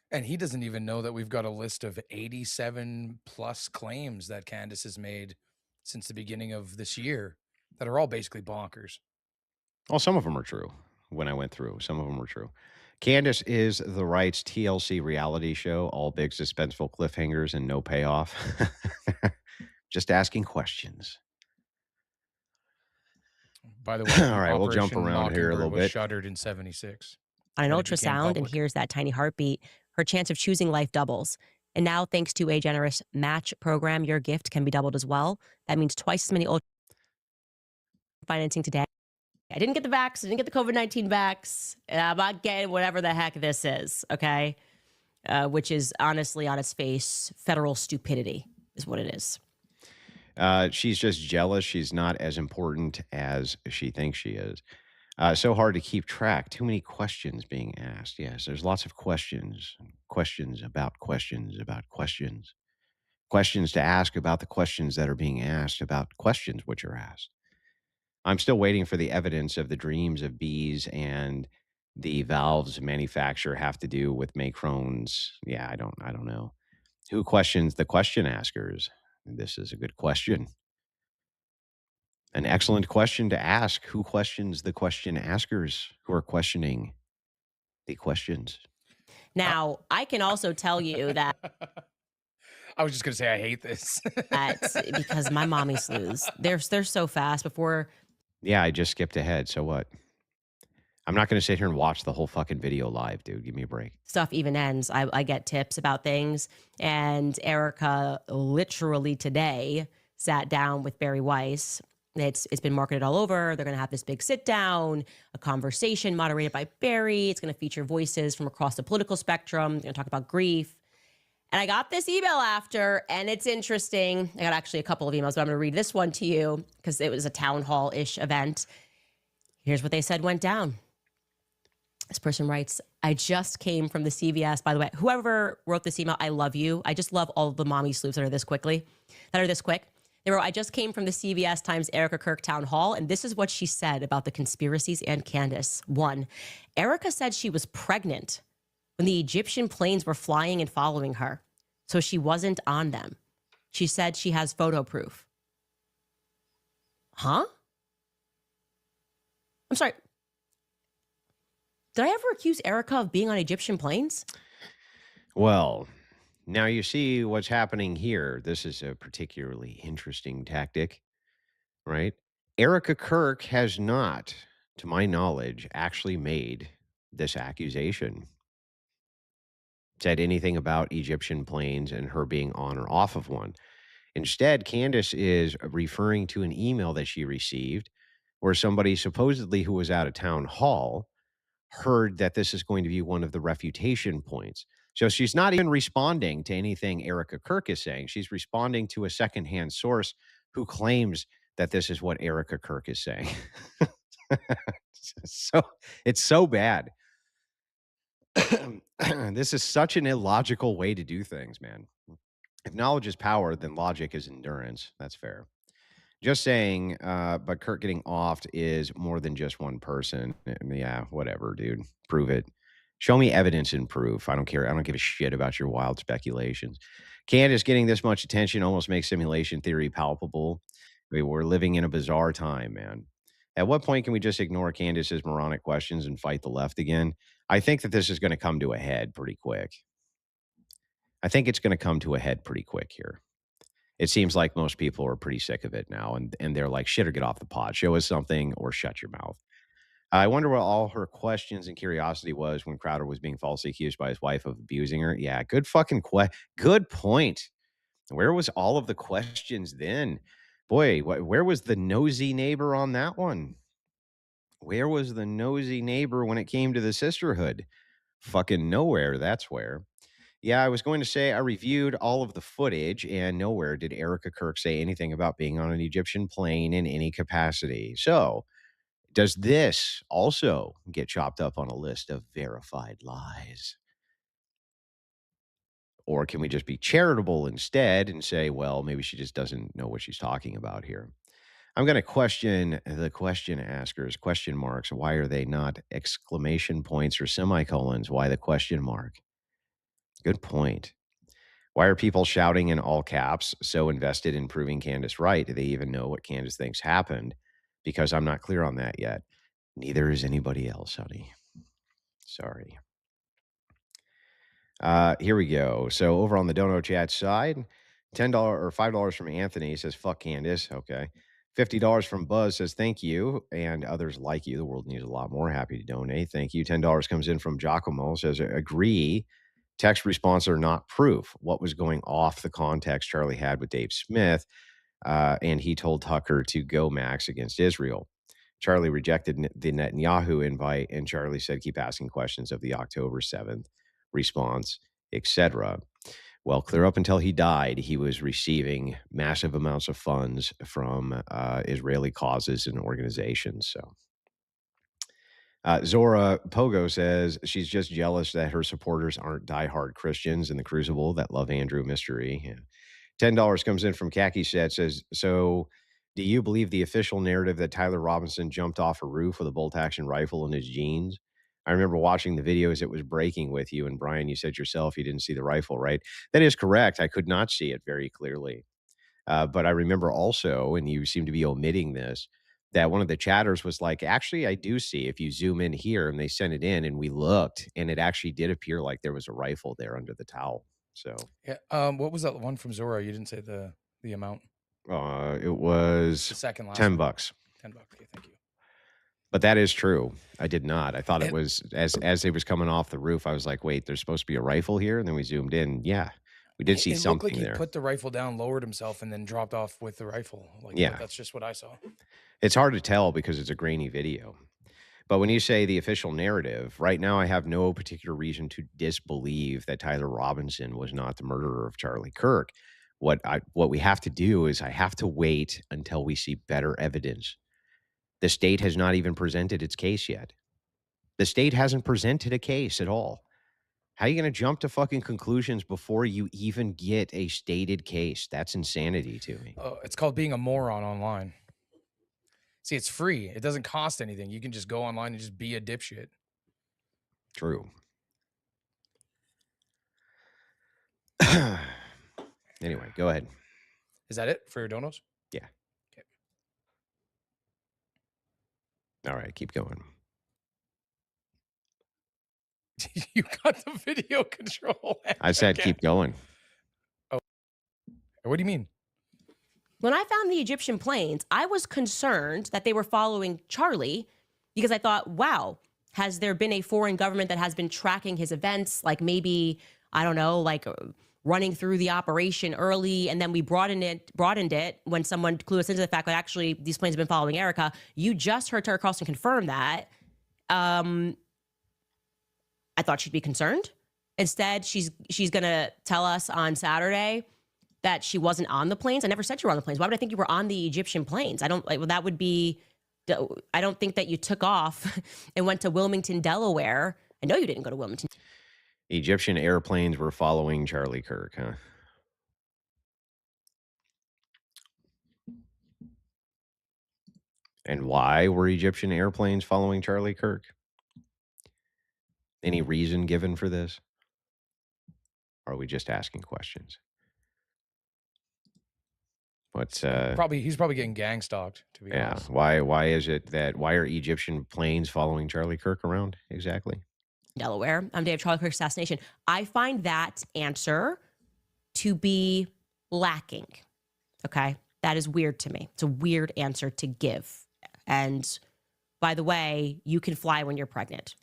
And he doesn't even know that we've got a list of 87 plus claims that Candace has made since the beginning of this year that are all basically bonkers. Well, some of them are true when I went through. Some of them were true. Candace is the right's TLC reality show, all big suspenseful cliffhangers and no payoff. Just asking questions. By the way, All right, we'll jump Operation around here a Mockingbird little was bit. shuttered in 76. On an when it became ultrasound and public. hears that tiny heartbeat, her chance of choosing life doubles. And now, thanks to a generous match program, your gift can be doubled as well. That means twice as many ultra financing today. I didn't get the vax. I didn't get the COVID-19 vax. And I'm not getting whatever the heck this is, okay? Which is honestly, on its face, federal stupidity is what it is. She's just jealous. She's not as important as she thinks she is. So hard to keep track. Too many questions being asked. Yes, there's lots of questions. Questions about questions about questions. Questions to ask about the questions that are being asked about questions which are asked. I'm still waiting for the evidence of the dreams of bees and the valves manufacturer have to do with macrones. Yeah, I don't know. Who questions the question askers? This is a good question. An excellent question to ask. Who questions the question askers who are questioning the questions? Now, I can also tell you that I was just going to say I hate this. because my mommy slews, they're so fast before. Yeah, I just skipped ahead. So what? I'm not going to sit here and watch the whole fucking video live, dude. Give me a break. Stuff even ends. I get tips about things. And Erika literally today sat down with Barry Weiss. It's been marketed all over. They're going to have this big sit down, a conversation moderated by Barry. It's going to feature voices from across the political spectrum. They're going to talk about grief. And I got this email after, and it's interesting. I got actually a couple of emails, but I'm going to read this one to you because it was a town hall-ish event. Here's what they said went down. This person writes, I just came from the CVS. By the way, whoever wrote this email, I love you. I just love all of the mommy sleuths that are this quick. They wrote, I just came from the CVS Times Erika Kirk town hall, and this is what she said about the conspiracies and Candace. 1, Erika said she was pregnant when the Egyptian planes were flying and following her, so she wasn't on them. She said she has photo proof. Huh? I'm sorry. Did I ever accuse Erika of being on Egyptian planes? Well, now you see what's happening here. This is a particularly interesting tactic, right? Erika Kirk has not, to my knowledge, actually made this accusation. Said anything about Egyptian planes and her being on or off of one. Instead, Candace is referring to an email that she received where somebody supposedly who was at a town hall heard that this is going to be one of the refutation points. So she's not even responding to anything Erika Kirk is saying. She's responding to a secondhand source who claims that this is what Erika Kirk is saying. So it's so bad. This is such an illogical way to do things, man. If knowledge is power, then logic is endurance. That's fair. Just saying, but Kirk getting offed is more than just one person. And yeah, whatever, dude. Prove it. Show me evidence and proof. I don't care. I don't give a shit about your wild speculations. Candace getting this much attention almost makes simulation theory palpable. We're living in a bizarre time, man. At what point can we just ignore Candace's moronic questions and fight the left again? I think that this is going to come to a head pretty quick. I think it's going to come to a head pretty quick here. It seems like most people are pretty sick of it now, and they're like, shit or get off the pod. Show us something or shut your mouth. I wonder what all her questions and curiosity was when Crowder was being falsely accused by his wife of abusing her. Yeah, good fucking good point. Where was all of the questions then? Boy, where was the nosy neighbor on that one? Where was the nosy neighbor when it came to the sisterhood? Fucking nowhere, that's where. Yeah, I was going to say I reviewed all of the footage, and nowhere did Erika Kirk say anything about being on an Egyptian plane in any capacity. So, does this also get chopped up on a list of verified lies? Or can we just be charitable instead and say, well, maybe she just doesn't know what she's talking about here? I'm going to question the question askers, question marks. Why are they not exclamation points or semicolons? Why the question mark? Good point. Why are people shouting in all caps, so invested in proving Candace right? Do they even know what Candace thinks happened? Because I'm not clear on that yet. Neither is anybody else, honey. Sorry. Here we go. So over on the Dono Chat side, $10 or $5 from Anthony says, fuck Candace. Okay. $50 from Buzz says, thank you. And others like you. The world needs a lot more. Happy to donate. Thank you. $10 comes in from Giacomo, says, agree. Text response or not proof. What was going off the context Charlie had with Dave Smith? And he told Tucker to go Max against Israel. Charlie rejected the Netanyahu invite, and Charlie said, keep asking questions of the October 7th response, etc. Well, clear up until he died, he was receiving massive amounts of funds from Israeli causes and organizations. So Zora Pogo says she's just jealous that her supporters aren't diehard Christians in the Crucible that love Andrew Mystery. Yeah. $10 comes in from Khaki Set, says, so do you believe the official narrative that Tyler Robinson jumped off a roof with a bolt-action rifle in his jeans? I remember watching the video as it was breaking with you, and Brian, you said yourself you didn't see the rifle, right? That is correct. I could not see it very clearly. But I remember also, and you seem to be omitting this, that one of the chatters was like, actually, I do see if you zoom in here, and they sent it in and we looked, and it actually did appear like there was a rifle there under the towel. So yeah, what was that one from Zora? You didn't say the amount. It was the second last $10. $10. Okay, thank you. But that is true. I did not. I thought it was as it was coming off the roof. I was like, wait, there's supposed to be a rifle here, and then we zoomed in. Yeah, we did see something looked like there. He put the rifle down, lowered himself, and then dropped off with the rifle. Like, yeah, that's just what I saw. It's hard to tell because it's a grainy video. But when you say the official narrative, right now I have no particular reason to disbelieve that Tyler Robinson was not the murderer of Charlie Kirk. What we have to do is I have to wait until we see better evidence. The state has not even presented its case yet. The state hasn't presented a case at all. How are you going to jump to fucking conclusions before you even get a stated case? That's insanity to me. It's called being a moron online. See, it's free. It doesn't cost anything. You can just go online and just be a dipshit. True. Anyway, go ahead. Is that it for your donos? Yeah. Okay. All right, keep going. You got the video control. I said keep going. Oh, what do you mean? When I found the Egyptian planes, I was concerned that they were following Charlie because I thought, wow, has there been a foreign government that has been tracking his events? Like maybe, I don't know, like running through the operation early, and then we broadened it when someone clued us into the fact that actually these planes have been following Erika. You just heard Tucker Carlson confirm that. I thought she'd be concerned. Instead, she's going to tell us on Saturday that she wasn't on the planes. I never said you were on the planes. Why would I think you were on the Egyptian planes? I don't like. Well, that would be. I don't think that you took off and went to Wilmington, Delaware. I know you didn't go to Wilmington. Egyptian airplanes were following Charlie Kirk, huh? And why were Egyptian airplanes following Charlie Kirk? Any reason given for this? Or are we just asking questions? What's He's probably getting gang stalked, to be yeah? honest. Why is it that why are Egyptian planes following Charlie Kirk around exactly? Delaware on day of Charlie Kirk's assassination. I find that answer to be lacking. Okay. That is weird to me. It's a weird answer to give. And by the way, you can fly when you're pregnant.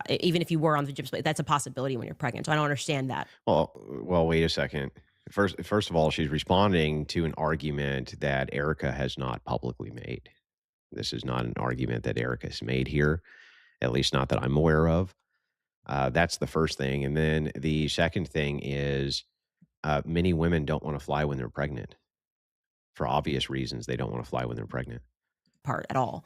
Even if you were on the Egyptian, that's a possibility when you're pregnant. So I don't understand that. Well, wait a second. First of all, she's responding to an argument that Erika has not publicly made. This is not an argument that Erika has made here, at least not that I'm aware of. That's the first thing. And then the second thing is many women don't want to fly when they're pregnant. For obvious reasons, they don't want to fly when they're pregnant. Part at all.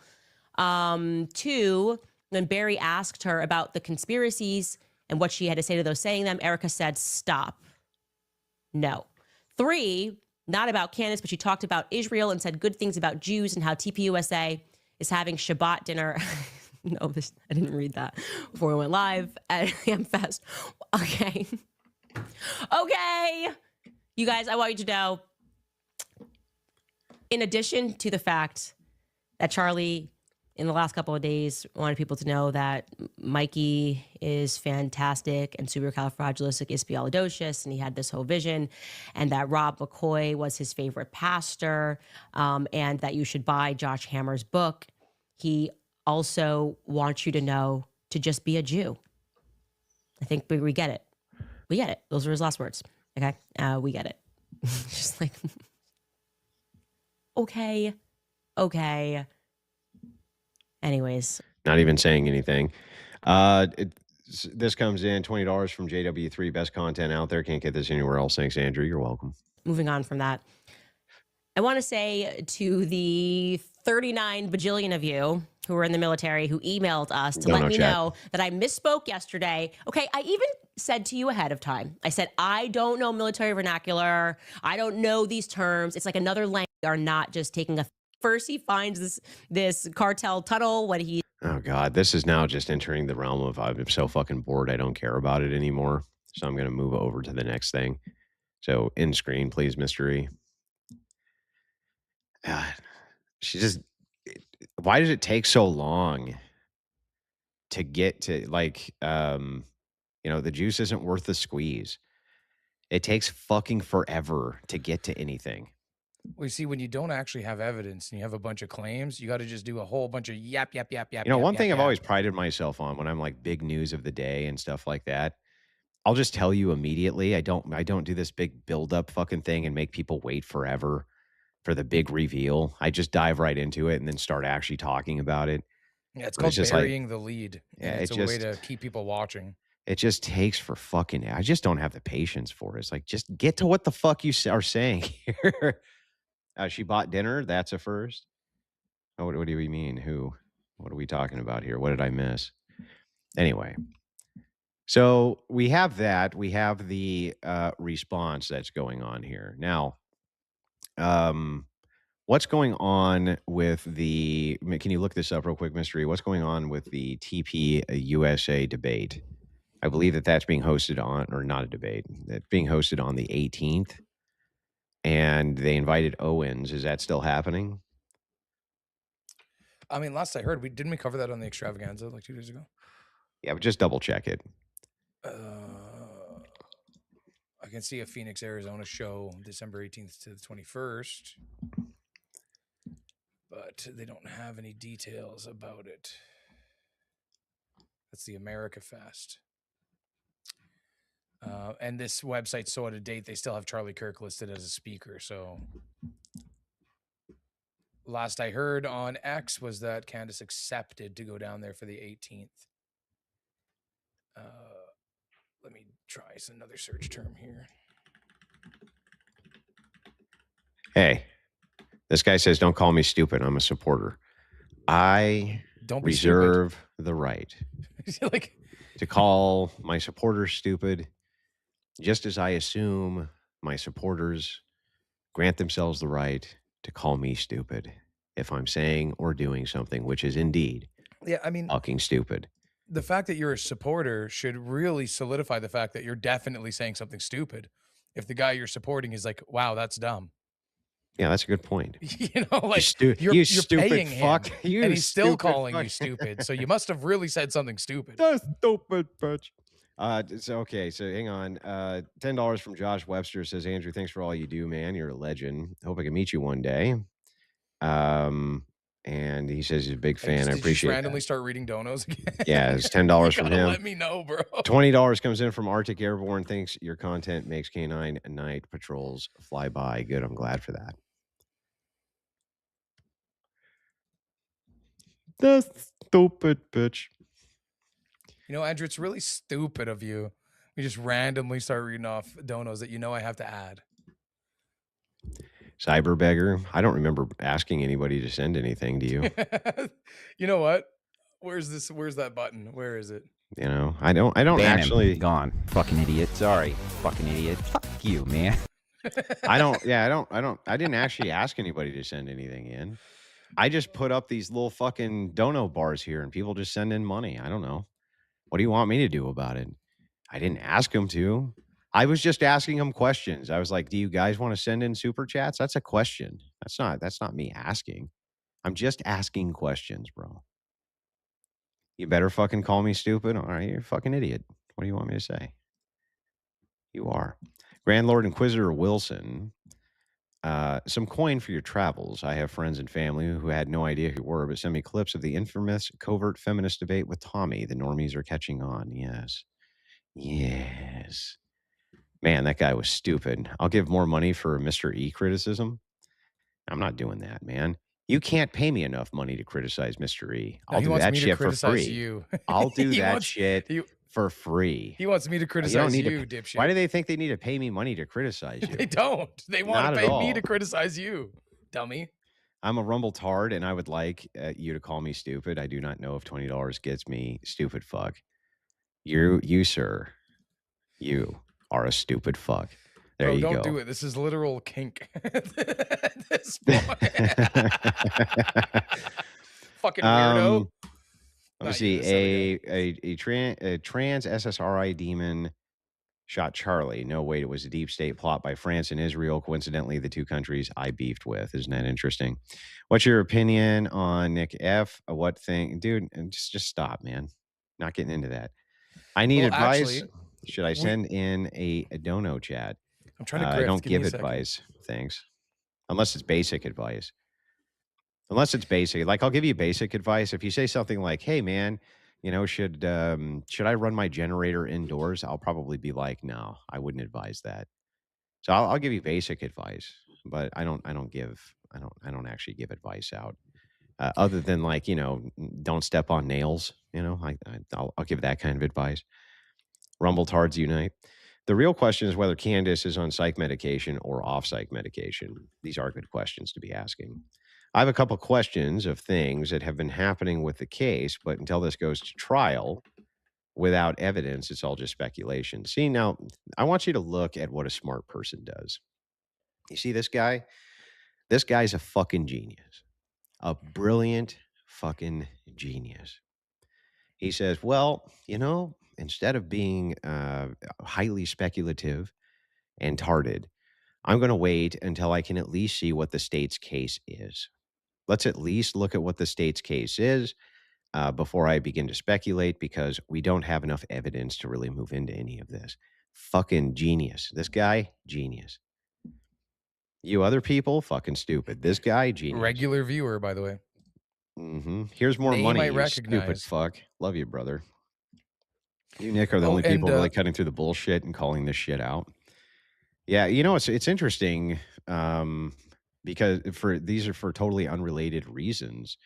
2, when Barry asked her about the conspiracies and what she had to say to those saying them, Erika said, stop. No. 3, not about Candace, but she talked about Israel and said good things about Jews and how TPUSA is having Shabbat dinner. No, I didn't read that before we went live at AmFest. Okay. Okay. You guys, I want you to know, in addition to the fact that Charlie, in the last couple of days, wanted people to know that Mikey is fantastic and supercalifragilisticexpialidocious, and he had this whole vision, and that Rob McCoy was his favorite pastor, and that you should buy Josh Hammer's book. He also wants you to know to just be a Jew. I think we get it. We get it. Those were his last words. Okay? We get it. Just like, okay. Anyways. Not even saying anything. This comes in $20 from JW3. Best content out there. Can't get this anywhere else. Thanks, Andrew. You're welcome. Moving on from that. I want to say to the 39 bajillion of you who are in the military who emailed us to let me know that I misspoke yesterday. Okay, I even said to you ahead of time. I said, I don't know military vernacular. I don't know these terms. It's like another language. We are not just taking a... First, he finds this cartel tunnel when he... Oh, God. This is now just entering the realm of I'm so fucking bored I don't care about it anymore. So I'm going to move over to the next thing. So, in screen, please, Mystery. She just... Why does it take so long to get to, like, the juice isn't worth the squeeze. It takes fucking forever to get to anything. Well, you see, when you don't actually have evidence and you have a bunch of claims, you got to just do a whole bunch of yap. One thing I've always prided myself on when I'm like big news of the day and stuff like that, I'll just tell you immediately. I don't do this big build up fucking thing and make people wait forever for the big reveal. I just dive right into it and then start actually talking about it. Yeah, it's called burying the lead. Yeah, it's a way to keep people watching. It just takes for fucking... I just don't have the patience for it. It's like, just get to what the fuck you are saying here. She bought dinner. That's a first. Oh, what do we mean? Who? What are we talking about here? What did I miss? Anyway. So we have that. We have the response that's going on here. Now, what's going on with the... Can you look this up real quick, Mystery? What's going on with the TP USA debate? I believe that's being hosted on, or not a debate, that's being hosted on the 18th. And they invited Owens. Is that still happening? I mean, last I heard, didn't we cover that on the extravaganza like 2 days ago? Yeah, but just double check it. I can see a Phoenix, Arizona show December 18th to the 21st. But they don't have any details about it. That's the America Fest. And this website's so out of date, they still have Charlie Kirk listed as a speaker. So last I heard on X was that Candace accepted to go down there for the 18th. Let me try another search term here. Hey, this guy says, don't call me stupid. I'm a supporter. I don't reserve the right. Like, to call my supporters stupid, just as I assume my supporters grant themselves the right to call me stupid if I'm saying or doing something which is indeed Yeah, I mean, fucking stupid. the fact that you're a supporter should really solidify the fact that you're definitely saying something stupid. If the guy you're supporting is like, "Wow, that's dumb." Yeah, that's a good point. You know, like You you're stupid paying fuck. him You and he's still stupid calling fuck. you stupid. So you must have really said something stupid. The stupid bitch. So okay, so hang on. $10 from Josh Webster says, Andrew, thanks for all you do, man. You're a legend. Hope I can meet you one day. And he says he's a big fan. I Did you just appreciate randomly that. start reading donos again? Yeah, it's You $10 from gotta him. let me know, bro. $20 comes in from Arctic Airborne. Thinks your content makes canine night patrols fly by. Good. I'm glad for that. The stupid bitch. You know, Andrew, it's really stupid of you. You just randomly start reading off donos that you know I have to add. Cyber beggar. I don't remember asking anybody to send anything to you. You know what? Where's that button? Where is it? You know, I don't Ban actually him. Gone. Fucking idiot. Sorry. Fucking idiot. Fuck you, man. I didn't actually ask anybody to send anything in. I just put up these little fucking dono bars here and people just send in money. I don't know. What do you want me to do about it? I didn't ask them to. I was just asking them questions. I was like, do you guys want to send in super chats? That's a question. That's not me asking. I'm just asking questions, bro. You better fucking call me stupid. All right, you're a fucking idiot. What do you want me to say? You are. Grand Lord Inquisitor Wilson. Some coin for your travels. I have friends and family who had no idea who you were, but sent me clips of the infamous covert feminist debate with Tommy. The normies are catching on. Yes. Yes. Man, that guy was stupid. I'll give more money for Mr. E criticism. I'm not doing that, man. You can't pay me enough money to criticize Mr. E. No, I'll he do wants that me to shit for criticize free. you. I'll do He that wants- shit he- for free. He wants me to You don't criticize need you, to. dipshit. Why do they think they need to pay me money to criticize you? They don't. They want Not to at pay me all. to criticize you, dummy. I'm a rumble tard, and I would like you to call me stupid. I do not know if $20 gets me stupid fuck. You, sir, you are a stupid fuck. There Bro, you don't go. do it. This is literal kink. At this point. Fucking weirdo. Let me Not see. you, this other A trans SSRI demon shot Charlie. No, wait, it was a deep state plot by France and Israel. Coincidentally, the two countries I beefed with. Isn't that interesting? What's your opinion on Nick F? What thing, dude? And just stop, man. Not getting into that. I need Well, advice. actually, Should I send in a dono chat? I'm trying to grift. I don't Give me give a second. advice. Thanks. Unless it's basic advice. Unless it's basic. Like, I'll give you basic advice. If you say something like, hey, man, you know, should I run my generator indoors? I'll probably be like, no, I wouldn't advise that. So I'll give you basic advice, but I don't actually give advice out. Other than, like, you know, don't step on nails. You know, I'll give that kind of advice. Rumble tards unite. The real question is whether Candace is on psych medication or off psych medication. These are good questions to be asking. I have a couple questions of things that have been happening with the case, but until this goes to trial, without evidence, it's all just speculation. See, now, I want you to look at what a smart person does. You see this guy? This guy's a fucking genius. A brilliant fucking genius. He says, well, you know, instead of being highly speculative and tarded, I'm going to wait until I can at least see what the state's case is. Let's at least look at what the state's case is before I begin to speculate, because we don't have enough evidence to really move into any of this. Fucking genius. This guy, genius. You other people, fucking stupid. This guy, genius. Regular viewer, by the way. Here's more Name money, I you stupid recognize. fuck. Love you, brother. You, Nick, are the only people really cutting through the bullshit and calling this shit out. Yeah, you know, it's interesting because these are for totally unrelated reasons.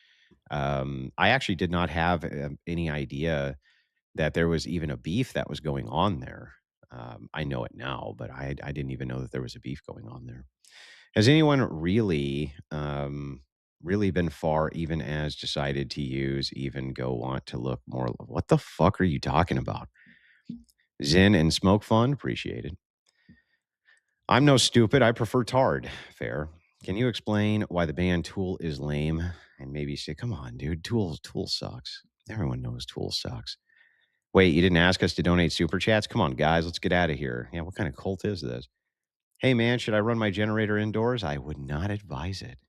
I actually did not have any idea that there was even a beef that was going on there. I know it now, but I didn't even know that there was a beef going on there. Has anyone really really been far, even as decided to use, even go want to look more. What the fuck are you talking about? Zen and Smoke Fun, appreciated. I'm no stupid. I prefer Tard. Fair. Can you explain why the band Tool is lame? And maybe say, come on, dude, Tool sucks. Everyone knows Tool sucks. Wait, you didn't ask us to donate super chats? Come on, guys, let's get out of here. Yeah, what kind of cult is this? Hey, man, should I run my generator indoors? I would not advise it.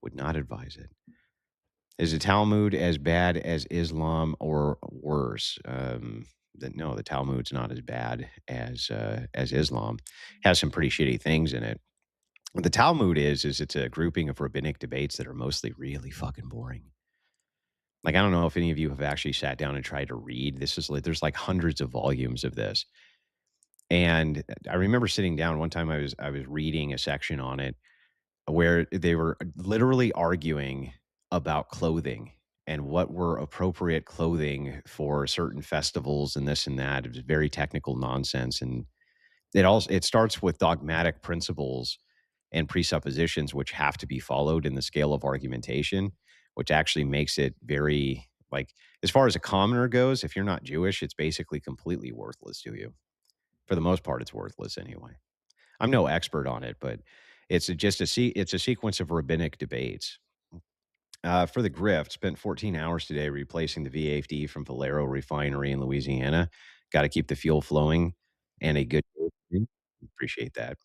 Would not advise it. Is the Talmud as bad as Islam or worse? No, the Talmud's not as bad as Islam. Has some pretty shitty things in it. What the Talmud is it's a grouping of rabbinic debates that are mostly really fucking boring. Like, I don't know if any of you have actually sat down and tried to read. This is like there's like hundreds of volumes of this. And I remember sitting down one time I was reading a section on it where they were literally arguing about clothing and what were appropriate clothing for certain festivals and this and that. It was very technical nonsense. And it starts with dogmatic principles and presuppositions which have to be followed in the scale of argumentation, which actually makes it very like as far as a commoner goes, if you're not Jewish, it's basically completely worthless to you. For the most part, it's worthless anyway. I'm no expert on it, but it's a sequence of rabbinic debates. For the grift, spent 14 hours today replacing the VFD from Valero Refinery in Louisiana. Got to keep the fuel flowing and a good. Appreciate that.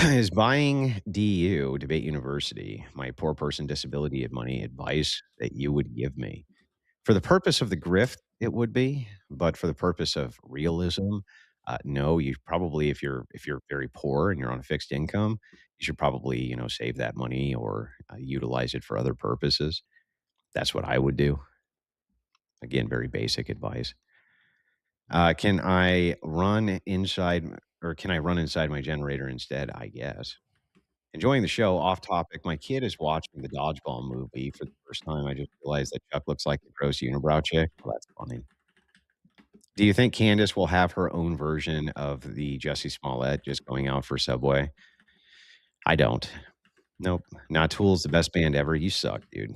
Is buying DU, Debate University, my poor person disability money advice that you would give me? For the purpose of the grift, it would be, but for the purpose of realism, no. You probably, if you're very poor and you're on a fixed income, you should probably save that money or utilize it for other purposes. That's what I would do. Again, very basic advice. Can I run inside my generator instead? I guess. Enjoying the show. Off topic. My kid is watching the Dodgeball movie for the first time. I just realized that Chuck looks like the gross unibrow chick. Well, that's funny. Do you think Candace will have her own version of the Jussie Smollett just going out for Subway? I don't. Nope. Not Tool's the best band ever. You suck, dude.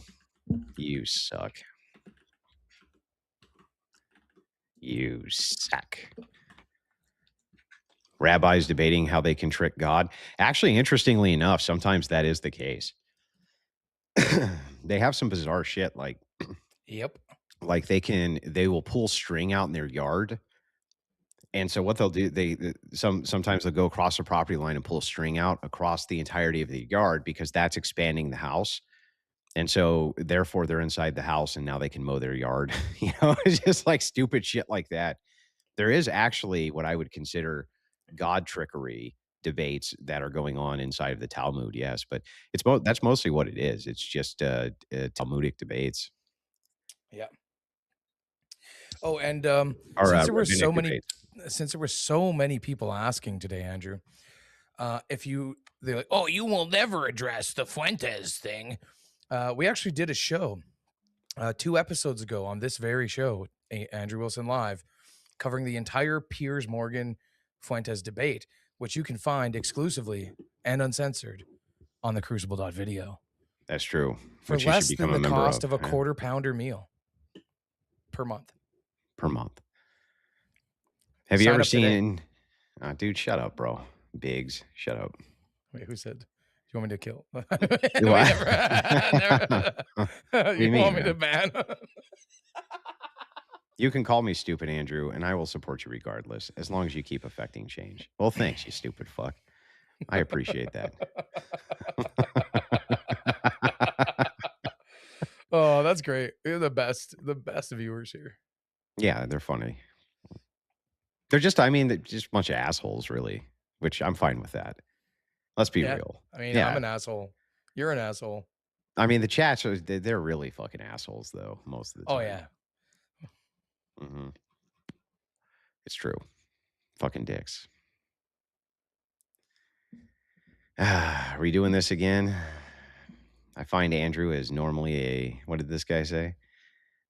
You suck. You suck. Rabbis debating how they can trick God. Actually, interestingly enough, sometimes that is the case. They have some bizarre shit like Yep. like they will pull string out in their yard. And so what they'll do, sometimes they'll go across the property line and pull a string out across the entirety of the yard because that's expanding the house. And so therefore they're inside the house and now they can mow their yard. It's just like stupid shit like that. There is actually what I would consider God trickery debates that are going on inside of the Talmud. Yes, but that's mostly what it is. It's just Talmudic debates. Yeah. Oh, and Or since there were so rabbinic many, debates. since there were so many people asking today, Andrew, they're like, oh, you will never address the Fuentes thing. We actually did a show 2 episodes ago on this very show, Andrew Wilson Live, covering the entire Piers Morgan Fuentes debate, which you can find exclusively and uncensored on the Crucible.video. That's true. For Which you less should than become the a member cost of a yeah. quarter pounder meal per month. Per month. Have you Sign ever up today. seen dude, shut up, bro. Biggs, shut up. Wait, who said? You want me to kill? Do I? What do You mean, want me man? to ban? You can call me stupid, Andrew, and I will support you regardless, as long as you keep affecting change. Well, thanks, you stupid fuck. I appreciate that. Oh, that's great. You're the best viewers here. Yeah, they're funny. They're just they're just a bunch of assholes, really, which I'm fine with that. Let's be real. I mean, Yeah. I'm an asshole. You're an asshole. I mean, the chats they're really fucking assholes, though, most of the time. Oh, yeah. Mm-hmm. It's true. Fucking dicks. Are we doing this again? I find Andrew is normally what did this guy say?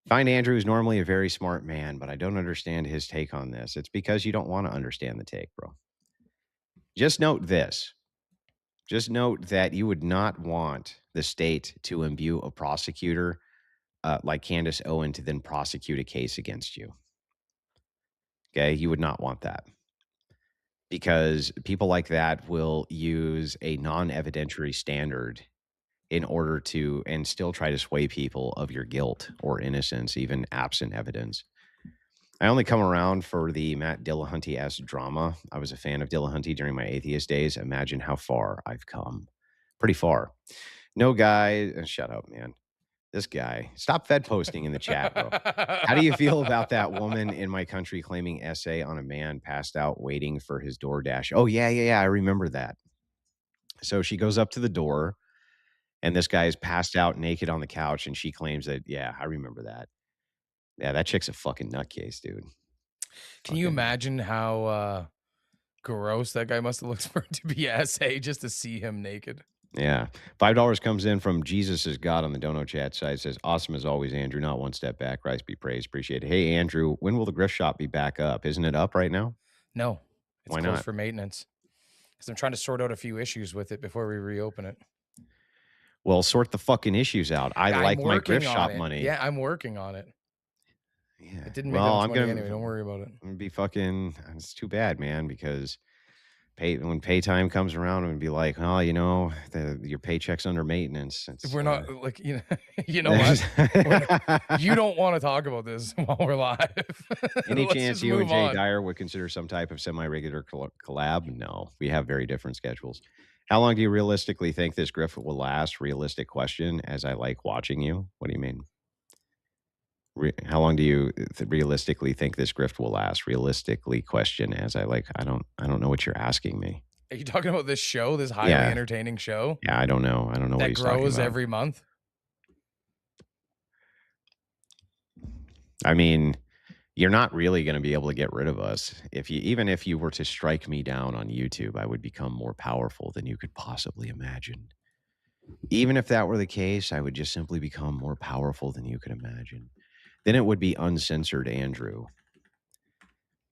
Find Andrew is normally a very smart man, but I don't understand his take on this. It's because you don't want to understand the take, bro. Just note this. Just note that you would not want the state to imbue a prosecutor like Candace Owen to then prosecute a case against you. Okay, you would not want that because people like that will use a non-evidentiary standard in order to and still try to sway people of your guilt or innocence, even absent evidence. I only come around for the Matt Dillahunty-esque drama. I was a fan of Dillahunty during my atheist days. Imagine how far I've come. Pretty far. No guy shut up, man. This guy. Stop Fed posting in the chat, bro. How do you feel about that woman in my country claiming essay on a man passed out waiting for his DoorDash? Oh, yeah. I remember that. So she goes up to the door, and this guy is passed out naked on the couch, and she claims that, yeah, I remember that. Yeah, that chick's a fucking nutcase, dude. Can you imagine how gross that guy must have looked for it to be essay just to see him naked? Yeah. $5 comes in from Jesus is God on the Dono chat side. Says, awesome as always, Andrew. Not one step back. Christ be praised. Appreciate it. Hey, Andrew, when will the Griff shop be back up? Isn't it up right now? No, it's Why closed not? for maintenance because I'm trying to sort out a few issues with it before we reopen it. Well, sort the fucking issues out. I like my Griff shop it. money. Yeah, I'm working on it. Yeah. It didn't make that much money anyway. Don't worry about it. I'm gonna be fucking. It's too bad, man, because when pay time comes around, and be like, oh, you know, your paycheck's under maintenance. If we're not like, you know what? You don't want to talk about this while we're live. Any Let's chance just you and move Jay on. Dyer would consider some type of semi-regular collab? No, we have very different schedules. How long do you realistically think this Griff will last? Realistic question, as I like watching you. What do you mean? How long do you realistically think this grift will last? Realistically question, as I like. I don't know what you're asking me. Are you talking about this show, this highly entertaining show? Yeah, I don't know. I don't know what That he's talking grows about. every month. I mean, you're not really going to be able to get rid of us. Even if you were to strike me down on YouTube, I would become more powerful than you could possibly imagine. Even if that were the case, I would just simply become more powerful than you could imagine. Then it would be uncensored Andrew.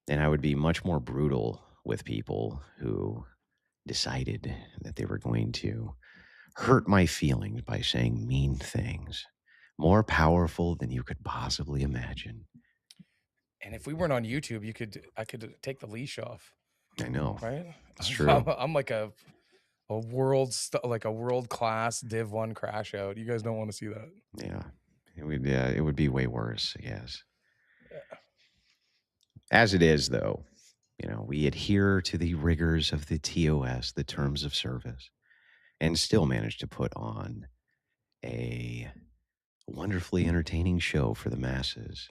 And I would be much more brutal with people who decided that they were going to hurt my feelings by saying mean things. More powerful than you could possibly imagine. And if we weren't on YouTube, I could take the leash off. I know. Right? It's true. I'm like a world class Div 1 crash out. You guys don't want to see that. Yeah. It would be way worse, yes. As it is, though, we adhere to the rigors of the TOS, the terms of service, and still manage to put on a wonderfully entertaining show for the masses.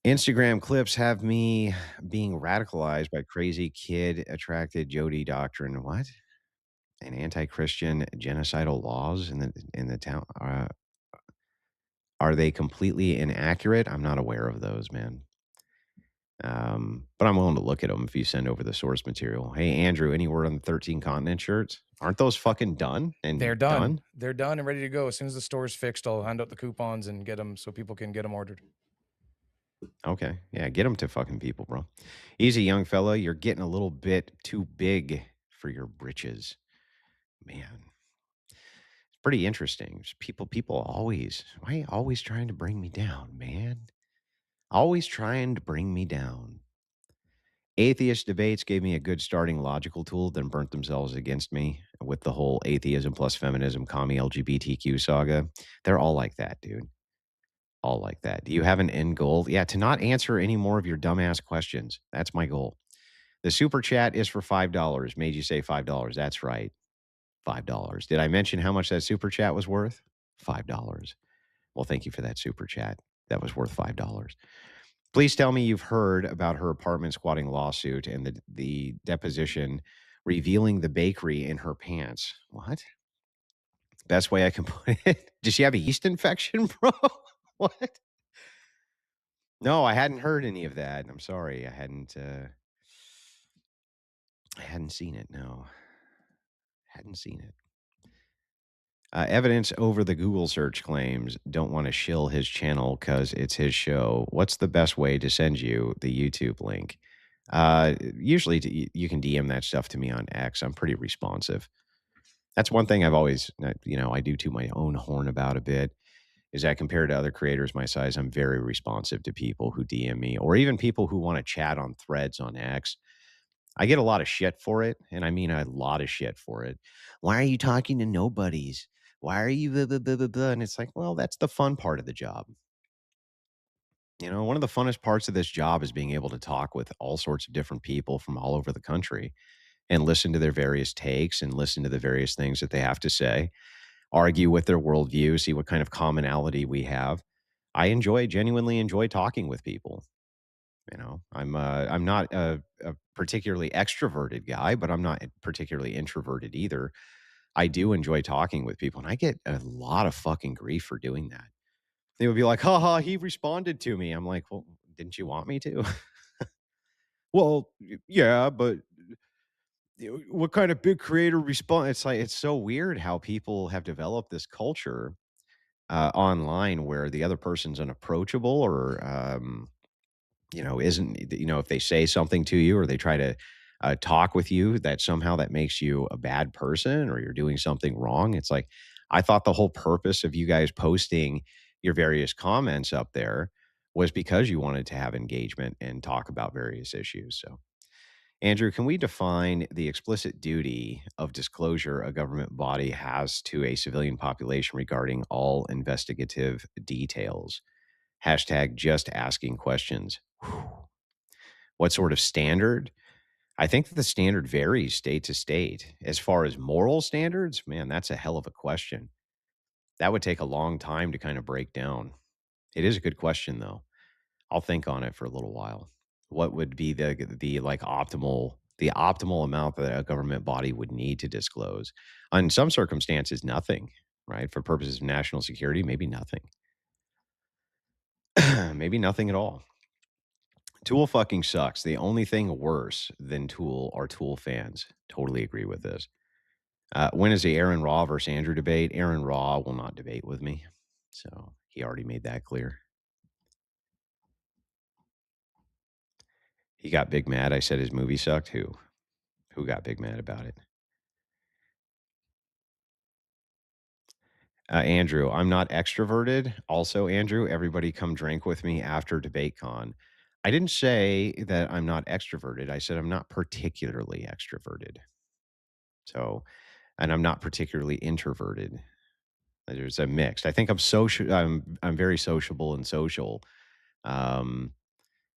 Instagram clips have me being radicalized by crazy kid attracted Jody doctrine. What? And anti-Christian genocidal laws in the town. Are they completely inaccurate? I'm not aware of those, man. But I'm willing to look at them if you send over the source material. Hey, Andrew, any word on the 13 continent shirts? Aren't those fucking done? And they're done. They're done and ready to go. As soon as the store's fixed, I'll hand out the coupons and get them so people can get them ordered. Okay. Yeah, get them to fucking people, bro. Easy, young fella. You're getting a little bit too big for your britches. Man. It's pretty interesting. People always, why are you always trying to bring me down, man? Always trying to bring me down. Atheist debates gave me a good starting logical tool, then burnt themselves against me with the whole atheism plus feminism, commie LGBTQ saga. They're all like that, dude. All like that. Do you have an end goal? Yeah, to not answer any more of your dumbass questions. That's my goal. The super chat is for $5. Made you say $5. That's right. $5. Did I mention how much that super chat was worth? $5. Well, thank you for that super chat. That was worth $5. Please tell me you've heard about her apartment squatting lawsuit and the deposition revealing the bakery in her pants. What? Best way I can put it. Does she have a yeast infection, bro? What? No, I hadn't heard any of that. I'm sorry. I hadn't seen it. No. Hadn't seen it. Evidence over the Google search claims don't want to shill his channel because it's his show. What's the best way to send you the YouTube link? Usually you can DM that stuff to me on X. I'm pretty responsive. That's one thing I've always, I do to my own horn about a bit is that compared to other creators my size, I'm very responsive to people who DM me or even people who want to chat on threads on X. I get a lot of shit for it, and I mean a lot of shit for it. Why are you talking to nobodies? Why are you blah, blah, blah, blah, blah? And it's like, well, that's the fun part of the job. One of the funnest parts of this job is being able to talk with all sorts of different people from all over the country and listen to their various takes and listen to the various things that they have to say, argue with their worldview, see what kind of commonality we have. Genuinely enjoy talking with people. I'm not a particularly extroverted guy, but I'm not particularly introverted either. I do enjoy talking with people, and I get a lot of fucking grief for doing that. They would be like, haha, he responded to me. I'm like, well, didn't you want me to? Well, yeah, but what kind of big creator response? It's like, it's so weird how people have developed this culture online where the other person's unapproachable or, isn't, if they say something to you or they try to talk with you, that somehow that makes you a bad person or you're doing something wrong. It's like, I thought the whole purpose of you guys posting your various comments up there was because you wanted to have engagement and talk about various issues. So, Andrew, can we define the explicit duty of disclosure a government body has to a civilian population regarding all investigative details? Hashtag just asking questions. Whew. What sort of standard? I think that the standard varies state to state. As far as moral standards, man, that's a hell of a question. That would take a long time to kind of break down. It is a good question, though. I'll think on it for a little while. What would be the like optimal amount that a government body would need to disclose? In some circumstances, nothing, right? For purposes of national security, maybe nothing. Maybe nothing at all. Tool fucking sucks. The only thing worse than Tool are Tool fans. Totally agree with this. When is the Aaron Raw versus Andrew debate? Aaron Raw will not debate with me. So he already made that clear. He got big mad. I said his movie sucked. Who? Who got big mad about it? Andrew, I'm not extroverted. Also, Andrew, everybody come drink with me after DebateCon. I didn't say that I'm not extroverted. I said I'm not particularly extroverted. So, and I'm not particularly introverted. There's a mixed. I think I'm social. I'm very sociable and social. Um,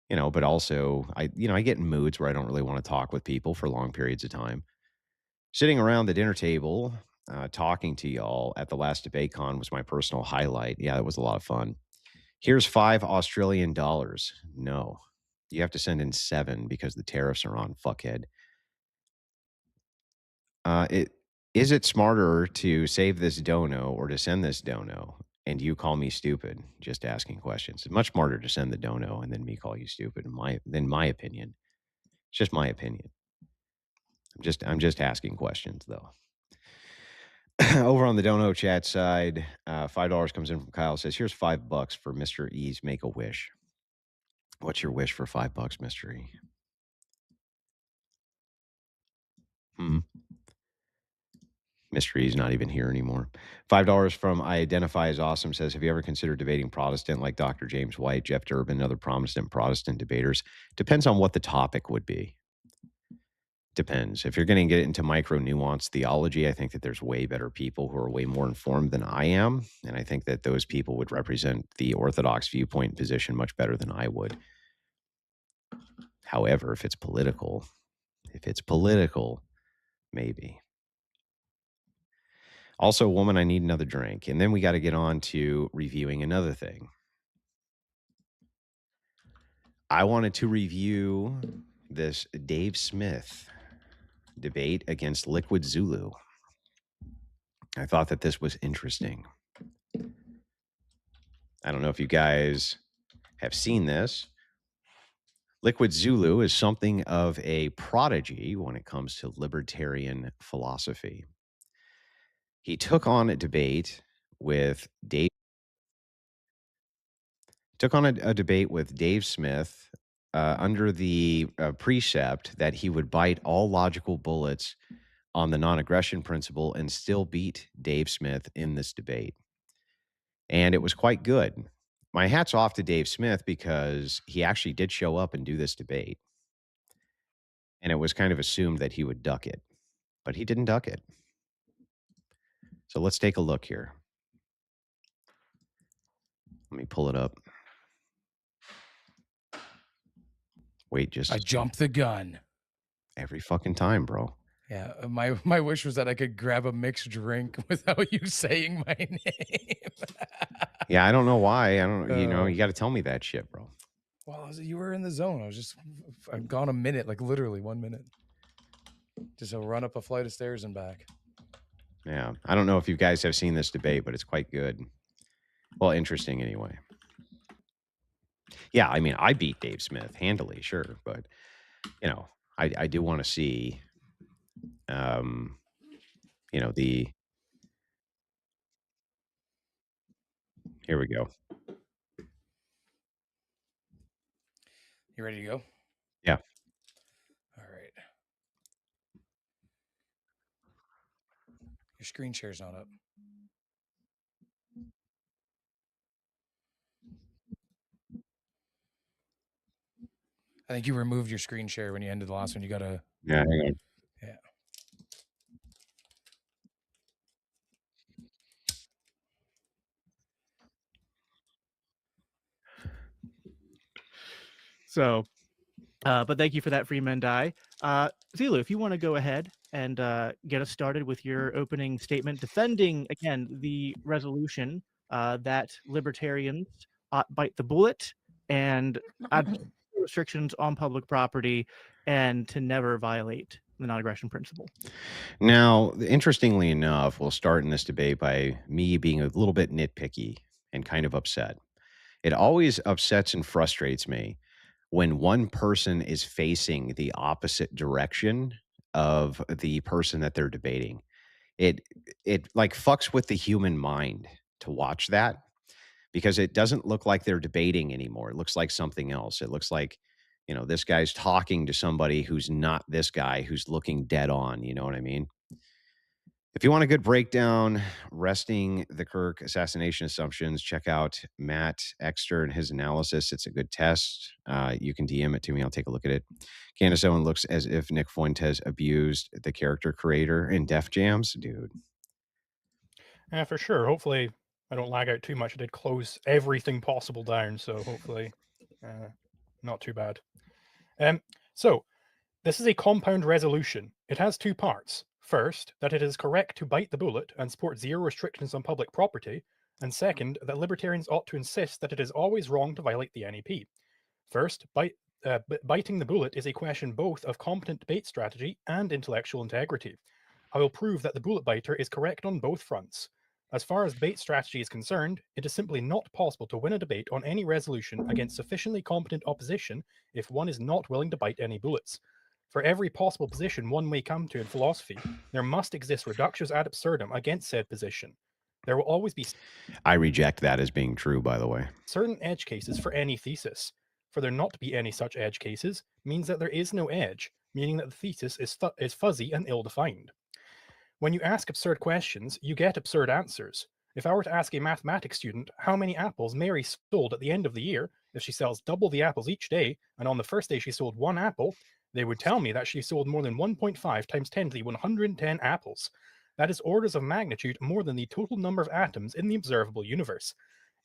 but also I get in moods where I don't really want to talk with people for long periods of time. Sitting around the dinner table, talking to y'all at the last debate con was my personal highlight. Yeah, it was a lot of fun. Here's 5 Australian dollars. No, you have to send in 7 because the tariffs are on, fuckhead. Is it smarter to save this dono or to send this dono? And you call me stupid, just asking questions. It's much smarter to send the dono and then me call you stupid, in my opinion. It's just my opinion. I'm just asking questions though. Over on the dono chat side, $5 comes in from Kyle. Says, "Here's $5 for Mr. E's Make a Wish." What's your wish for $5, Mr. E? Hmm. Mr. E's not even here anymore. $5 from I Identify as Awesome says, "Have you ever considered debating Protestant like Dr. James White, Jeff Durbin, and other prominent Protestant debaters?" Depends on what the topic would be. Depends. If you're going to get into micro nuance theology, I think that there's way better people who are way more informed than I am. And I think that those people would represent the Orthodox viewpoint and position much better than I would. However, if it's political, maybe. Also, woman, I need another drink. And then we got to get on to reviewing another thing. I wanted to review this Dave Smith debate against Liquid Zulu. I thought that this was interesting. I don't know if you guys have seen this. Liquid Zulu is something of a prodigy when it comes to libertarian philosophy. He took on a debate with Dave. A debate with Dave Smith under the precept that he would bite all logical bullets on the non-aggression principle and still beat Dave Smith in this debate. And it was quite good. My hat's off to Dave Smith because he actually did show up and do this debate. And it was kind of assumed that he would duck it, but he didn't duck it. So let's take a look here. Let me pull it up. Wait, just I jumped the gun. every fucking time, bro. Yeah, my wish was that I could grab a mixed drink without you saying my name. Yeah, I don't know why. I don't. You got to tell me that shit, bro. Well, you were in the zone. I've gone a minute, like literally 1 minute. Just a run up a flight of stairs and back. Yeah, I don't know if you guys have seen this debate, but it's quite good. Well, interesting anyway. Yeah, I mean, I beat Dave Smith handily, sure, but I do want to see, the. Here we go. You ready to go? Yeah. All right. Your screen share's not up. I think you removed your screen share when you ended the last one. You gotta. Yeah, hang on. Yeah. So, but thank you for that, Freeman Die. Zilu, if you want to go ahead and get us started with your opening statement defending, again, the resolution that libertarians bite the bullet and add restrictions on public property and to never violate the non-aggression principle. Now, interestingly enough, we'll start in this debate by me being a little bit nitpicky and kind of upset. It always upsets and frustrates me when one person is facing the opposite direction of the person that they're debating. It like fucks with the human mind to watch that because it doesn't look like they're debating anymore. It looks like something else. It looks like, this guy's talking to somebody who's not this guy who's looking dead on. You know what I mean? If you want a good breakdown, resting the Kirk assassination assumptions, check out Matt Exter and his analysis. It's a good test. You can DM it to me. I'll take a look at it. Candace Owen looks as if Nick Fuentes abused the character creator in Def Jams. Dude. Yeah, for sure. Hopefully, I don't lag out too much. I did close everything possible down, so hopefully not too bad. So, this is a compound resolution. It has two parts. First, that it is correct to bite the bullet and support zero restrictions on public property, and second, that libertarians ought to insist that it is always wrong to violate the NEP. First, biting the bullet is a question both of competent debate strategy and intellectual integrity. I will prove that the bullet biter is correct on both fronts. As far as debate strategy is concerned, it is simply not possible to win a debate on any resolution against sufficiently competent opposition if one is not willing to bite any bullets. For every possible position one may come to in philosophy, there must exist reductio ad absurdum against said position. There will always be... I reject that as being true, by the way. ...certain edge cases for any thesis. For there not to be any such edge cases means that there is no edge, meaning that the thesis is fuzzy and ill-defined. When you ask absurd questions, you get absurd answers. If I were to ask a mathematics student how many apples Mary sold at the end of the year, if she sells double the apples each day, and on the first day she sold one apple, they would tell me that she sold more than 1.5 times 10 to the 110 apples. That is orders of magnitude more than the total number of atoms in the observable universe.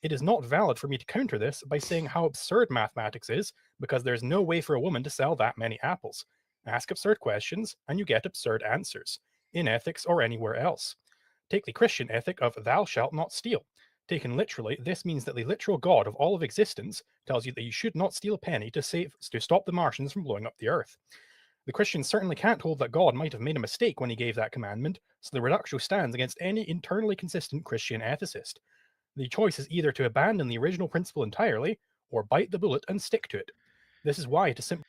It is not valid for me to counter this by saying how absurd mathematics is, because there is no way for a woman to sell that many apples. Ask absurd questions, and you get absurd answers, in ethics or anywhere else. Take the Christian ethic of thou shalt not steal. Taken literally, this means that the literal God of all of existence tells you that you should not steal a penny to stop the Martians from blowing up the Earth. The Christians certainly can't hold that God might have made a mistake when he gave that commandment, so the reductio stands against any internally consistent Christian ethicist. The choice is either to abandon the original principle entirely, or bite the bullet and stick to it. This is why it is simply...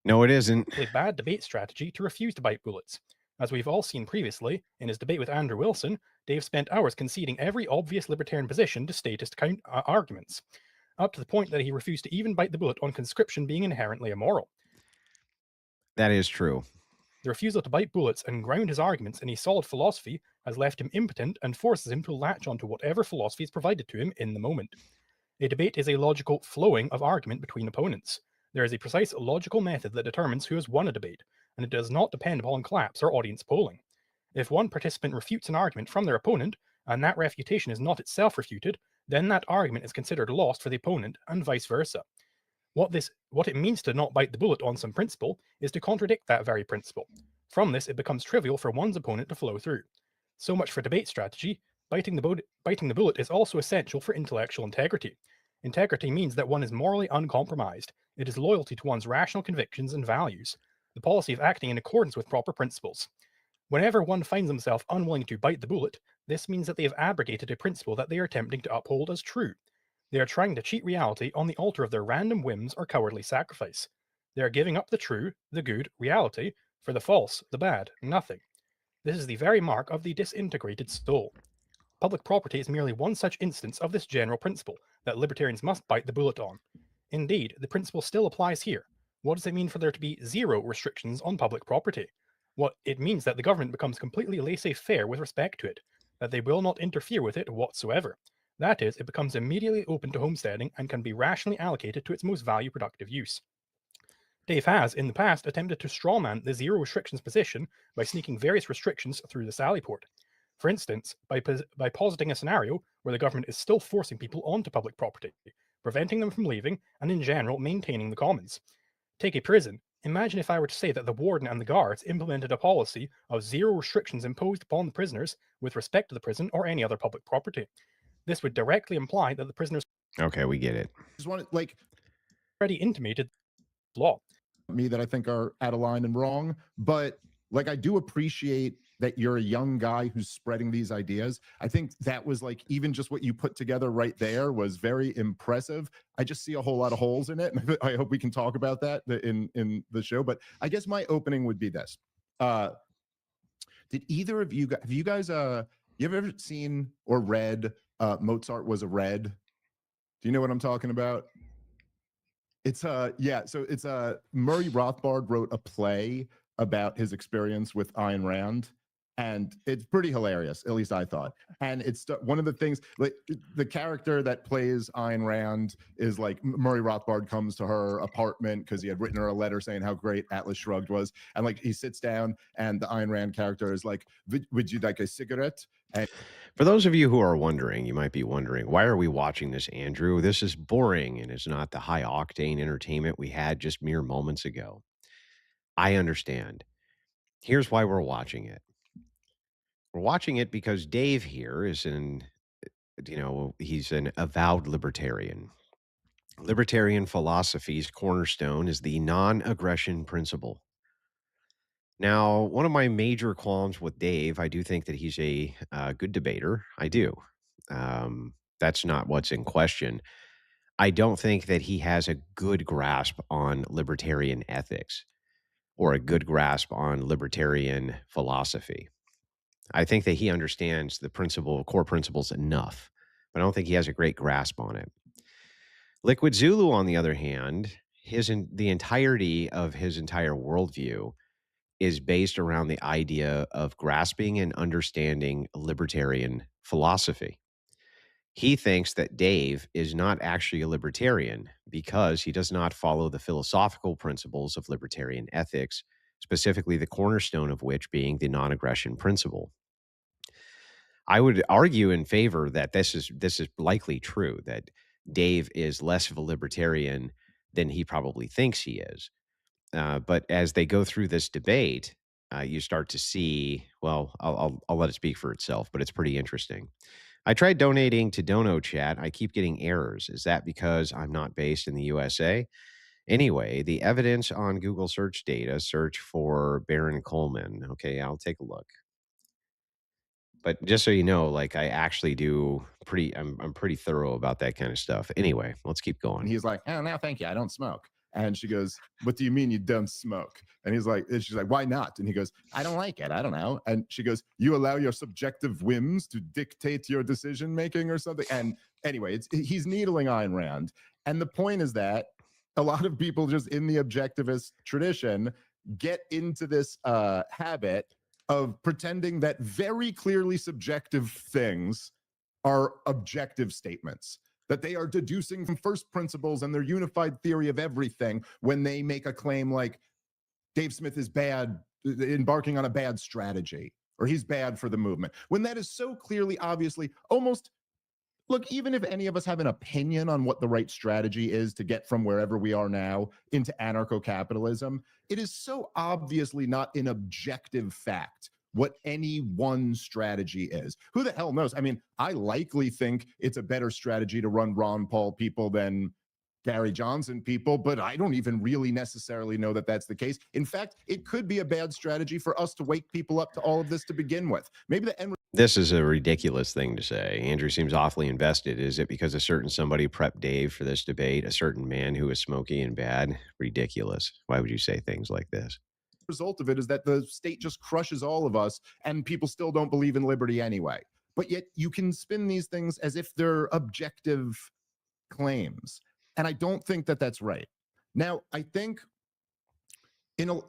No, it isn't. ...bad debate strategy to refuse to bite bullets. As we've all seen previously, in his debate with Andrew Wilson, Dave spent hours conceding every obvious libertarian position to statist arguments. up to the point that he refused to even bite the bullet on conscription being inherently immoral. That is true. The refusal to bite bullets and ground his arguments in a solid philosophy has left him impotent and forces him to latch onto whatever philosophy is provided to him in the moment. A debate is a logical flowing of argument between opponents. There is a precise logical method that determines who has won a debate, and it does not depend upon claps or audience polling. If one participant refutes an argument from their opponent, and that refutation is not itself refuted, then that argument is considered lost for the opponent, and vice versa. What it means to not bite the bullet on some principle is to contradict that very principle. From this, it becomes trivial for one's opponent to flow through. So much for debate strategy. Biting the bullet is also essential for intellectual integrity. Integrity means that one is morally uncompromised. It is loyalty to one's rational convictions and values, the policy of acting in accordance with proper principles. Whenever one finds himself unwilling to bite the bullet, this means that they have abrogated a principle that they are attempting to uphold as true. They are trying to cheat reality on the altar of their random whims or cowardly sacrifice. They are giving up the true, the good, reality, for the false, the bad, nothing. This is the very mark of the disintegrated soul. Public property is merely one such instance of this general principle that libertarians must bite the bullet on. Indeed, the principle still applies here. What does it mean for there to be zero restrictions on public property? What it means that the government becomes completely laissez-faire with respect to it, that they will not interfere with it whatsoever. That is, it becomes immediately open to homesteading and can be rationally allocated to its most value-productive use. Dave has, in the past, attempted to strawman the zero restrictions position by sneaking various restrictions through the sally port. For instance, by positing a scenario where the government is still forcing people onto public property, preventing them from leaving, and in general maintaining the commons. Take a prison. Imagine if I were to say that the warden and the guards implemented a policy of zero restrictions imposed upon the prisoners with respect to the prison or any other public property. This would directly imply that the prisoners... Okay, we get it. Just want to, like, already intimated law. Me that I think are out of line and wrong, but like I do appreciate that you're a young guy who's spreading these ideas. I think that was like even just what you put together right there was very impressive. I just see a whole lot of holes in it. I hope we can talk about that in the show. But I guess my opening would be this. Did either of you have you guys you ever seen or read Mozart Was a Red? Do you know what I'm talking about? It's yeah, so it's Murray Rothbard wrote a play about his experience with Ayn Rand, and it's pretty hilarious, at least I thought. And it's one of the things, like the character that plays Ayn Rand is like Murray Rothbard comes to her apartment because he had written her a letter saying how great Atlas Shrugged was, and like he sits down and the Ayn Rand character is like, would you like a cigarette? And for those of you who are wondering, you might be wondering, why are we watching this, Andrew? This is boring and is not the high octane entertainment we had just mere moments ago. I understand. Here's why we're watching it. We're watching it because Dave here is he's an avowed libertarian. Libertarian philosophy's cornerstone is the non-aggression principle. Now, one of my major qualms with Dave, I do think that he's a good debater. I do. That's not what's in question. I don't think that he has a good grasp on libertarian ethics or a good grasp on libertarian philosophy. I think that he understands the core principles enough, but I don't think he has a great grasp on it. Liquid Zulu, on the other hand, the entirety of his entire worldview is based around the idea of grasping and understanding libertarian philosophy. He thinks that Dave is not actually a libertarian because he does not follow the philosophical principles of libertarian ethics, specifically the cornerstone of which being the non-aggression principle. I would argue in favor that this is likely true, that Dave is less of a libertarian than he probably thinks he is. But as they go through this debate, you start to see, well, I'll let it speak for itself, but it's pretty interesting. I tried donating to Dono Chat. I keep getting errors. Is that because I'm not based in the USA? Anyway, the evidence on Google search data, search for Baron Coleman. Okay, I'll take a look. But just so you know, like I actually do I'm pretty thorough about that kind of stuff. Anyway, let's keep going. And he's like, oh, no, thank you. I don't smoke. And she goes, what do you mean you don't smoke? And she's like, why not? And he goes, I don't like it. I don't know. And she goes, you allow your subjective whims to dictate your decision making or something. And anyway, he's needling Ayn Rand. And the point is that a lot of people just in the objectivist tradition get into this habit of pretending that very clearly subjective things are objective statements, that they are deducing from first principles and their unified theory of everything when they make a claim like Dave Smith is bad, embarking on a bad strategy, or he's bad for the movement, when that is so clearly, obviously, almost, look, even if any of us have an opinion on what the right strategy is to get from wherever we are now into anarcho-capitalism, it is so obviously not an objective fact what any one strategy is. Who the hell knows? I mean, I likely think it's a better strategy to run Ron Paul people than Gary Johnson people, but I don't even really necessarily know that that's the case. In fact, it could be a bad strategy for us to wake people up to all of this to begin with. Maybe the end. This is a ridiculous thing to say. Andrew seems awfully invested. Is it because a certain somebody prepped Dave for this debate? A certain man who is smoky and bad? Ridiculous. Why would you say things like this? Result of it is that the state just crushes all of us and people still don't believe in liberty anyway. But yet you can spin these things as if they're objective claims. And I don't think that that's right. Now, I think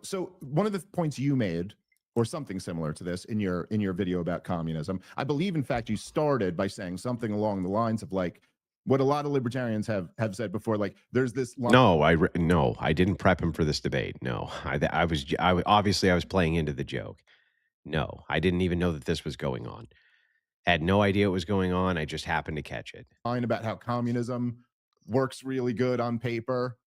so one of the points you made, or something similar to this in your video about communism, I believe, in fact, you started by saying something along the lines of like what a lot of libertarians have said before, like there's this line. No, I didn't prep him for this debate. No, I was playing into the joke. No, I didn't even know that this was going on. Had no idea it was going on. I just happened to catch it. Line about how communism works really good on paper,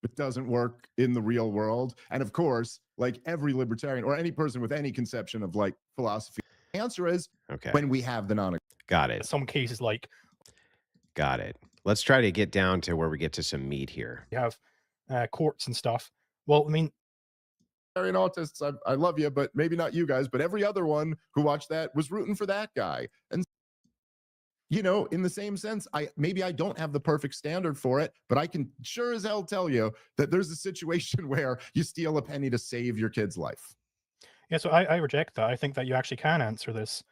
but doesn't work in the real world. And of course, like every libertarian or any person with any conception of like philosophy, the answer is when we have the non. Got it. Some cases like. Got it. Let's try to get down to where we get to some meat here. You have courts and stuff. Well, I mean, autists, I love you, but maybe not you guys, but every other one who watched that was rooting for that guy. And you know, in the same sense, maybe I don't have the perfect standard for it, but I can sure as hell tell you that there's a situation where you steal a penny to save your kid's life. Yeah, so I reject that. I think that you actually can answer this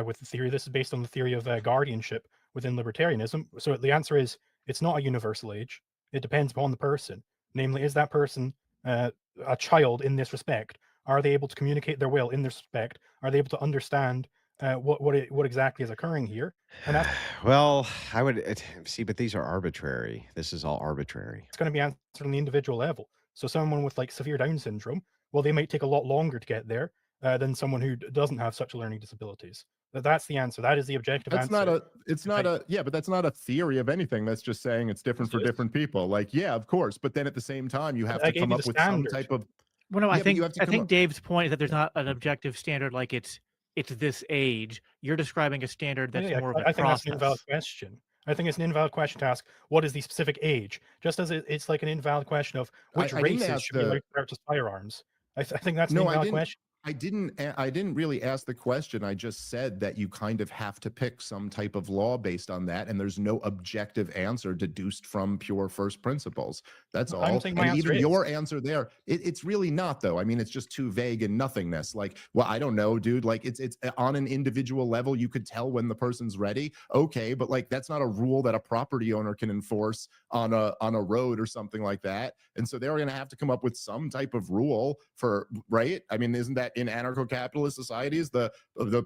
with the theory. This is based on the theory of guardianship within libertarianism. So the answer is it's not a universal age. It depends upon the person. Namely, is that person a child in this respect? Are they able to communicate their will in this respect? Are they able to understand what exactly is occurring here? And that's well, I would see, but these are arbitrary. This is all arbitrary. It's going to be answered on the individual level. So someone with like severe Down syndrome, well, they might take a lot longer to get there than someone who doesn't have such learning disabilities. That's the answer. That is the objective answer. But that's not a theory of anything. That's just saying it's different for different people. Like, yeah, of course. But then at the same time, you have to come up with some type of. Well, no, I think Dave's point is that there's not an objective standard like it's this age. You're describing a standard that's more of a process. I think that's an invalid question. I think it's an invalid question to ask, what is the specific age? Just as it's like an invalid question of which races should be allowed to purchase firearms. I think that's an invalid question. I didn't really ask the question. I just said that you kind of have to pick some type of law based on that, and there's no objective answer deduced from pure first principles. That's all. And even your answer there, it's really not, though. I mean, it's just too vague and nothingness. Like, well, I don't know, dude. Like, it's on an individual level, you could tell when the person's ready. Okay, but like that's not a rule that a property owner can enforce on a road or something like that. And so they're going to have to come up with some type of rule for, right? I mean, isn't that in anarcho-capitalist societies, the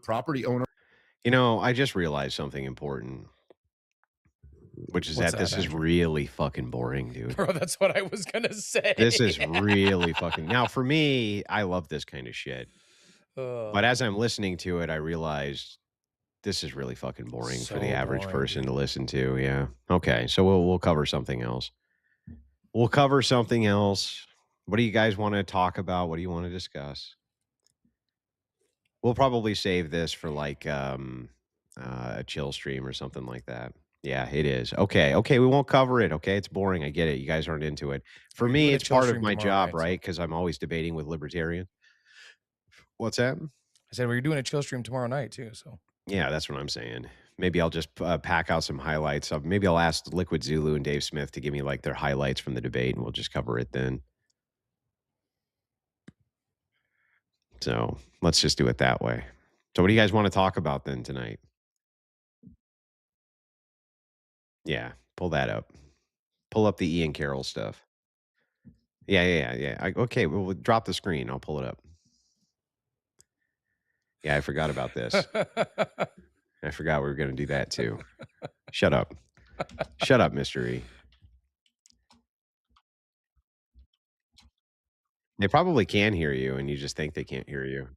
property owner? You know, I just realized something important, which is that this is really fucking boring, dude. Bro, that's what I was gonna say. This is really fucking. Now, for me, I love this kind of shit. But as I'm listening to it, I realized this is really fucking boring for the average person to listen to. Yeah. Okay. So we'll cover something else. We'll cover something else. What do you guys want to talk about? What do you want to discuss? We'll probably save this for like a chill stream or something like that. Yeah, it is. Okay, we won't cover it. Okay, it's boring. I get it. You guys aren't into it. For me, it's part of my job, right? Because I'm always debating with libertarian. What's that? I said we're doing a chill stream tomorrow night too. So yeah, that's what I'm saying. Maybe I'll just pack out some highlights. Maybe I'll ask Liquid Zulu and Dave Smith to give me like their highlights from the debate, and we'll just cover it then. So let's just do it that way. So what do you guys want to talk about then tonight? Yeah, pull that up. Pull up the Ian Carroll stuff. Yeah. Okay, well, drop the screen. I'll pull it up. Yeah, I forgot about this. I forgot we were gonna do that too. Shut up. Shut up, mystery. They probably can hear you, and you just think they can't hear you.